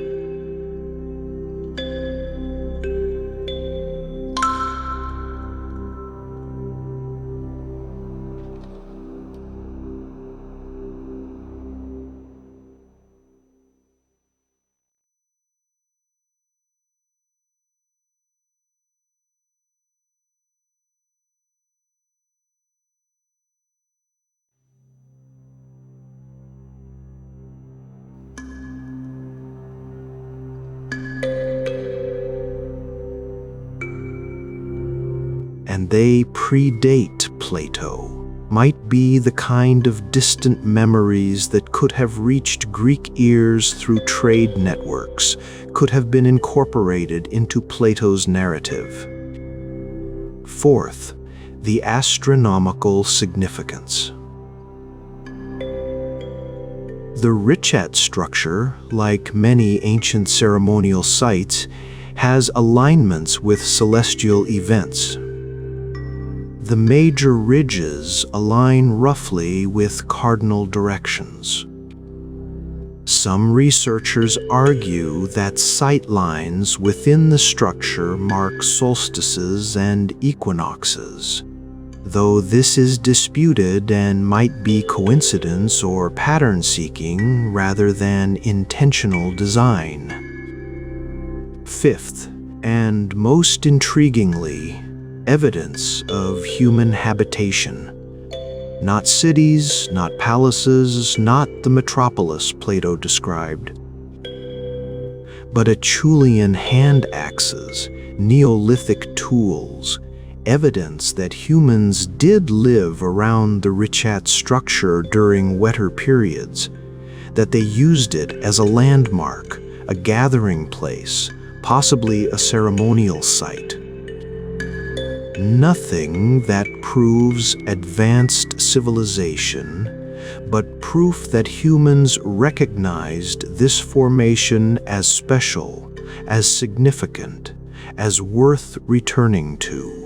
And they predate Plato, might be the kind of distant memories that could have reached Greek ears through trade networks, could have been incorporated into Plato's narrative. Fourth, the astronomical significance. The Richat structure, like many ancient ceremonial sites, has alignments with celestial events. The major ridges align roughly with cardinal directions. Some researchers argue that sight lines within the structure mark solstices and equinoxes. though this is disputed and might be coincidence or pattern seeking rather than intentional design. Fifth, and most intriguingly, evidence of human habitation. Not cities, not palaces, not the metropolis Plato described, but Acheulean hand axes, Neolithic tools, evidence that humans did live around the Richat structure during wetter periods, that they used it as a landmark, a gathering place, possibly a ceremonial site. Nothing that proves advanced civilization, but proof that humans recognized this formation as special, as significant, as worth returning to.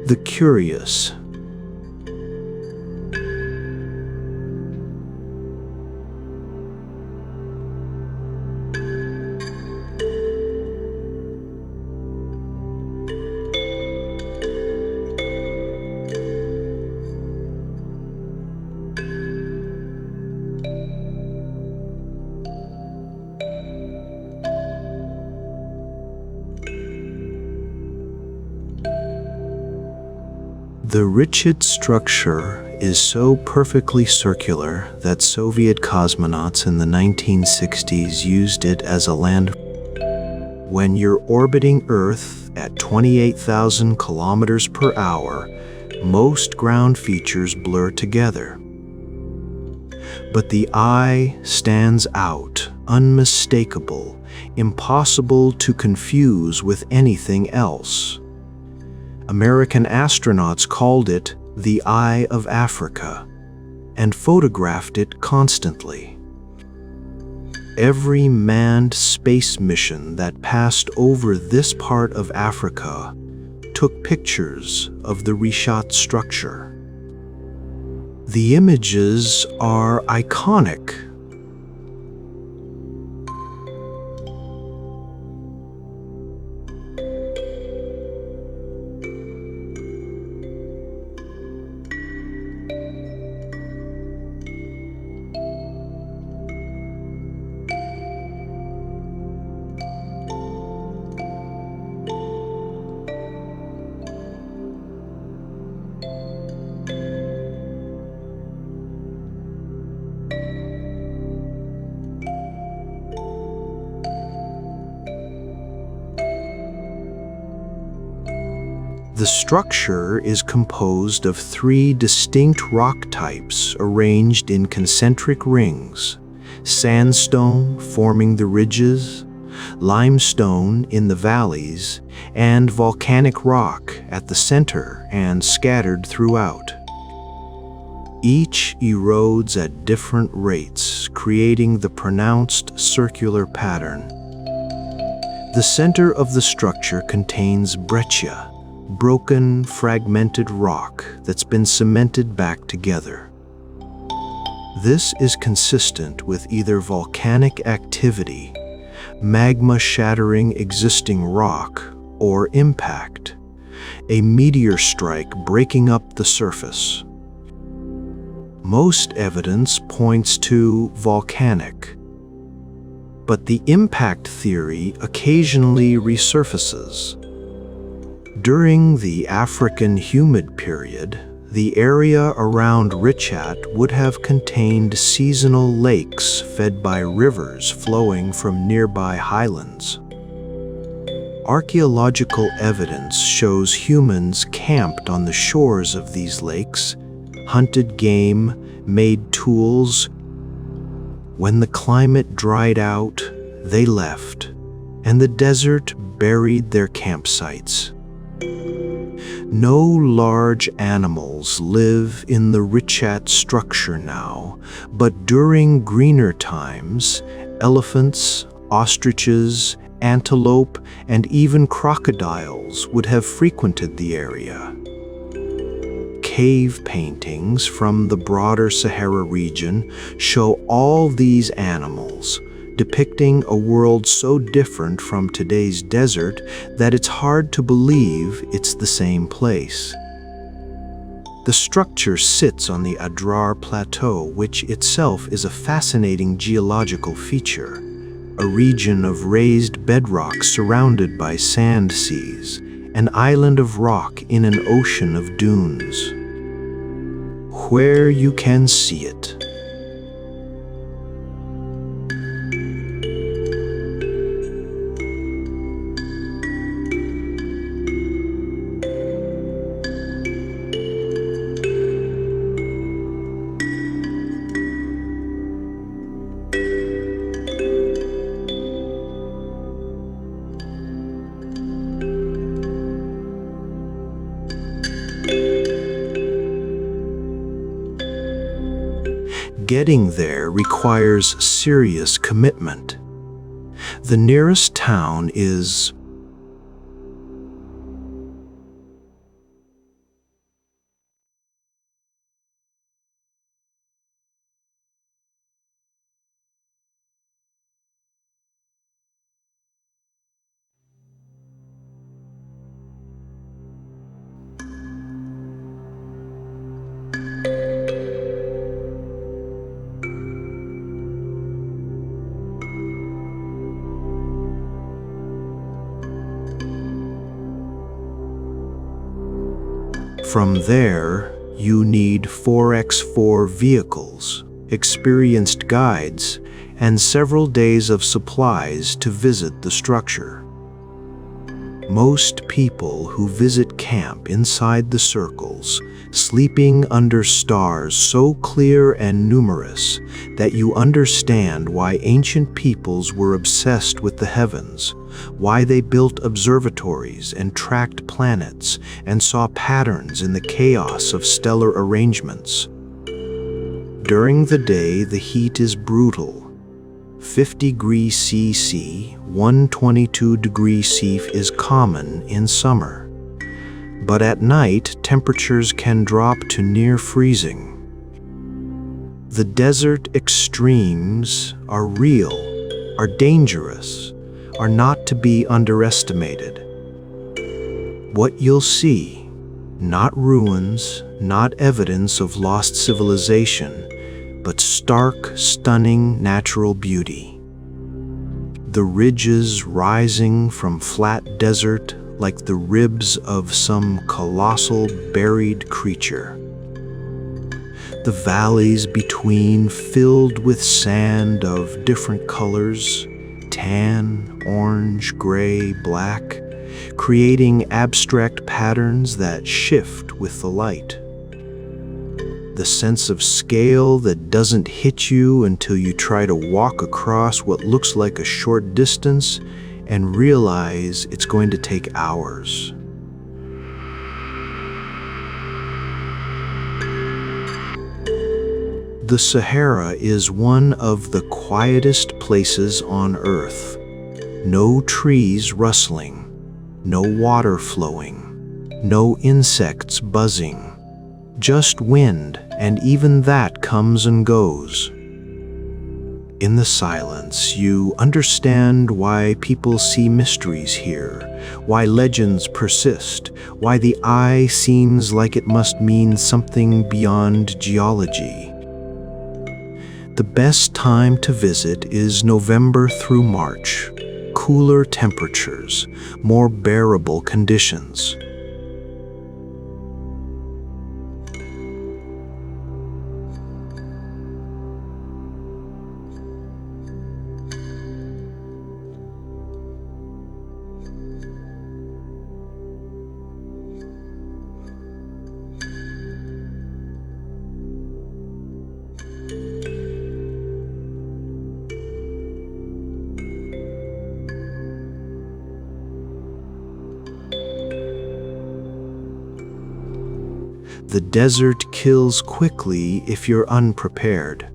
The curious. The Richat structure is so perfectly circular that Soviet cosmonauts in the 1960s used it as a land. When you're orbiting Earth at 28,000 kilometers per hour, most ground features blur together. But the eye stands out, unmistakable, impossible to confuse with anything else. American astronauts called it the Eye of Africa and photographed it constantly. Every manned space mission that passed over this part of Africa took pictures of the Richat structure. The images are iconic. The structure is composed of three distinct rock types arranged in concentric rings: sandstone forming the ridges, limestone in the valleys, and volcanic rock at the center and scattered throughout. Each erodes at different rates, creating the pronounced circular pattern. The center of the structure contains breccia, broken, fragmented rock that's been cemented back together. This is consistent with either volcanic activity, magma shattering existing rock, or impact, a meteor strike breaking up the surface. Most evidence points to volcanic, but the impact theory occasionally resurfaces. During the African humid period, the area around Richat would have contained seasonal lakes fed by rivers flowing from nearby highlands. Archaeological evidence shows humans camped on the shores of these lakes, hunted game, made tools. When the climate dried out, they left, and the desert buried their campsites. No large animals live in the Richat structure now, but during greener times, elephants, ostriches, antelope, and even crocodiles would have frequented the area. Cave paintings from the broader Sahara region show all these animals, depicting a world so different from today's desert that it's hard to believe it's the same place. The structure sits on the Adrar Plateau, which itself is a fascinating geological feature, a region of raised bedrock surrounded by sand seas, an island of rock in an ocean of dunes. Where you can see it. Getting there requires serious commitment. The nearest town is From there, you need 4x4 vehicles, experienced guides, and several days of supplies to visit the structure. Most people who visit camp inside the circles, sleeping under stars so clear and numerous that you understand why ancient peoples were obsessed with the heavens, why they built observatories and tracked planets and saw patterns in the chaos of stellar arrangements. During the day, the heat is brutal. 50 degrees CC, 122 degrees C is common in summer. But at night, temperatures can drop to near freezing. The desert extremes are real, are dangerous, are not to be underestimated. What you'll see, not ruins, not evidence of lost civilization, but stark, stunning natural beauty. The ridges rising from flat desert like the ribs of some colossal buried creature. The valleys between filled with sand of different colors, tan, orange, gray, black, creating abstract patterns that shift with the light. The sense of scale that doesn't hit you until you try to walk across what looks like a short distance and realize it's going to take hours. The Sahara is one of the quietest places on Earth. No trees rustling, no water flowing, no insects buzzing. Just wind, and even that comes and goes. In the silence, you understand why people see mysteries here, why legends persist, why the eye seems like it must mean something beyond geology. The best time to visit is November through March. Cooler temperatures, more bearable conditions. The desert kills quickly if you're unprepared.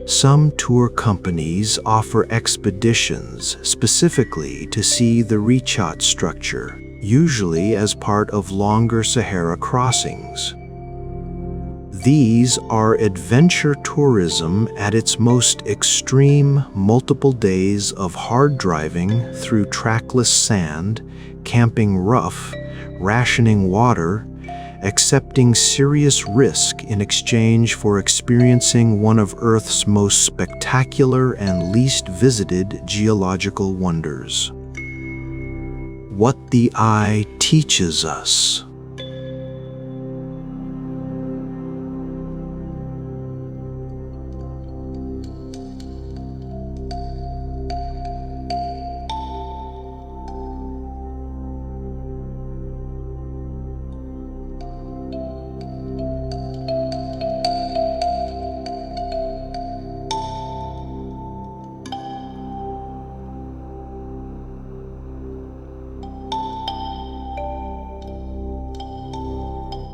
Some tour companies offer expeditions specifically to see the Richat structure, usually as part of longer Sahara crossings. These are adventure tourism at its most extreme, multiple days of hard driving through trackless sand, camping rough, rationing water, accepting serious risk in exchange for experiencing one of Earth's most spectacular and least visited geological wonders. What the eye teaches us.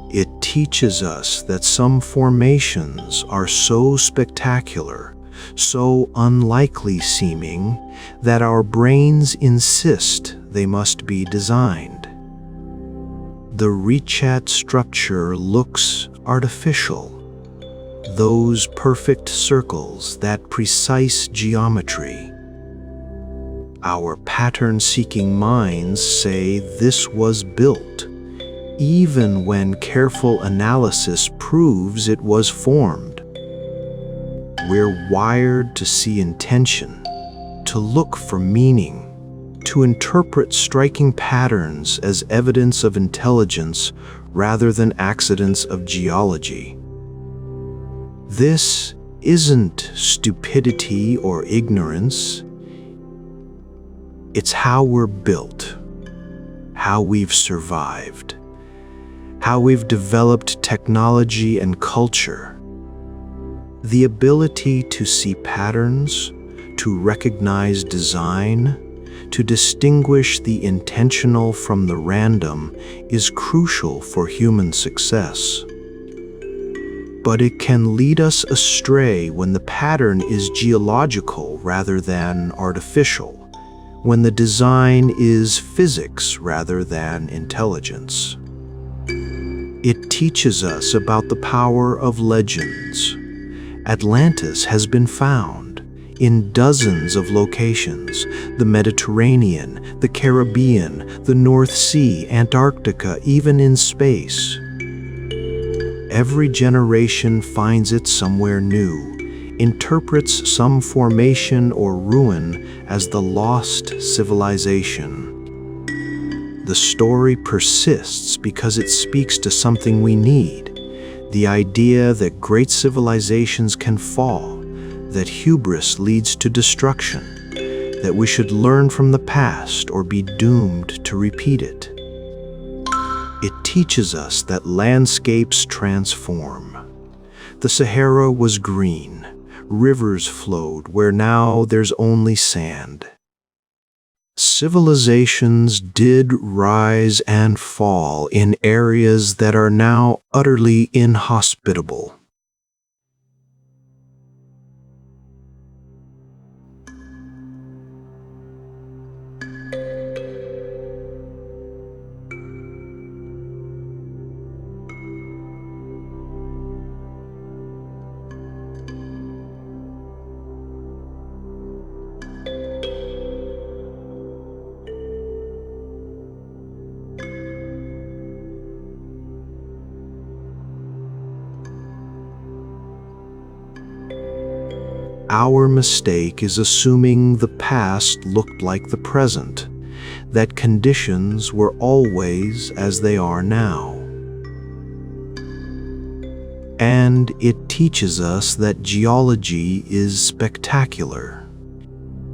It teaches us that some formations are so spectacular, so unlikely seeming, that our brains insist they must be designed. The etched structure looks artificial. Those perfect circles, that precise geometry. Our pattern-seeking minds say this was built, even when careful analysis proves it was formed. We're wired to see intention, to look for meaning, to interpret striking patterns as evidence of intelligence rather than accidents of geology. This isn't stupidity or ignorance. It's how we're built, how we've survived, how we've developed technology and culture. The ability to see patterns, to recognize design, to distinguish the intentional from the random is crucial for human success. But it can lead us astray when the pattern is geological rather than artificial, when the design is physics rather than intelligence. It teaches us about the power of legends. Atlantis has been found in dozens of locations: the Mediterranean, the Caribbean, the North Sea, Antarctica, even in space. Every generation finds it somewhere new, interprets some formation or ruin as the lost civilization. The story persists because it speaks to something we need, the idea that great civilizations can fall, that hubris leads to destruction, that we should learn from the past or be doomed to repeat it. It teaches us that landscapes transform. The Sahara was green, rivers flowed where now there's only sand. Civilizations did rise and fall in areas that are now utterly inhospitable. Our mistake is assuming the past looked like the present, that conditions were always as they are now. And it teaches us that geology is spectacular.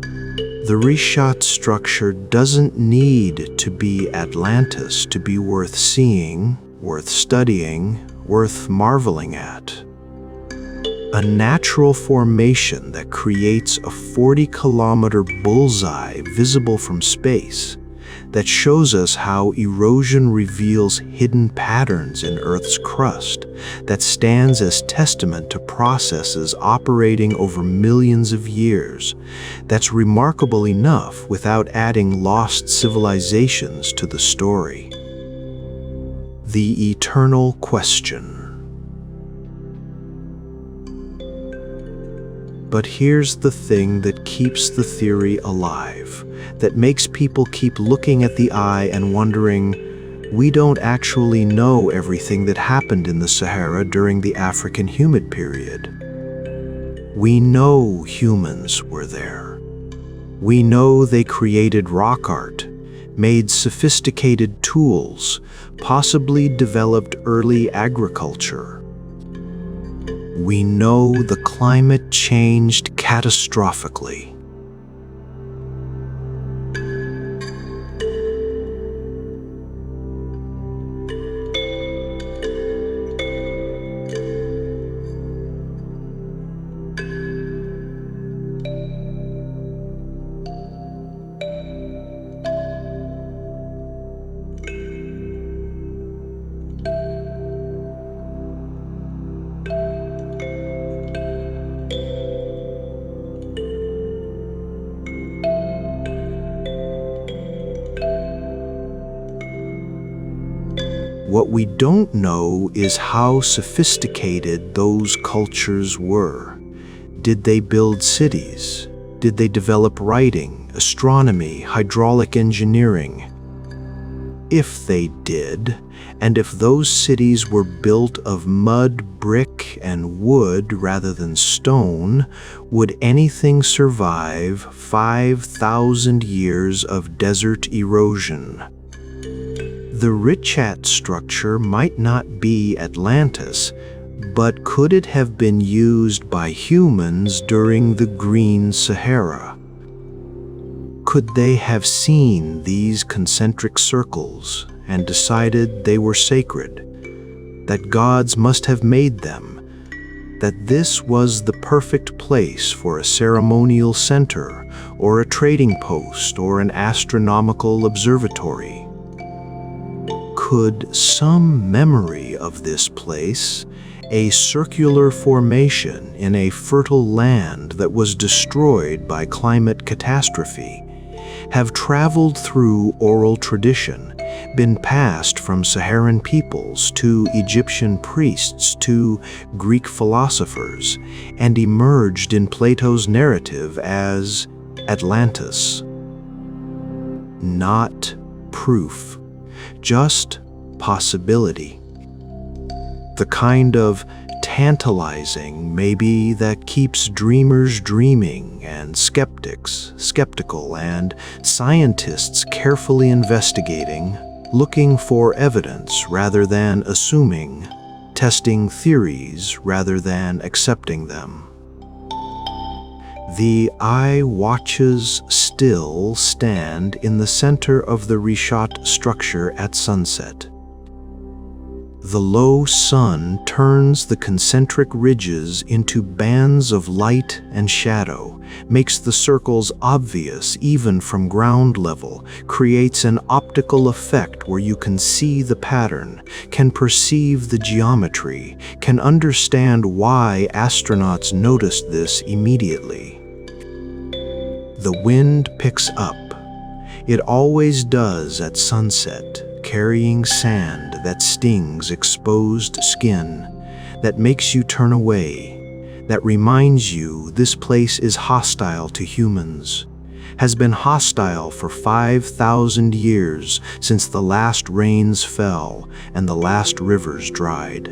The reshot structure doesn't need to be Atlantis to be worth seeing, worth studying, worth marveling at. A natural formation that creates a 40-kilometer bullseye visible from space, that shows us how erosion reveals hidden patterns in Earth's crust, that stands as testament to processes operating over millions of years. That's remarkable enough without adding lost civilizations to the story. The eternal question. But here's the thing that keeps the theory alive, that makes people keep looking at the eye and wondering, We don't actually know everything that happened in the Sahara during the African humid period. We know humans were there. We know they created rock art, made sophisticated tools, possibly developed early agriculture. We know the climate changed catastrophically. What we don't know is how sophisticated those cultures were. Did they build cities? Did they develop writing, astronomy, hydraulic engineering? If they did, and if those cities were built of mud, brick, and wood rather than stone, would anything survive 5,000 years of desert erosion? The Richat structure might not be Atlantis, but could it have been used by humans during the Green Sahara? Could they have seen these concentric circles and decided they were sacred, that gods must have made them, that this was the perfect place for a ceremonial center or a trading post or an astronomical observatory? Could some memory of this place, a circular formation in a fertile land that was destroyed by climate catastrophe, have traveled through oral tradition, been passed from Saharan peoples to Egyptian priests to Greek philosophers, and emerged in Plato's narrative as Atlantis? Not proof, just possibility. The kind of tantalizing, maybe, that keeps dreamers dreaming and skeptics skeptical and scientists carefully investigating, looking for evidence rather than assuming, testing theories rather than accepting them. The eye watches still stand in the center of the Richat structure at sunset. The low sun turns the concentric ridges into bands of light and shadow, makes the circles obvious even from ground level, creates an optical effect where you can see the pattern, can perceive the geometry, can understand why astronauts noticed this immediately. The wind picks up. It always does at sunset, carrying sand that stings exposed skin, that makes you turn away, that reminds you this place is hostile to humans, has been hostile for 5,000 years since the last rains fell and the last rivers dried.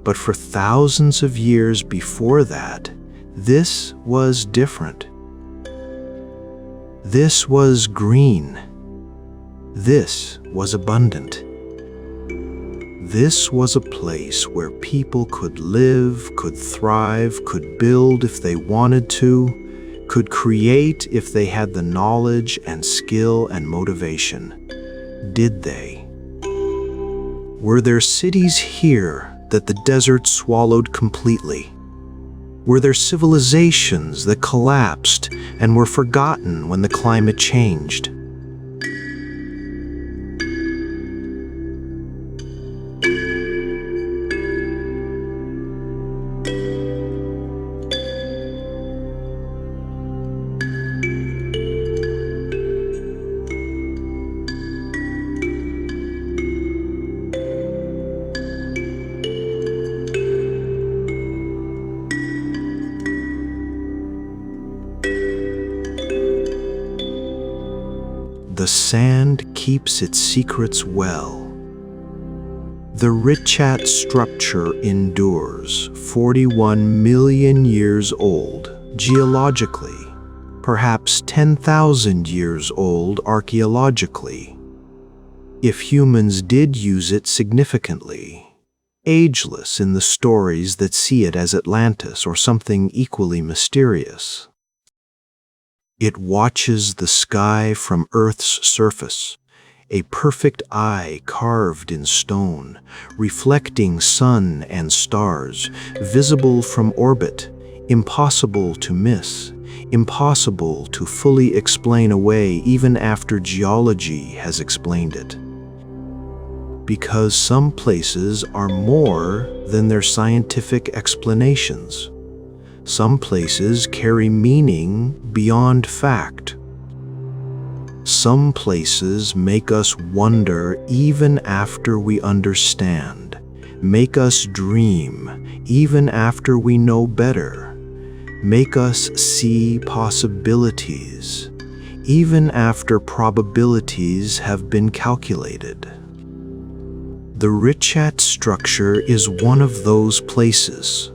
But for thousands of years before that, this was different. This was green. This was abundant. This was a place where people could live, could thrive, could build if they wanted to, could create if they had the knowledge and skill and motivation. Did they? Were there cities here that the desert swallowed completely? Were there civilizations that collapsed and were forgotten when the climate changed? The sand keeps its secrets well. The Richat structure endures, 41 million years old geologically, perhaps 10,000 years old archeologically. If humans did use it significantly, ageless in the stories that see it as Atlantis or something equally mysterious. It watches the sky from Earth's surface, a perfect eye carved in stone, reflecting sun and stars, visible from orbit, impossible to miss, impossible to fully explain away even after geology has explained it. Because some places are more than their scientific explanations. Some places carry meaning beyond fact. Some places make us wonder even after we understand, make us dream even after we know better, make us see possibilities even after probabilities have been calculated. The Richat structure is one of those places.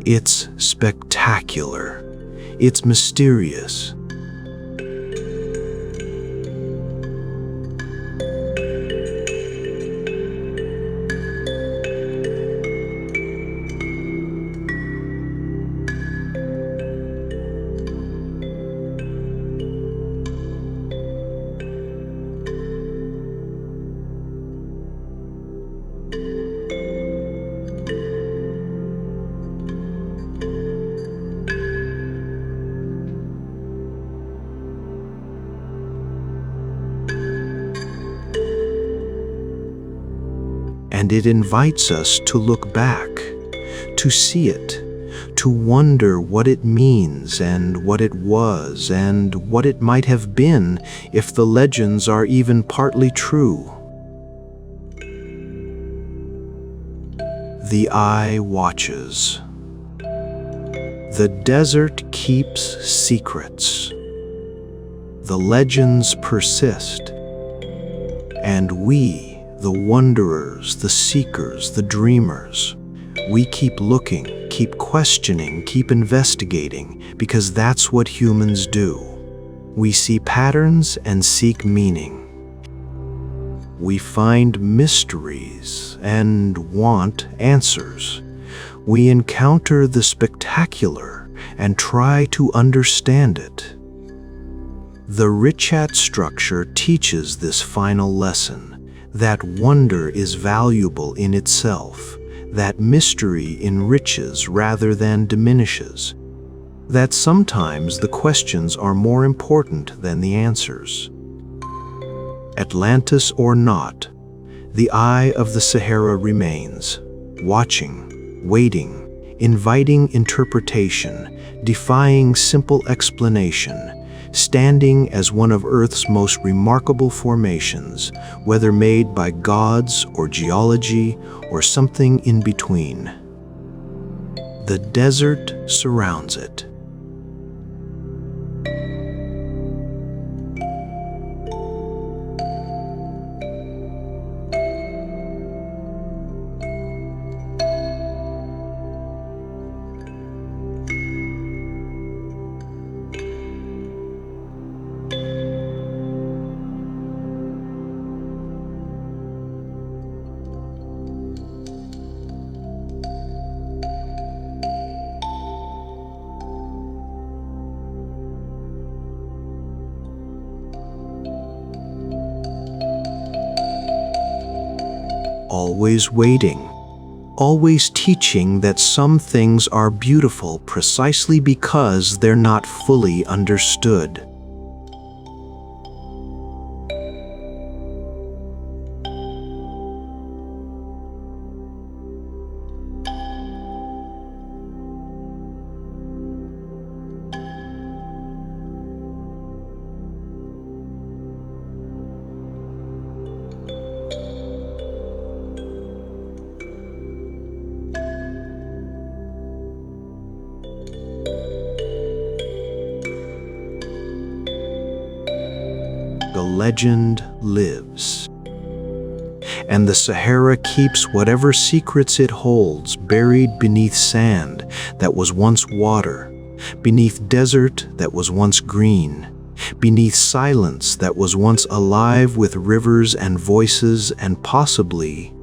It's spectacular. It's mysterious. And it invites us to look back, to see it, to wonder what it means and what it was and what it might have been if the legends are even partly true. The eye watches. The desert keeps secrets. The legends persist. And we, the wanderers, the seekers, the dreamers, we keep looking, keep questioning, keep investigating, because that's what humans do. We see patterns and seek meaning. We find mysteries and want answers. We encounter the spectacular and try to understand it. The Richat structure teaches this final lesson, that wonder is valuable in itself, that mystery enriches rather than diminishes, that sometimes the questions are more important than the answers. Atlantis or not, the eye of the Sahara remains, watching, waiting, inviting interpretation, defying simple explanation, standing as one of Earth's most remarkable formations, whether made by gods or geology or something in between. The desert surrounds it. Always waiting, always teaching that some things are beautiful precisely because they're not fully understood. The legend lives, and the Sahara keeps whatever secrets it holds buried beneath sand that was once water, beneath desert that was once green, beneath silence that was once alive with rivers and voices and possibly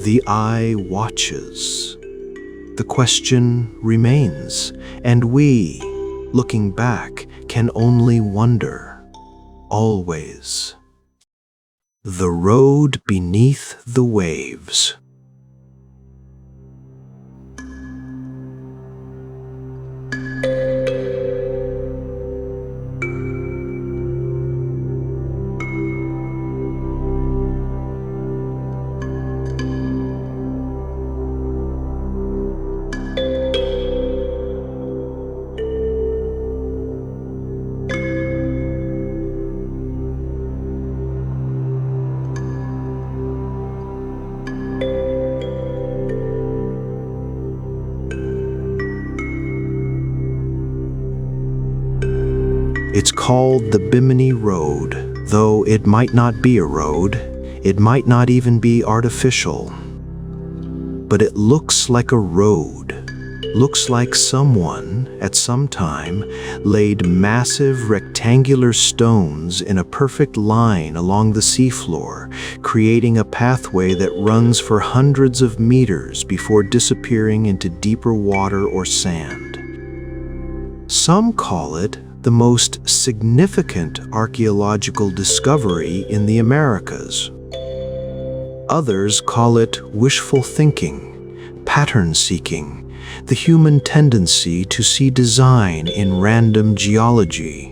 the eye watches. The question remains, and we, looking back, can only wonder. Always. The road beneath the waves. It's called the Bimini Road, though it might not be a road. It might not even be artificial. But it looks like a road. Looks like someone, at some time, laid massive rectangular stones in a perfect line along the seafloor, creating a pathway that runs for hundreds of meters before disappearing into deeper water or sand. Some call it the most significant archaeological discovery in the Americas. Others call it wishful thinking, pattern seeking, the human tendency to see design in random geology.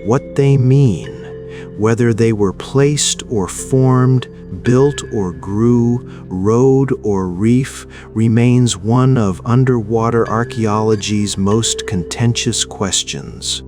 What they mean, whether they were placed or formed, built or grew, road or reef, remains one of underwater archaeology's most contentious questions.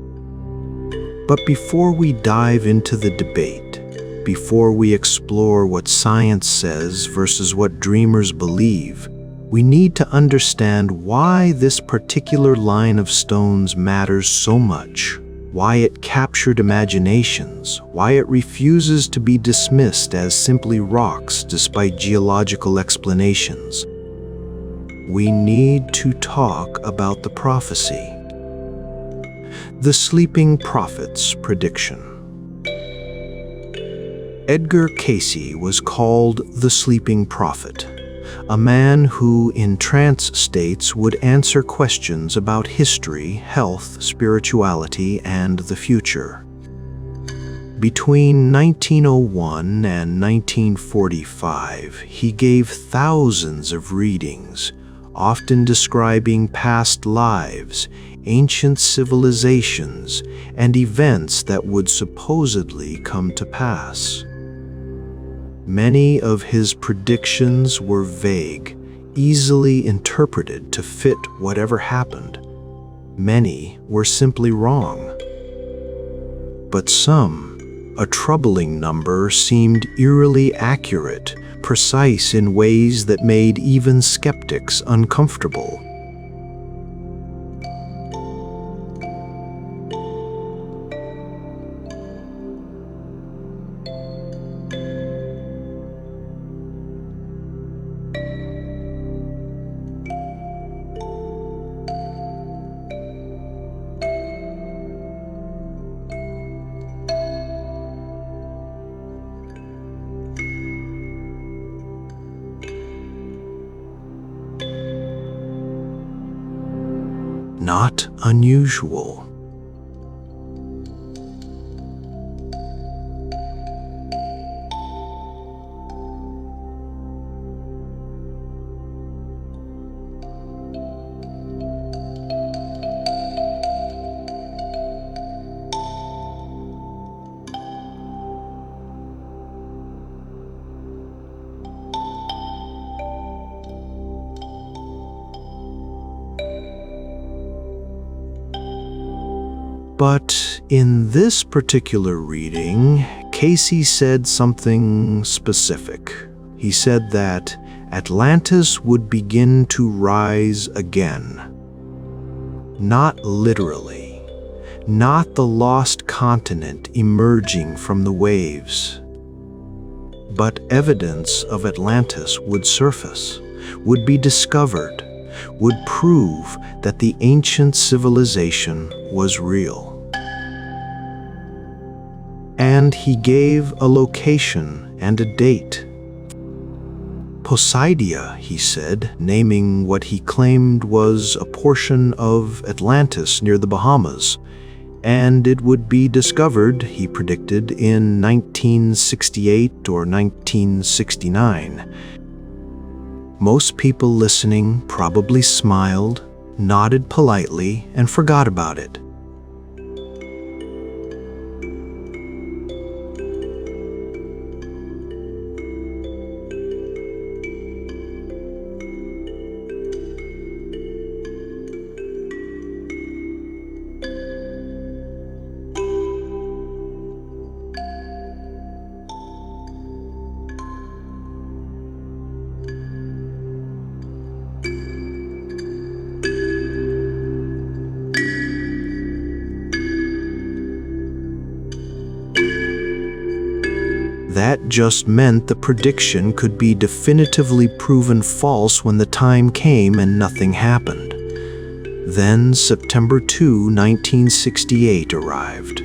But before we dive into the debate, before we explore what science says versus what dreamers believe, we need to understand why this particular line of stones matters so much. Why it captured imaginations, why it refuses to be dismissed as simply rocks despite geological explanations. We need to talk about the prophecy. The Sleeping Prophet's prediction. Edgar Cayce was called the Sleeping Prophet, a man who, in trance states, would answer questions about history, health, spirituality, and the future. Between 1901 and 1945, he gave thousands of readings, often describing past lives, ancient civilizations, and events that would supposedly come to pass. Many of his predictions were vague, easily interpreted to fit whatever happened. Many were simply wrong. But some, a troubling number, seemed eerily accurate, precise in ways that made even skeptics uncomfortable. Not unusual. But in this particular reading, Casey said something specific. He said that Atlantis would begin to rise again. Not literally, not the lost continent emerging from the waves. But evidence of Atlantis would surface, would be discovered, would prove that the ancient civilization was real. And he gave a location and a date. Poseidia, he said, naming what he claimed was a portion of Atlantis near the Bahamas, and it would be discovered, he predicted, in 1968 or 1969. Most people listening probably smiled, nodded politely, and forgot about it. That just meant the prediction could be definitively proven false when the time came and nothing happened. Then September 2, 1968 arrived.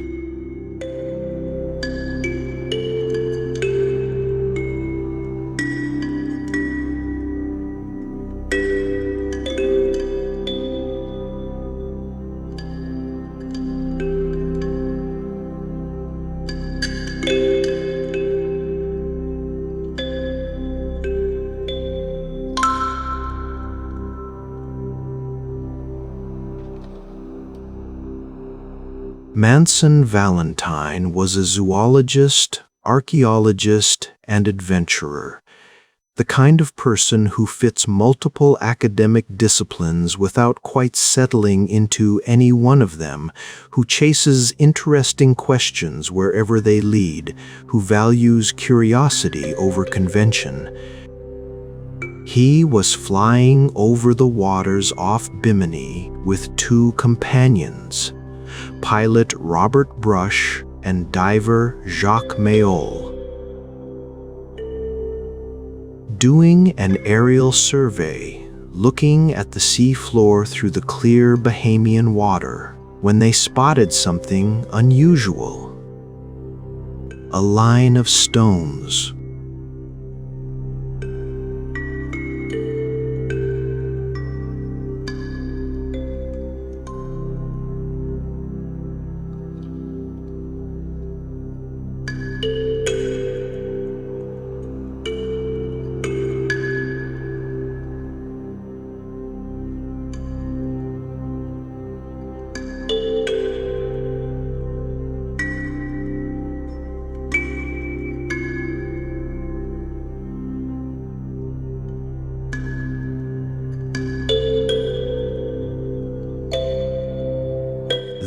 Manson Valentine was a zoologist, archaeologist, and adventurer, the kind of person who fits multiple academic disciplines without quite settling into any one of them, who chases interesting questions wherever they lead, who values curiosity over convention. He was flying over the waters off Bimini with two companions, pilot Robert Brush and diver Jacques Mayol, doing an aerial survey, looking at the seafloor through the clear Bahamian water, when they spotted something unusual. A line of stones.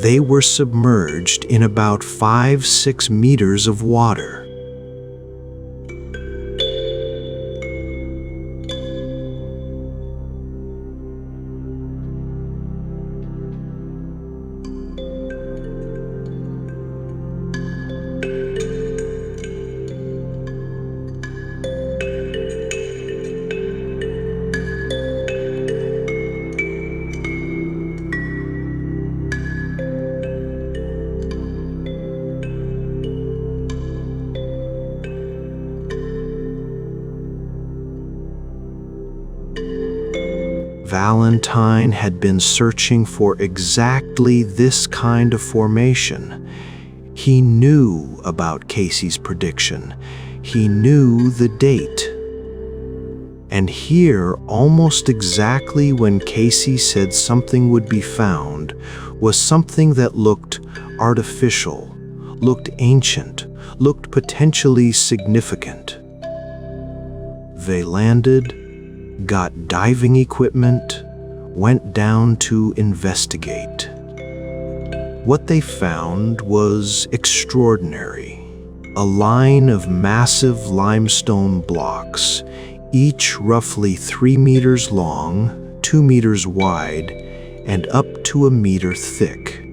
They were submerged in about 5-6 meters of water. Valentine had been searching for exactly this kind of formation. He knew about Casey's prediction. He knew the date. And here, almost exactly when Casey said something would be found, was something that looked artificial, looked ancient, looked potentially significant. They landed, got diving equipment, went down to investigate. What they found was extraordinary. A line of massive limestone blocks, each roughly 3 meters long, 2 meters wide, and up to 1 meter thick.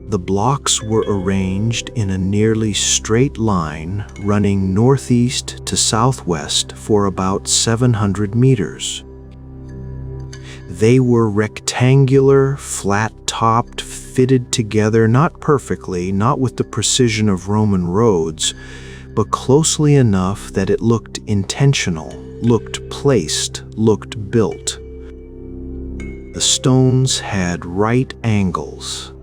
The blocks were arranged in a nearly straight line running northeast to southwest for about 700 meters. They were rectangular, flat-topped, fitted together, not perfectly, not with the precision of Roman roads, but closely enough that it looked intentional, looked placed, looked built. The stones had right angles,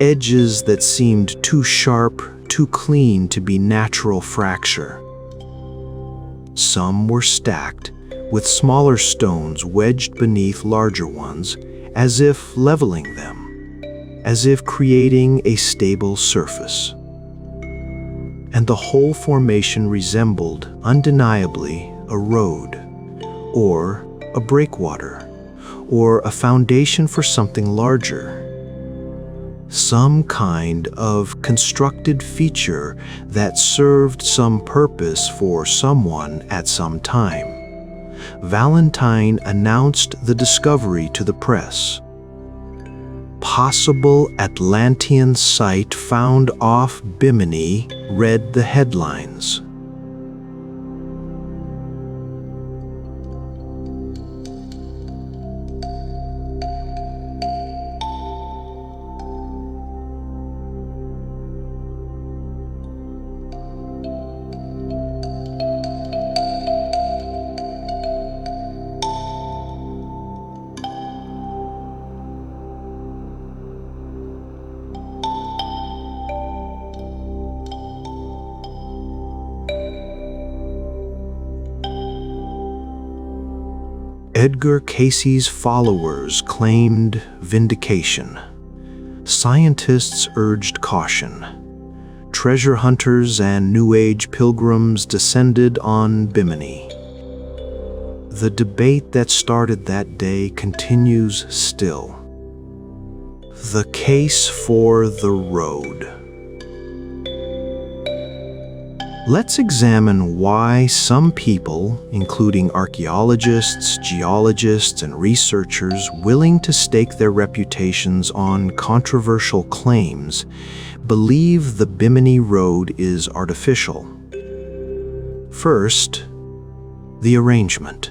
edges that seemed too sharp, too clean to be natural fracture. Some were stacked, with smaller stones wedged beneath larger ones, as if leveling them, as if creating a stable surface. And the whole formation resembled, undeniably, a road, or a breakwater, or a foundation for something larger. Some kind of constructed feature that served some purpose for someone at some time. Valentine announced the discovery to the press. Possible Atlantean site found off Bimini, read the headlines. Edgar Casey's followers claimed vindication. Scientists urged caution. Treasure hunters and New Age pilgrims descended on Bimini. The debate that started that day continues still. The case for the road. Let's examine why some people, including archaeologists, geologists, and researchers willing to stake their reputations on controversial claims, believe the Bimini Road is artificial. First, the arrangement.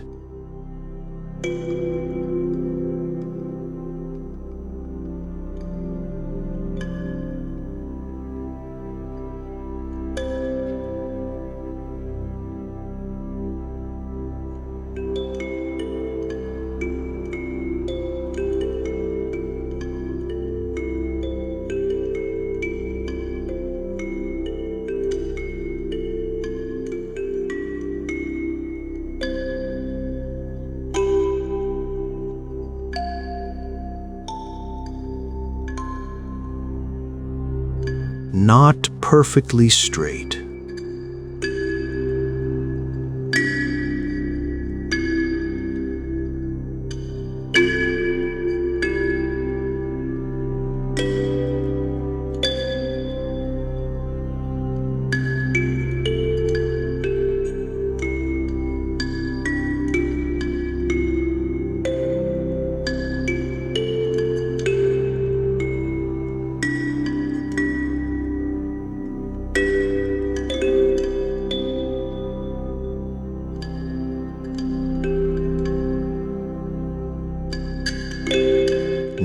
Not perfectly straight.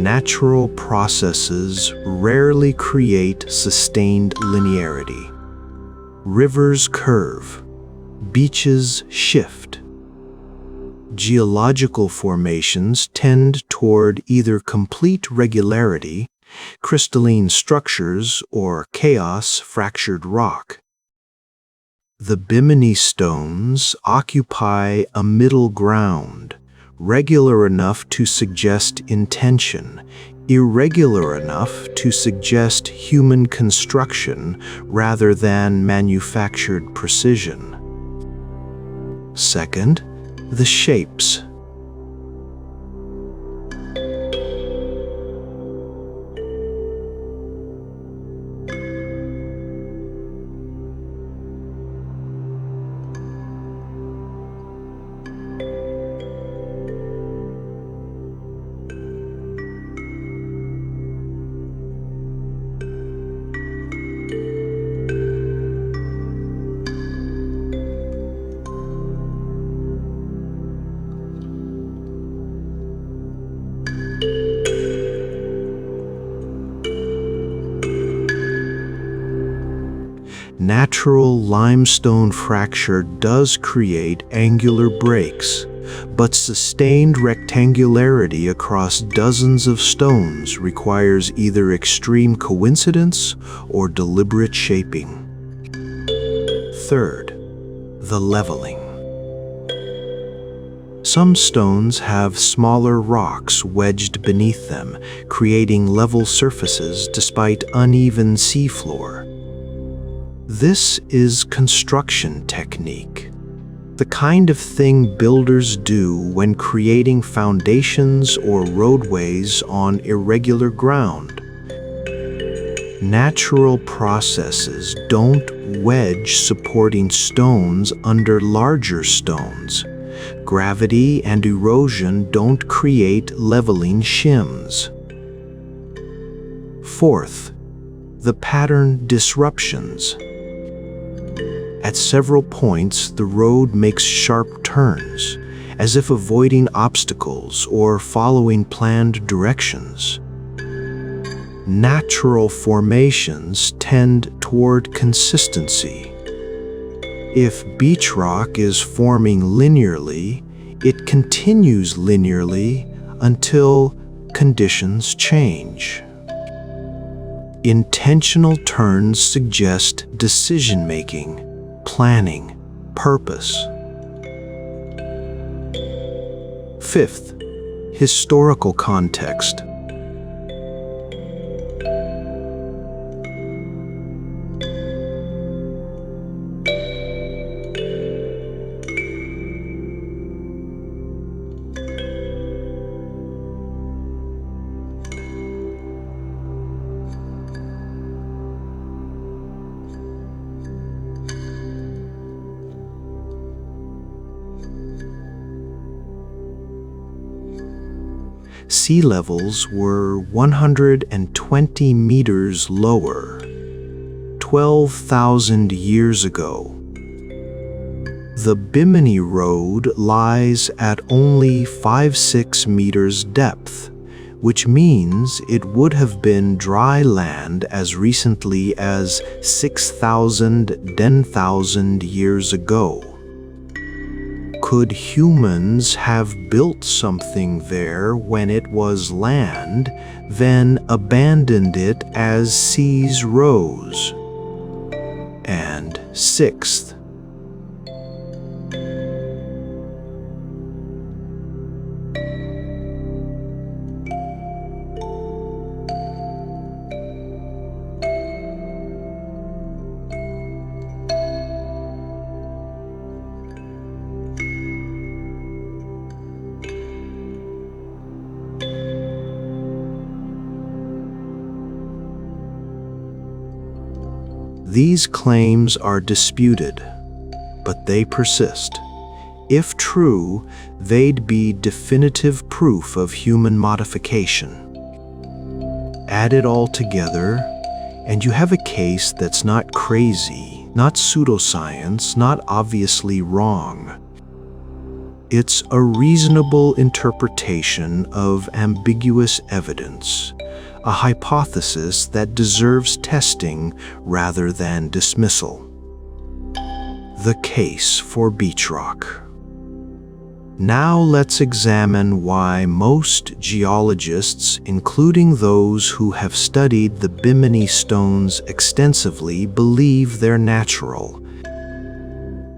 natural processes rarely create sustained linearity. Rivers curve, beaches shift. Geological formations tend toward either complete regularity, crystalline structures, or chaos, fractured rock. The Bimini stones occupy a middle ground, regular enough to suggest intention, irregular enough to suggest human construction rather than manufactured precision. Second, the shapes. Natural limestone fracture does create angular breaks, but sustained rectangularity across dozens of stones requires either extreme coincidence or deliberate shaping. Third, the leveling. Some stones have smaller rocks wedged beneath them, creating level surfaces despite uneven seafloor. This is construction technique, the kind of thing builders do when creating foundations or roadways on irregular ground. Natural processes don't wedge supporting stones under larger stones. Gravity and erosion don't create leveling shims. Fourth, the pattern disruptions. At several points, the road makes sharp turns, as if avoiding obstacles or following planned directions. Natural formations tend toward consistency. If beach rock is forming linearly, it continues linearly until conditions change. Intentional turns suggest decision-making, planning, purpose. Fifth, historical context. Sea levels were 120 meters lower, 12,000 years ago. The Bimini Road lies at only 5-6 meters depth, which means it would have been dry land as recently as 6,000 to 10,000 years ago. Could humans have built something there when it was land, then abandoned it as seas rose? And sixth, these claims are disputed, but they persist. If true, they'd be definitive proof of human modification. Add it all together, and you have a case that's not crazy, not pseudoscience, not obviously wrong. It's a reasonable interpretation of ambiguous evidence, a hypothesis that deserves testing rather than dismissal. The case for beach rock. Now let's examine why most geologists, including those who have studied the Bimini stones extensively, believe they're natural.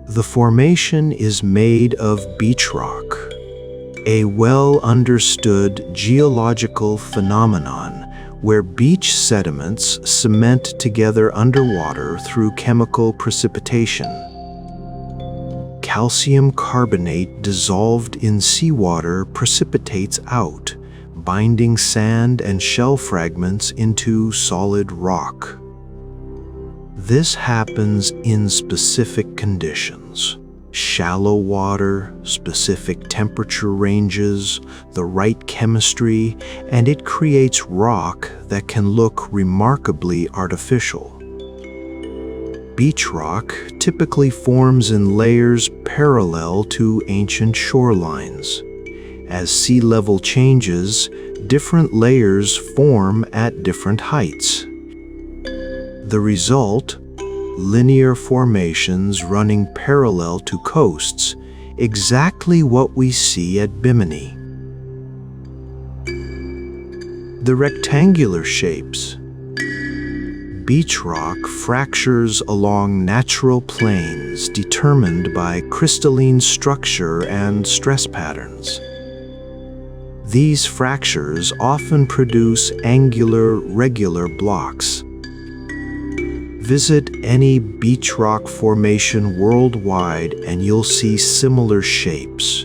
The formation is made of beach rock, a well-understood geological phenomenon where beach sediments cement together underwater through chemical precipitation. Calcium carbonate dissolved in seawater precipitates out, binding sand and shell fragments into solid rock. This happens in specific conditions: shallow water, specific temperature ranges, the right chemistry, and it creates rock that can look remarkably artificial. Beach rock typically forms in layers parallel to ancient shorelines. As sea level changes, different layers form at different heights. The result? Linear formations running parallel to coasts, exactly what we see at Bimini. The rectangular shapes. Beach rock fractures along natural planes determined by crystalline structure and stress patterns. These fractures often produce angular, regular blocks. Visit any beach rock formation worldwide and you'll see similar shapes: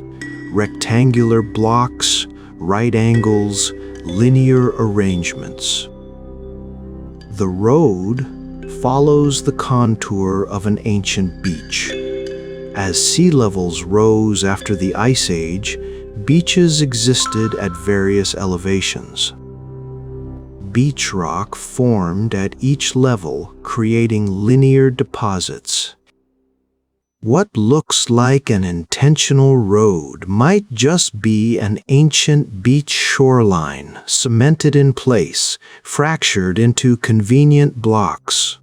rectangular blocks, right angles, linear arrangements. The road follows the contour of an ancient beach. As sea levels rose after the Ice Age, beaches existed at various elevations. Beach rock formed at each level, creating linear deposits. What looks like an intentional road might just be an ancient beach shoreline, cemented in place, fractured into convenient blocks.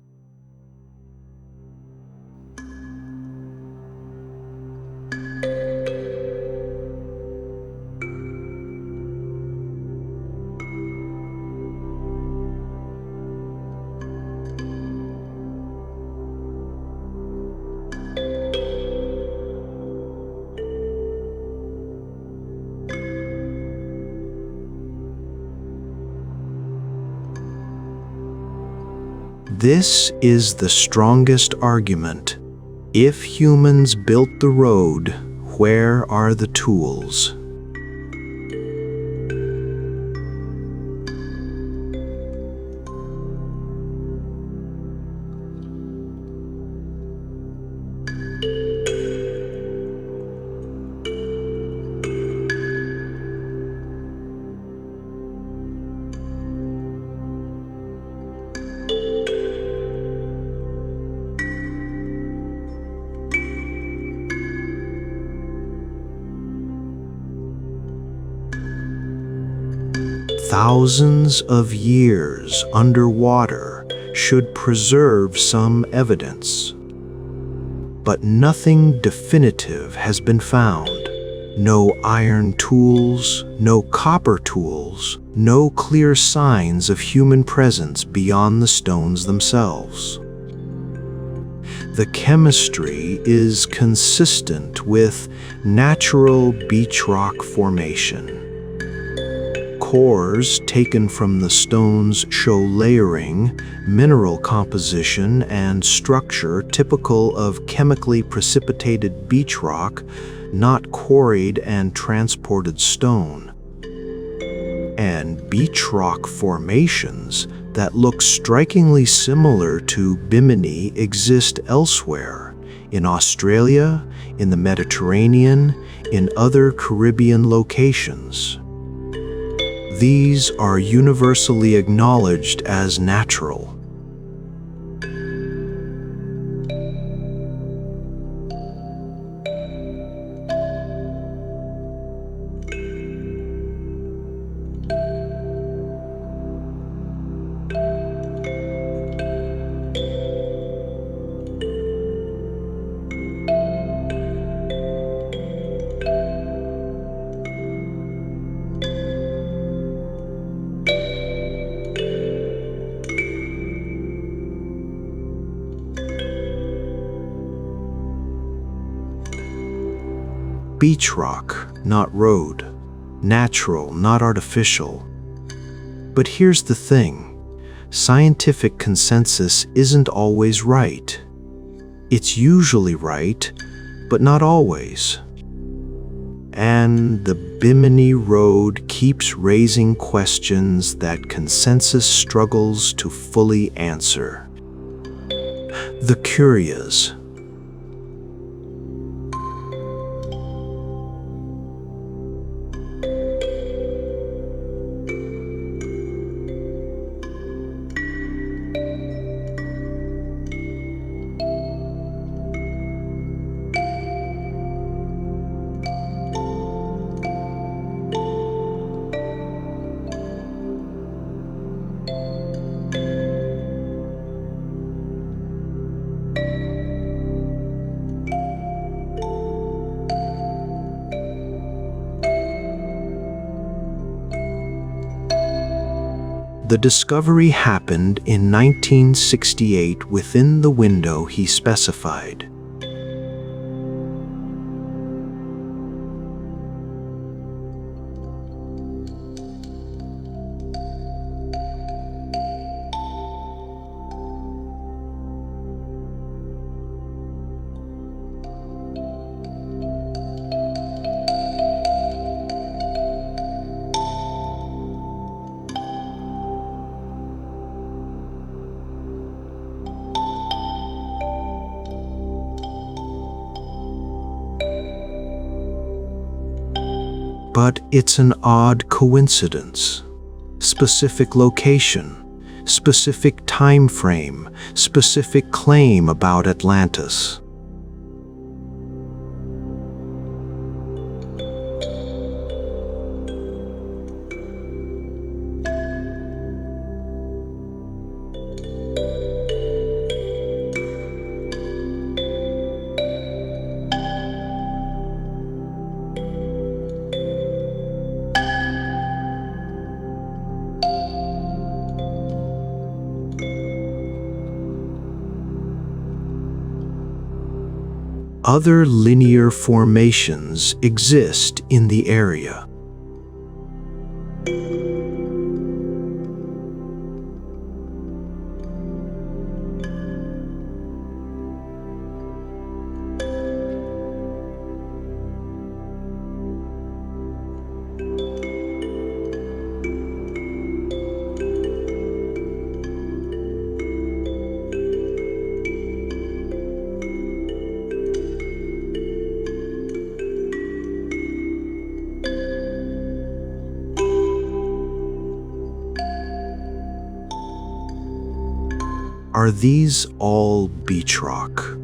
This is the strongest argument. If humans built the road, where are the tools? Thousands of years underwater should preserve some evidence. But nothing definitive has been found. No iron tools, no copper tools, no clear signs of human presence beyond the stones themselves. The chemistry is consistent with natural beach rock formation. Cores taken from the stones show layering, mineral composition, and structure typical of chemically precipitated beach rock, not quarried and transported stone. And beach rock formations that look strikingly similar to Bimini exist elsewhere, in Australia, in the Mediterranean, in other Caribbean locations. These are universally acknowledged as natural. beach rock, not road, natural, not artificial. But here's the thing. Scientific consensus isn't always right. It's usually right, but not always. And the Bimini Road keeps raising questions that consensus struggles to fully answer. The curious. The discovery happened in 1968 within the window he specified. But it's an odd coincidence. Specific location, specific time frame, specific claim about Atlantis. Other linear formations exist in the area. Are these all beach rock?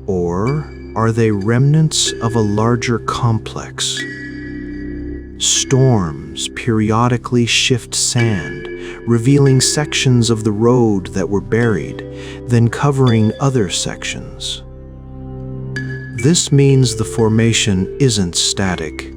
Or are they remnants of a larger complex? Storms periodically shift sand, revealing sections of the road that were buried, then covering other sections. This means the formation isn't static.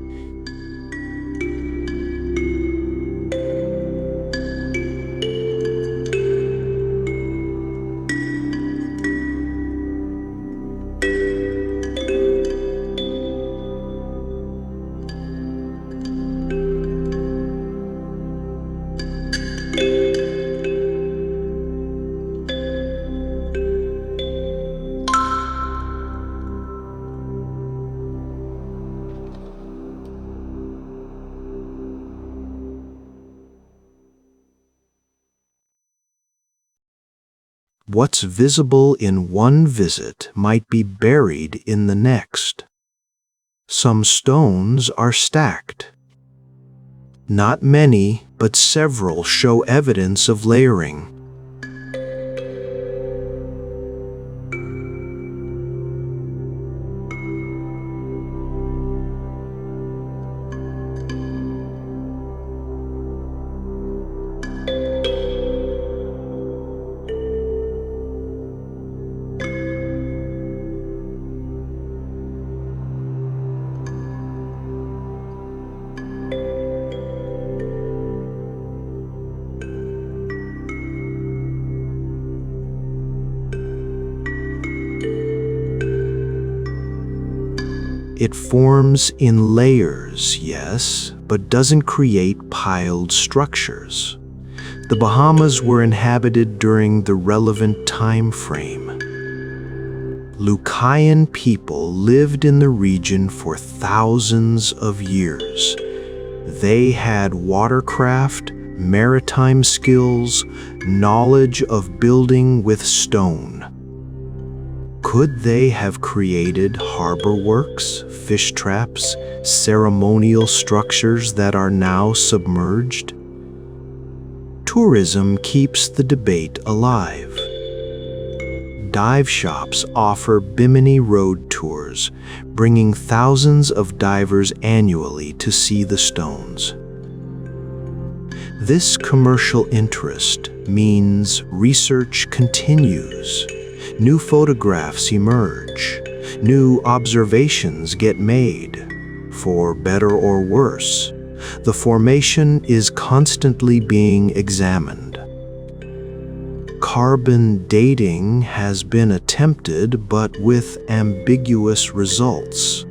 What's visible in one visit might be buried in the next. Some stones are stacked. Not many, but several show evidence of layering. It forms in layers, yes, but doesn't create piled structures. The Bahamas were inhabited during the relevant time frame. Lucayan people lived in the region for thousands of years. They had watercraft, maritime skills, knowledge of building with stone. Could they have created harbor works, fish traps, ceremonial structures that are now submerged? Tourism keeps the debate alive. Dive shops offer Bimini road tours, bringing thousands of divers annually to see the stones. This commercial interest means research continues. New photographs emerge. New observations get made. For better or worse, the formation is constantly being examined. Carbon dating has been attempted, but with ambiguous results.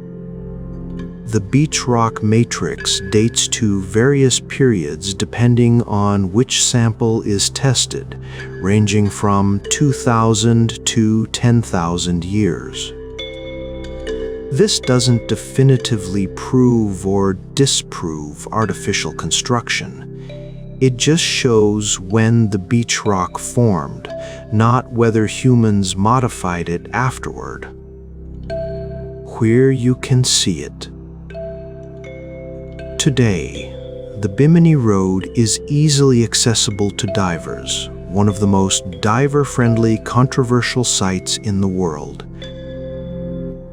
The beach rock matrix dates to various periods depending on which sample is tested, ranging from 2,000 to 10,000 years. This doesn't definitively prove or disprove artificial construction. It just shows when the beach rock formed, not whether humans modified it afterward. Where you can see it. Today, the Bimini Road is easily accessible to divers, one of the most diver-friendly controversial sites in the world.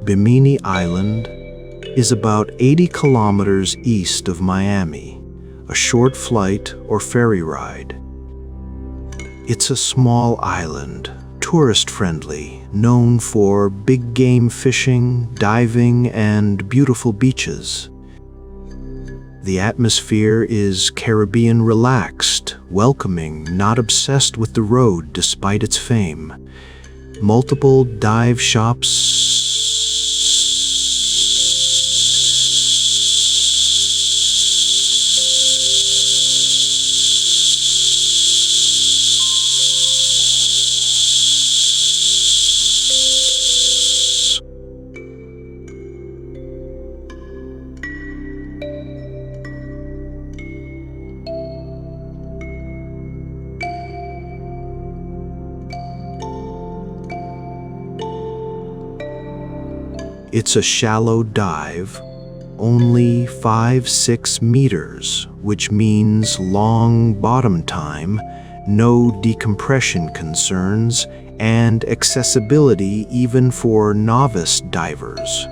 Bimini Island is about 80 kilometers east of Miami, a short flight or ferry ride. It's a small island, tourist-friendly, known for big game fishing, diving, and beautiful beaches. The atmosphere is Caribbean relaxed, welcoming, not obsessed with the road despite its fame. Multiple dive shops, it's a shallow dive, only 5-6 meters, which means long bottom time, no decompression concerns, and accessibility even for novice divers.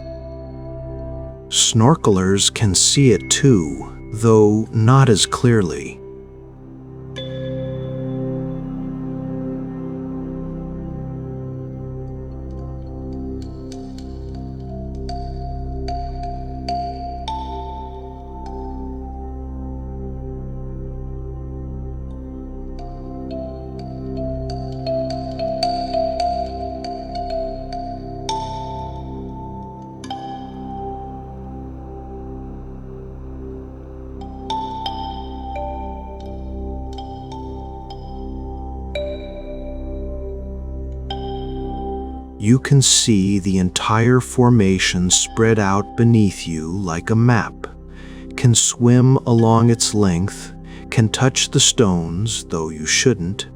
Snorkelers can see it too, though not as clearly. You can see the entire formation spread out beneath you like a map, can swim along its length, can touch the stones, though you shouldn't.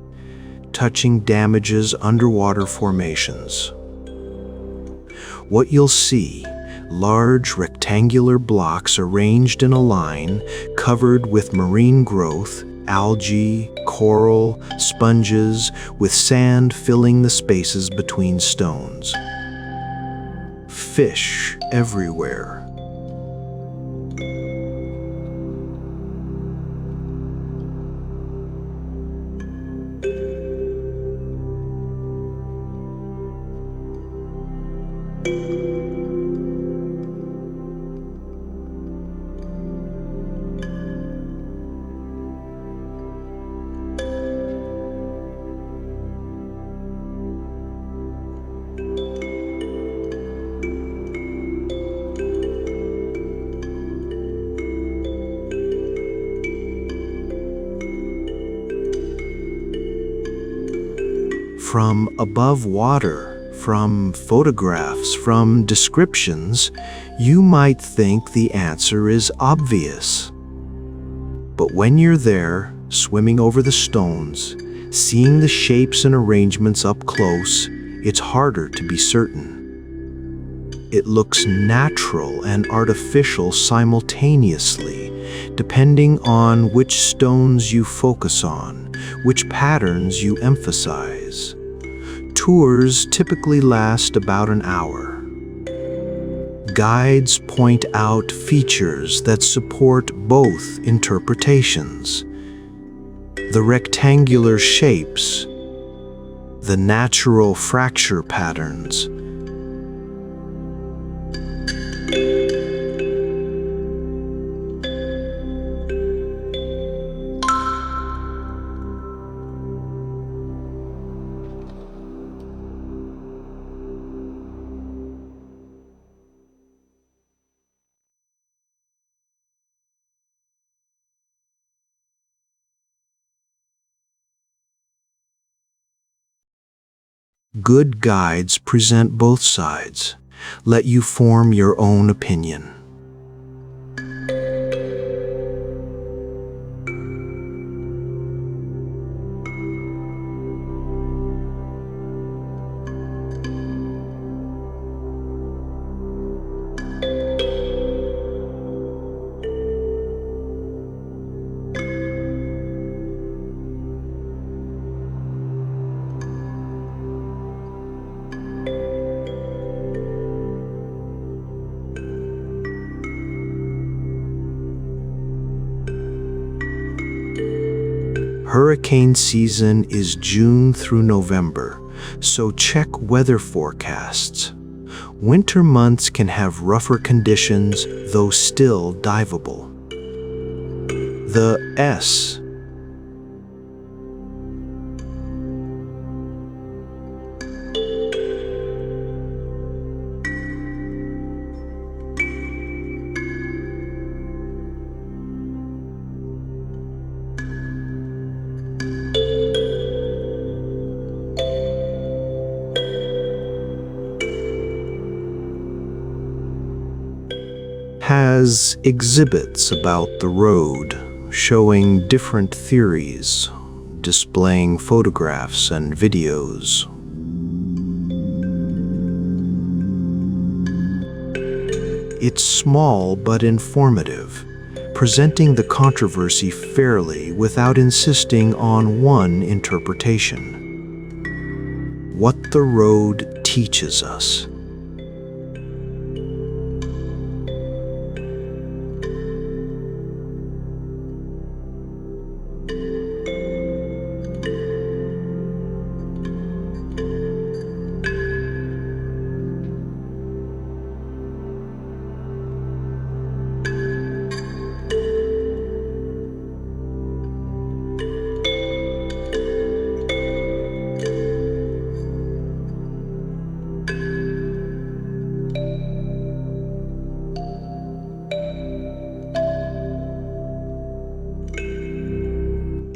Touching damages underwater formations. What you'll see, large rectangular blocks arranged in a line, covered with marine growth, algae, coral, sponges, with sand filling the spaces between stones. Fish everywhere. From above water, from photographs, from descriptions, you might think the answer is obvious. But when you're there, swimming over the stones, seeing the shapes and arrangements up close, it's harder to be certain. It looks natural and artificial simultaneously, depending on which stones you focus on, which patterns you emphasize. Tours typically last about an hour. Guides point out features that support both interpretations. The rectangular shapes, the natural fracture patterns. Good guides present both sides. Let you form your own opinion. Hurricane season is June through November, so check weather forecasts. Winter months can have rougher conditions, though still diveable. The S. Has exhibits about the road, showing different theories, displaying photographs and videos. It's small but informative, presenting the controversy fairly without insisting on one interpretation. What the road teaches us.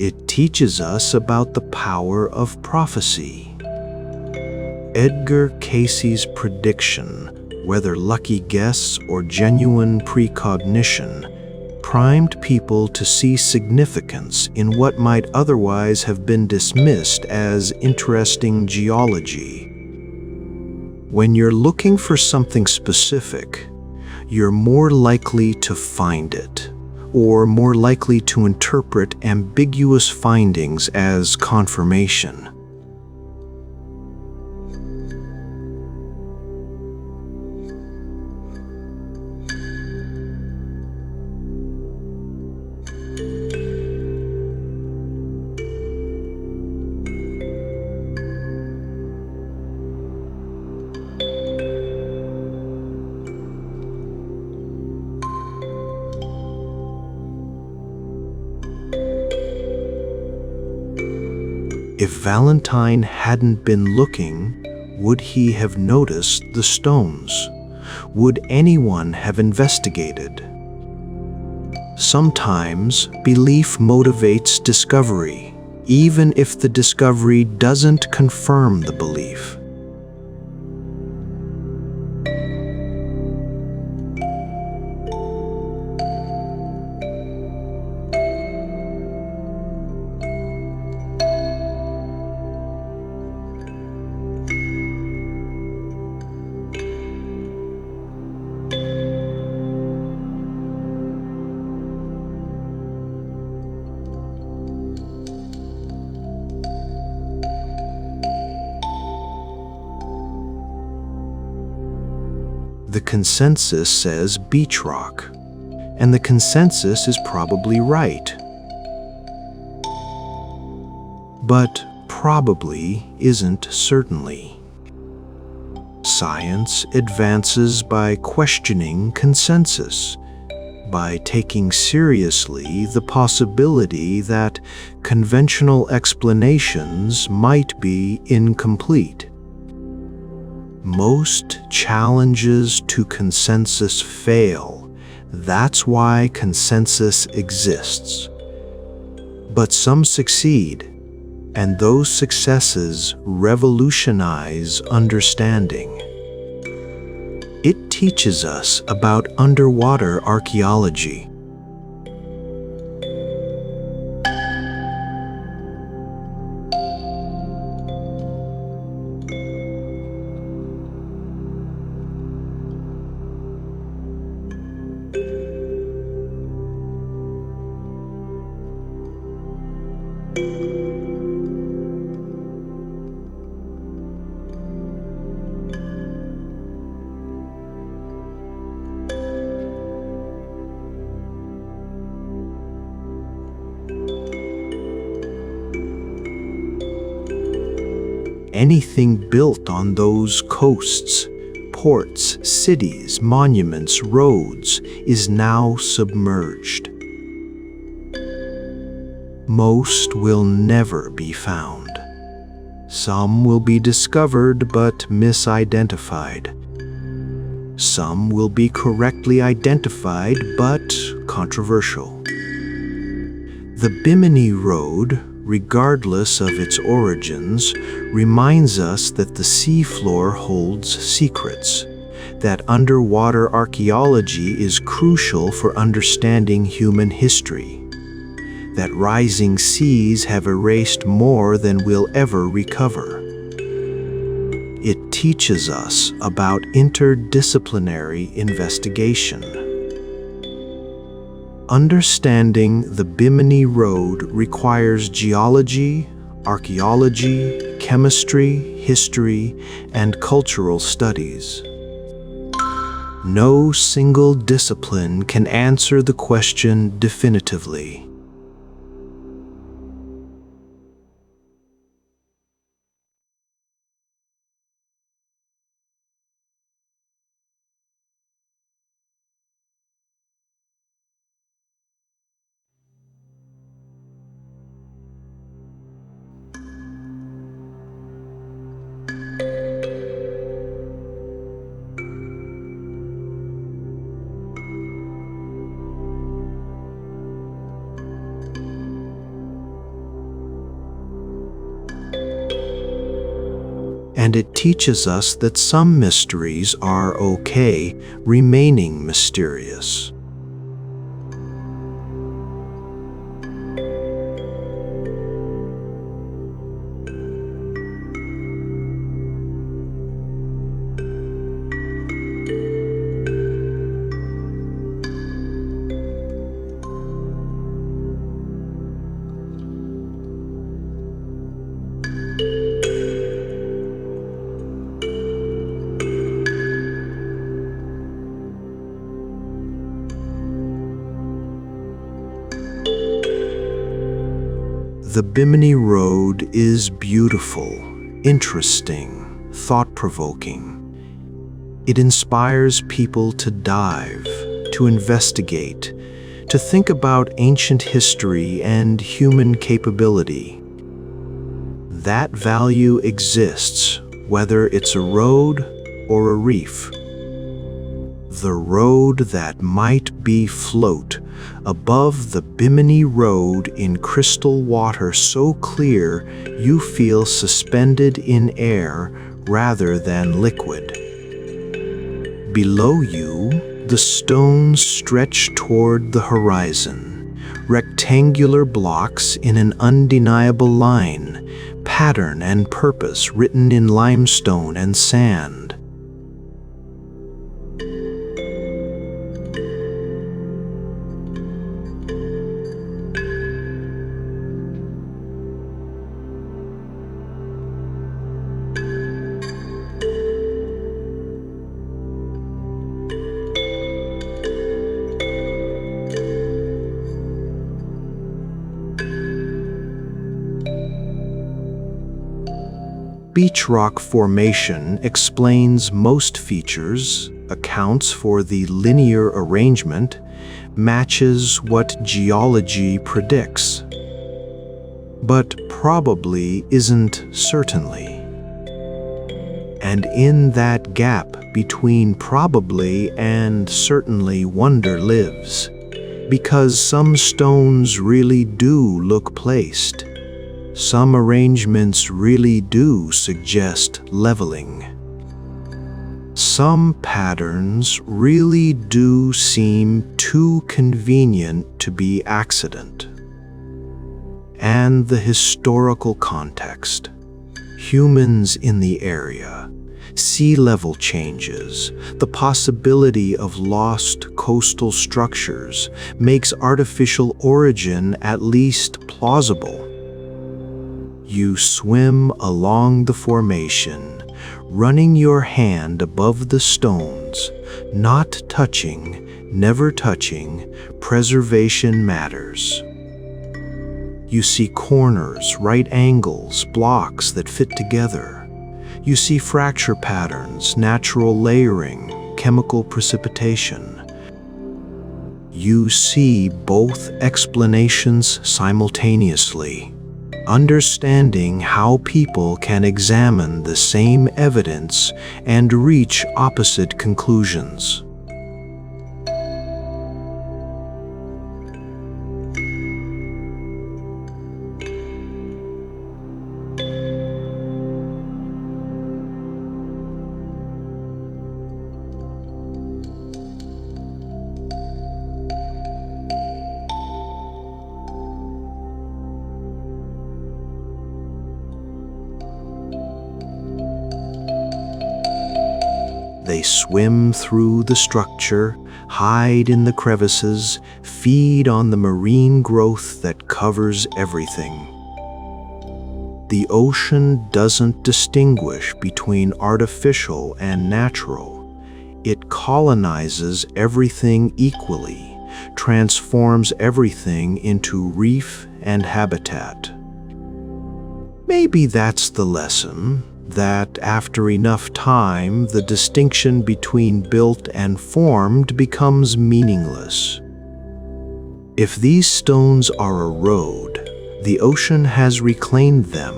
It teaches us about the power of prophecy. Edgar Cayce's prediction, whether lucky guess or genuine precognition, primed people to see significance in what might otherwise have been dismissed as interesting geology. When you're looking for something specific, you're more likely to find it, or more likely to interpret ambiguous findings as confirmation. If Valentine hadn't been looking, would he have noticed the stones? Would anyone have investigated? Sometimes belief motivates discovery, even if the discovery doesn't confirm the belief. The consensus says beach rock, and the consensus is probably right. But probably isn't certainly. Science advances by questioning consensus, by taking seriously the possibility that conventional explanations might be incomplete. Most challenges to consensus fail. That's why consensus exists. But some succeed, and those successes revolutionize understanding. It teaches us about underwater archeology. Anything built on those coasts, ports, cities, monuments, roads, is now submerged. Most will never be found. Some will be discovered but misidentified. Some will be correctly identified but controversial. The Bimini Road, regardless of its origins, reminds us that the seafloor holds secrets, that underwater archaeology is crucial for understanding human history, that rising seas have erased more than we'll ever recover. It teaches us about interdisciplinary investigation. Understanding the Bimini Road requires geology, archaeology, chemistry, history, and cultural studies. No single discipline can answer the question definitively. And it teaches us that some mysteries are okay remaining mysterious. The Bimini Road is beautiful, interesting, thought-provoking. It inspires people to dive, to investigate, to think about ancient history and human capability. That value exists, whether it's a road or a reef. The road that might be float above the Bimini Road in crystal water so clear you feel suspended in air rather than liquid. Below you, the stones stretch toward the horizon, rectangular blocks in an undeniable line, pattern and purpose written in limestone and sand. Beach rock formation explains most features, accounts for the linear arrangement, matches what geology predicts. But probably isn't certainly. And in that gap between probably and certainly wonder lives, because some stones really do look placed. Some arrangements really do suggest leveling. Some patterns really do seem too convenient to be accident. And the historical context. Humans in the area, sea level changes, the possibility of lost coastal structures makes artificial origin at least plausible. You swim along the formation, running your hand above the stones, not touching, never touching, preservation matters. You see corners, right angles, blocks that fit together. You see fracture patterns, natural layering, chemical precipitation. You see both explanations simultaneously. Understanding how people can examine the same evidence and reach opposite conclusions. They swim through the structure, hide in the crevices, feed on the marine growth that covers everything. The ocean doesn't distinguish between artificial and natural. It colonizes everything equally, transforms everything into reef and habitat. Maybe that's the lesson. That after enough time, the distinction between built and formed becomes meaningless. If these stones are a road, the ocean has reclaimed them,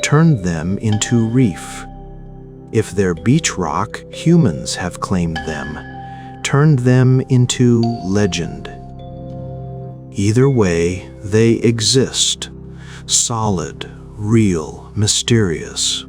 turned them into reef. If they're beach rock, humans have claimed them, turned them into legend. Either way, they exist, solid, real, mysterious.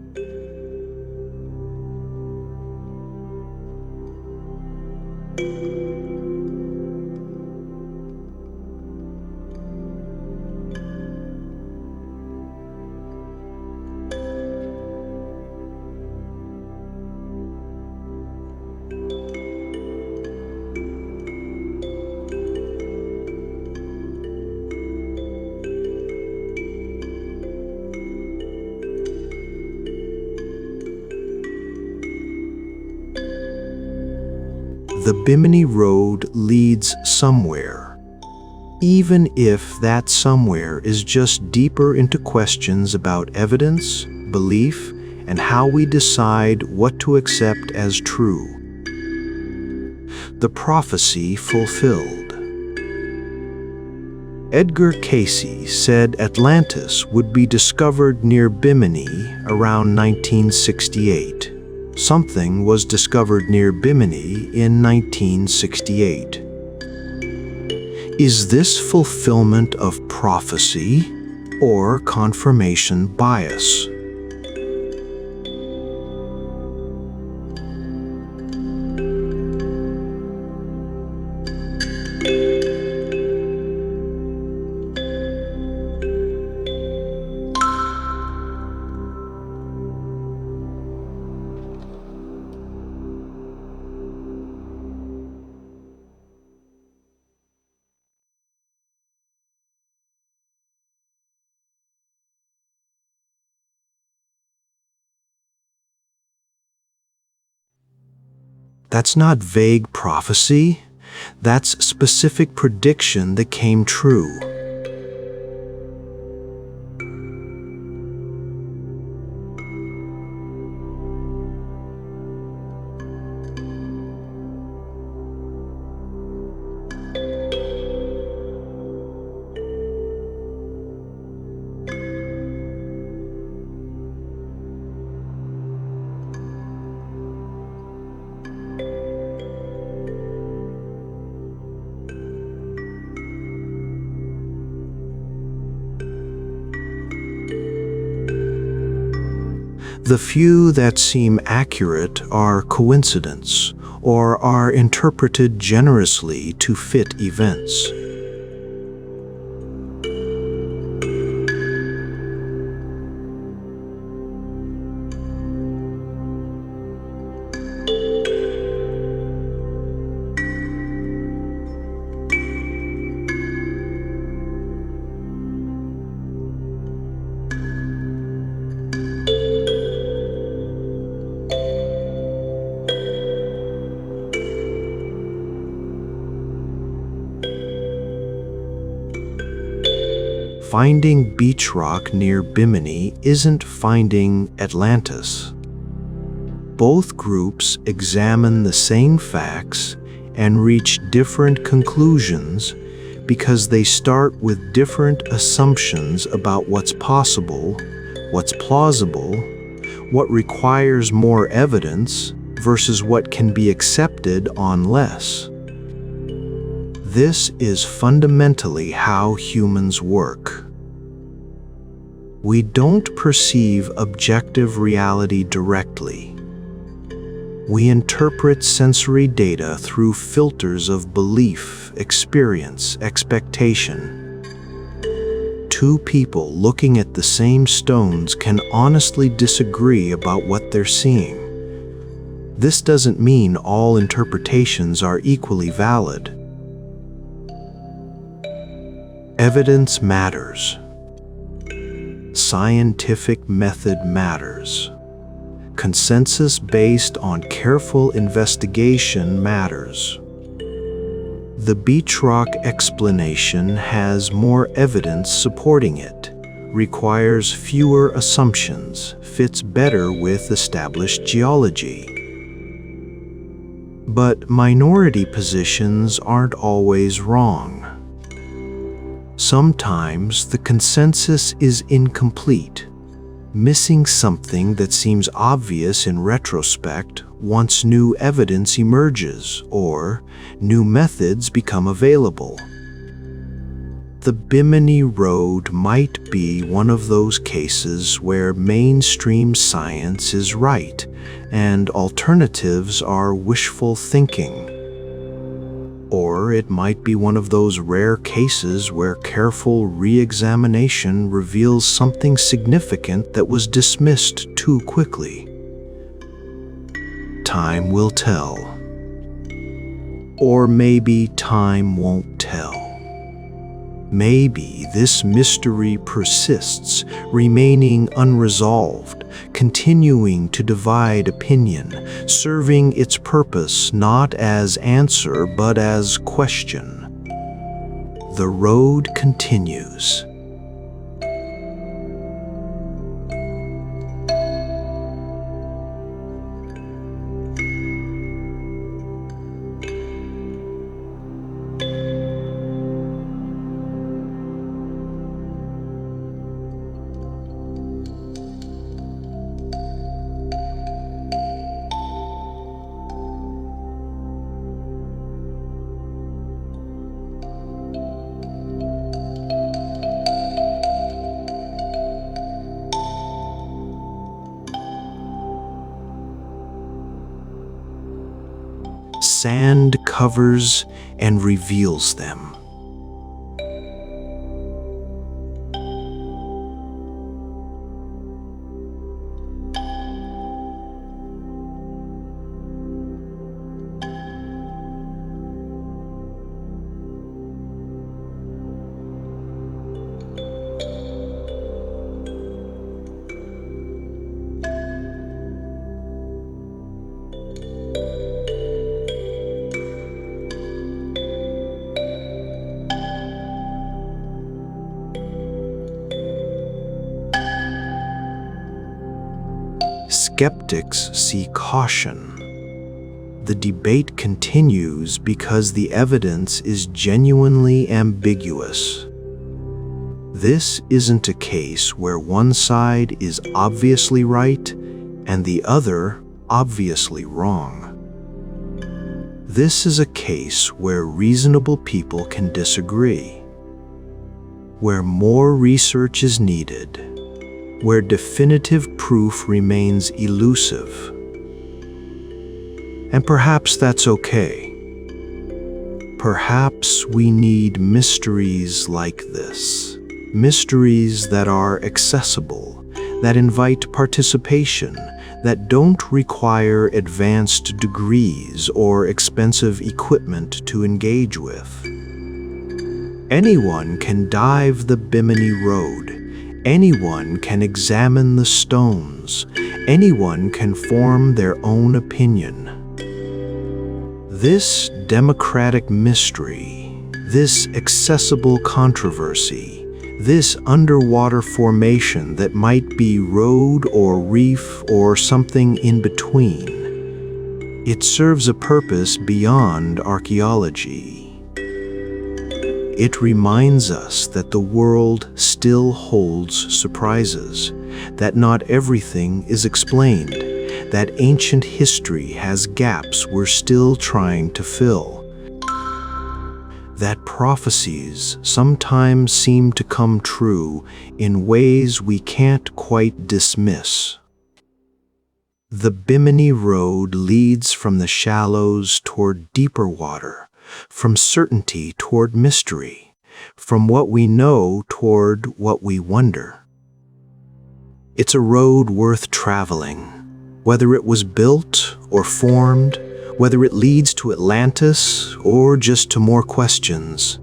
The Bimini Road leads somewhere, even if that somewhere is just deeper into questions about evidence, belief, and how we decide what to accept as true. The prophecy fulfilled. Edgar Cayce said Atlantis would be discovered near Bimini around 1968. Something was discovered near Bimini in 1968. Is this fulfillment of prophecy or confirmation bias? That's not vague prophecy. That's specific prediction that came true. The few that seem accurate are coincidence or are interpreted generously to fit events. Finding beach rock near Bimini isn't finding Atlantis. Both groups examine the same facts and reach different conclusions because they start with different assumptions about what's possible, what's plausible, what requires more evidence versus what can be accepted on less. This is fundamentally how humans work. We don't perceive objective reality directly. We interpret sensory data through filters of belief, experience, expectation. Two people looking at the same stones can honestly disagree about what they're seeing. This doesn't mean all interpretations are equally valid. Evidence matters. Scientific method matters. Consensus based on careful investigation matters. The beach rock explanation has more evidence supporting it, requires fewer assumptions, fits better with established geology. But minority positions aren't always wrong. Sometimes the consensus is incomplete, missing something that seems obvious in retrospect once new evidence emerges or new methods become available. The Bimini Road might be one of those cases where mainstream science is right and alternatives are wishful thinking. Or it might be one of those rare cases where careful re-examination reveals something significant that was dismissed too quickly. Time will tell. Or maybe time won't tell. Maybe this mystery persists, remaining unresolved, continuing to divide opinion, serving its purpose not as answer but as question. The road continues. sand covers and reveals them. Skeptics see caution. The debate continues because the evidence is genuinely ambiguous. This isn't a case where one side is obviously right and the other obviously wrong. This is a case where reasonable people can disagree, where more research is needed, where definitive proof remains elusive. And perhaps that's okay. Perhaps we need mysteries like this. Mysteries that are accessible, that invite participation, that don't require advanced degrees or expensive equipment to engage with. Anyone can dive the Bimini Road. Anyone can examine the stones. Anyone can form their own opinion. This democratic mystery, this accessible controversy, this underwater formation that might be road or reef or something in between, it serves a purpose beyond archeology. It reminds us that the world still holds surprises, that not everything is explained, that ancient history has gaps we're still trying to fill, that prophecies sometimes seem to come true in ways we can't quite dismiss. The Bimini Road leads from the shallows toward deeper water, from certainty toward mystery, from what we know toward what we wonder. It's a road worth traveling, whether it was built or formed, whether it leads to Atlantis or just to more questions.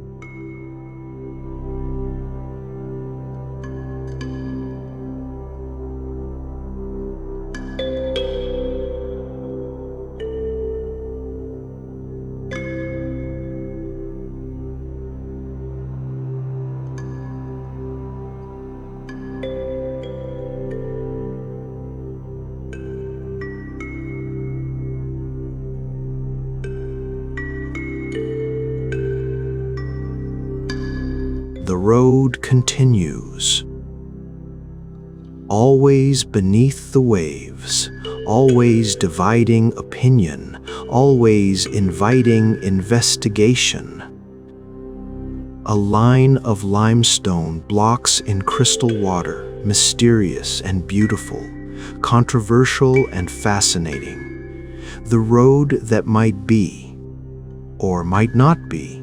The road continues. Always beneath the waves, always dividing opinion, always inviting investigation. A line of limestone blocks in crystal water, mysterious and beautiful, controversial and fascinating. The road that might be, or might not be,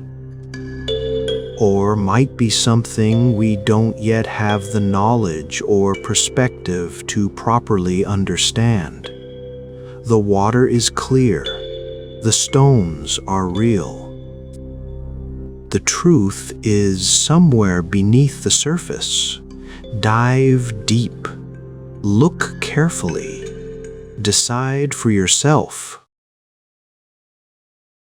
or might be something we don't yet have the knowledge or perspective to properly understand. The water is clear. The stones are real. The truth is somewhere beneath the surface. Dive deep. Look carefully. Decide for yourself.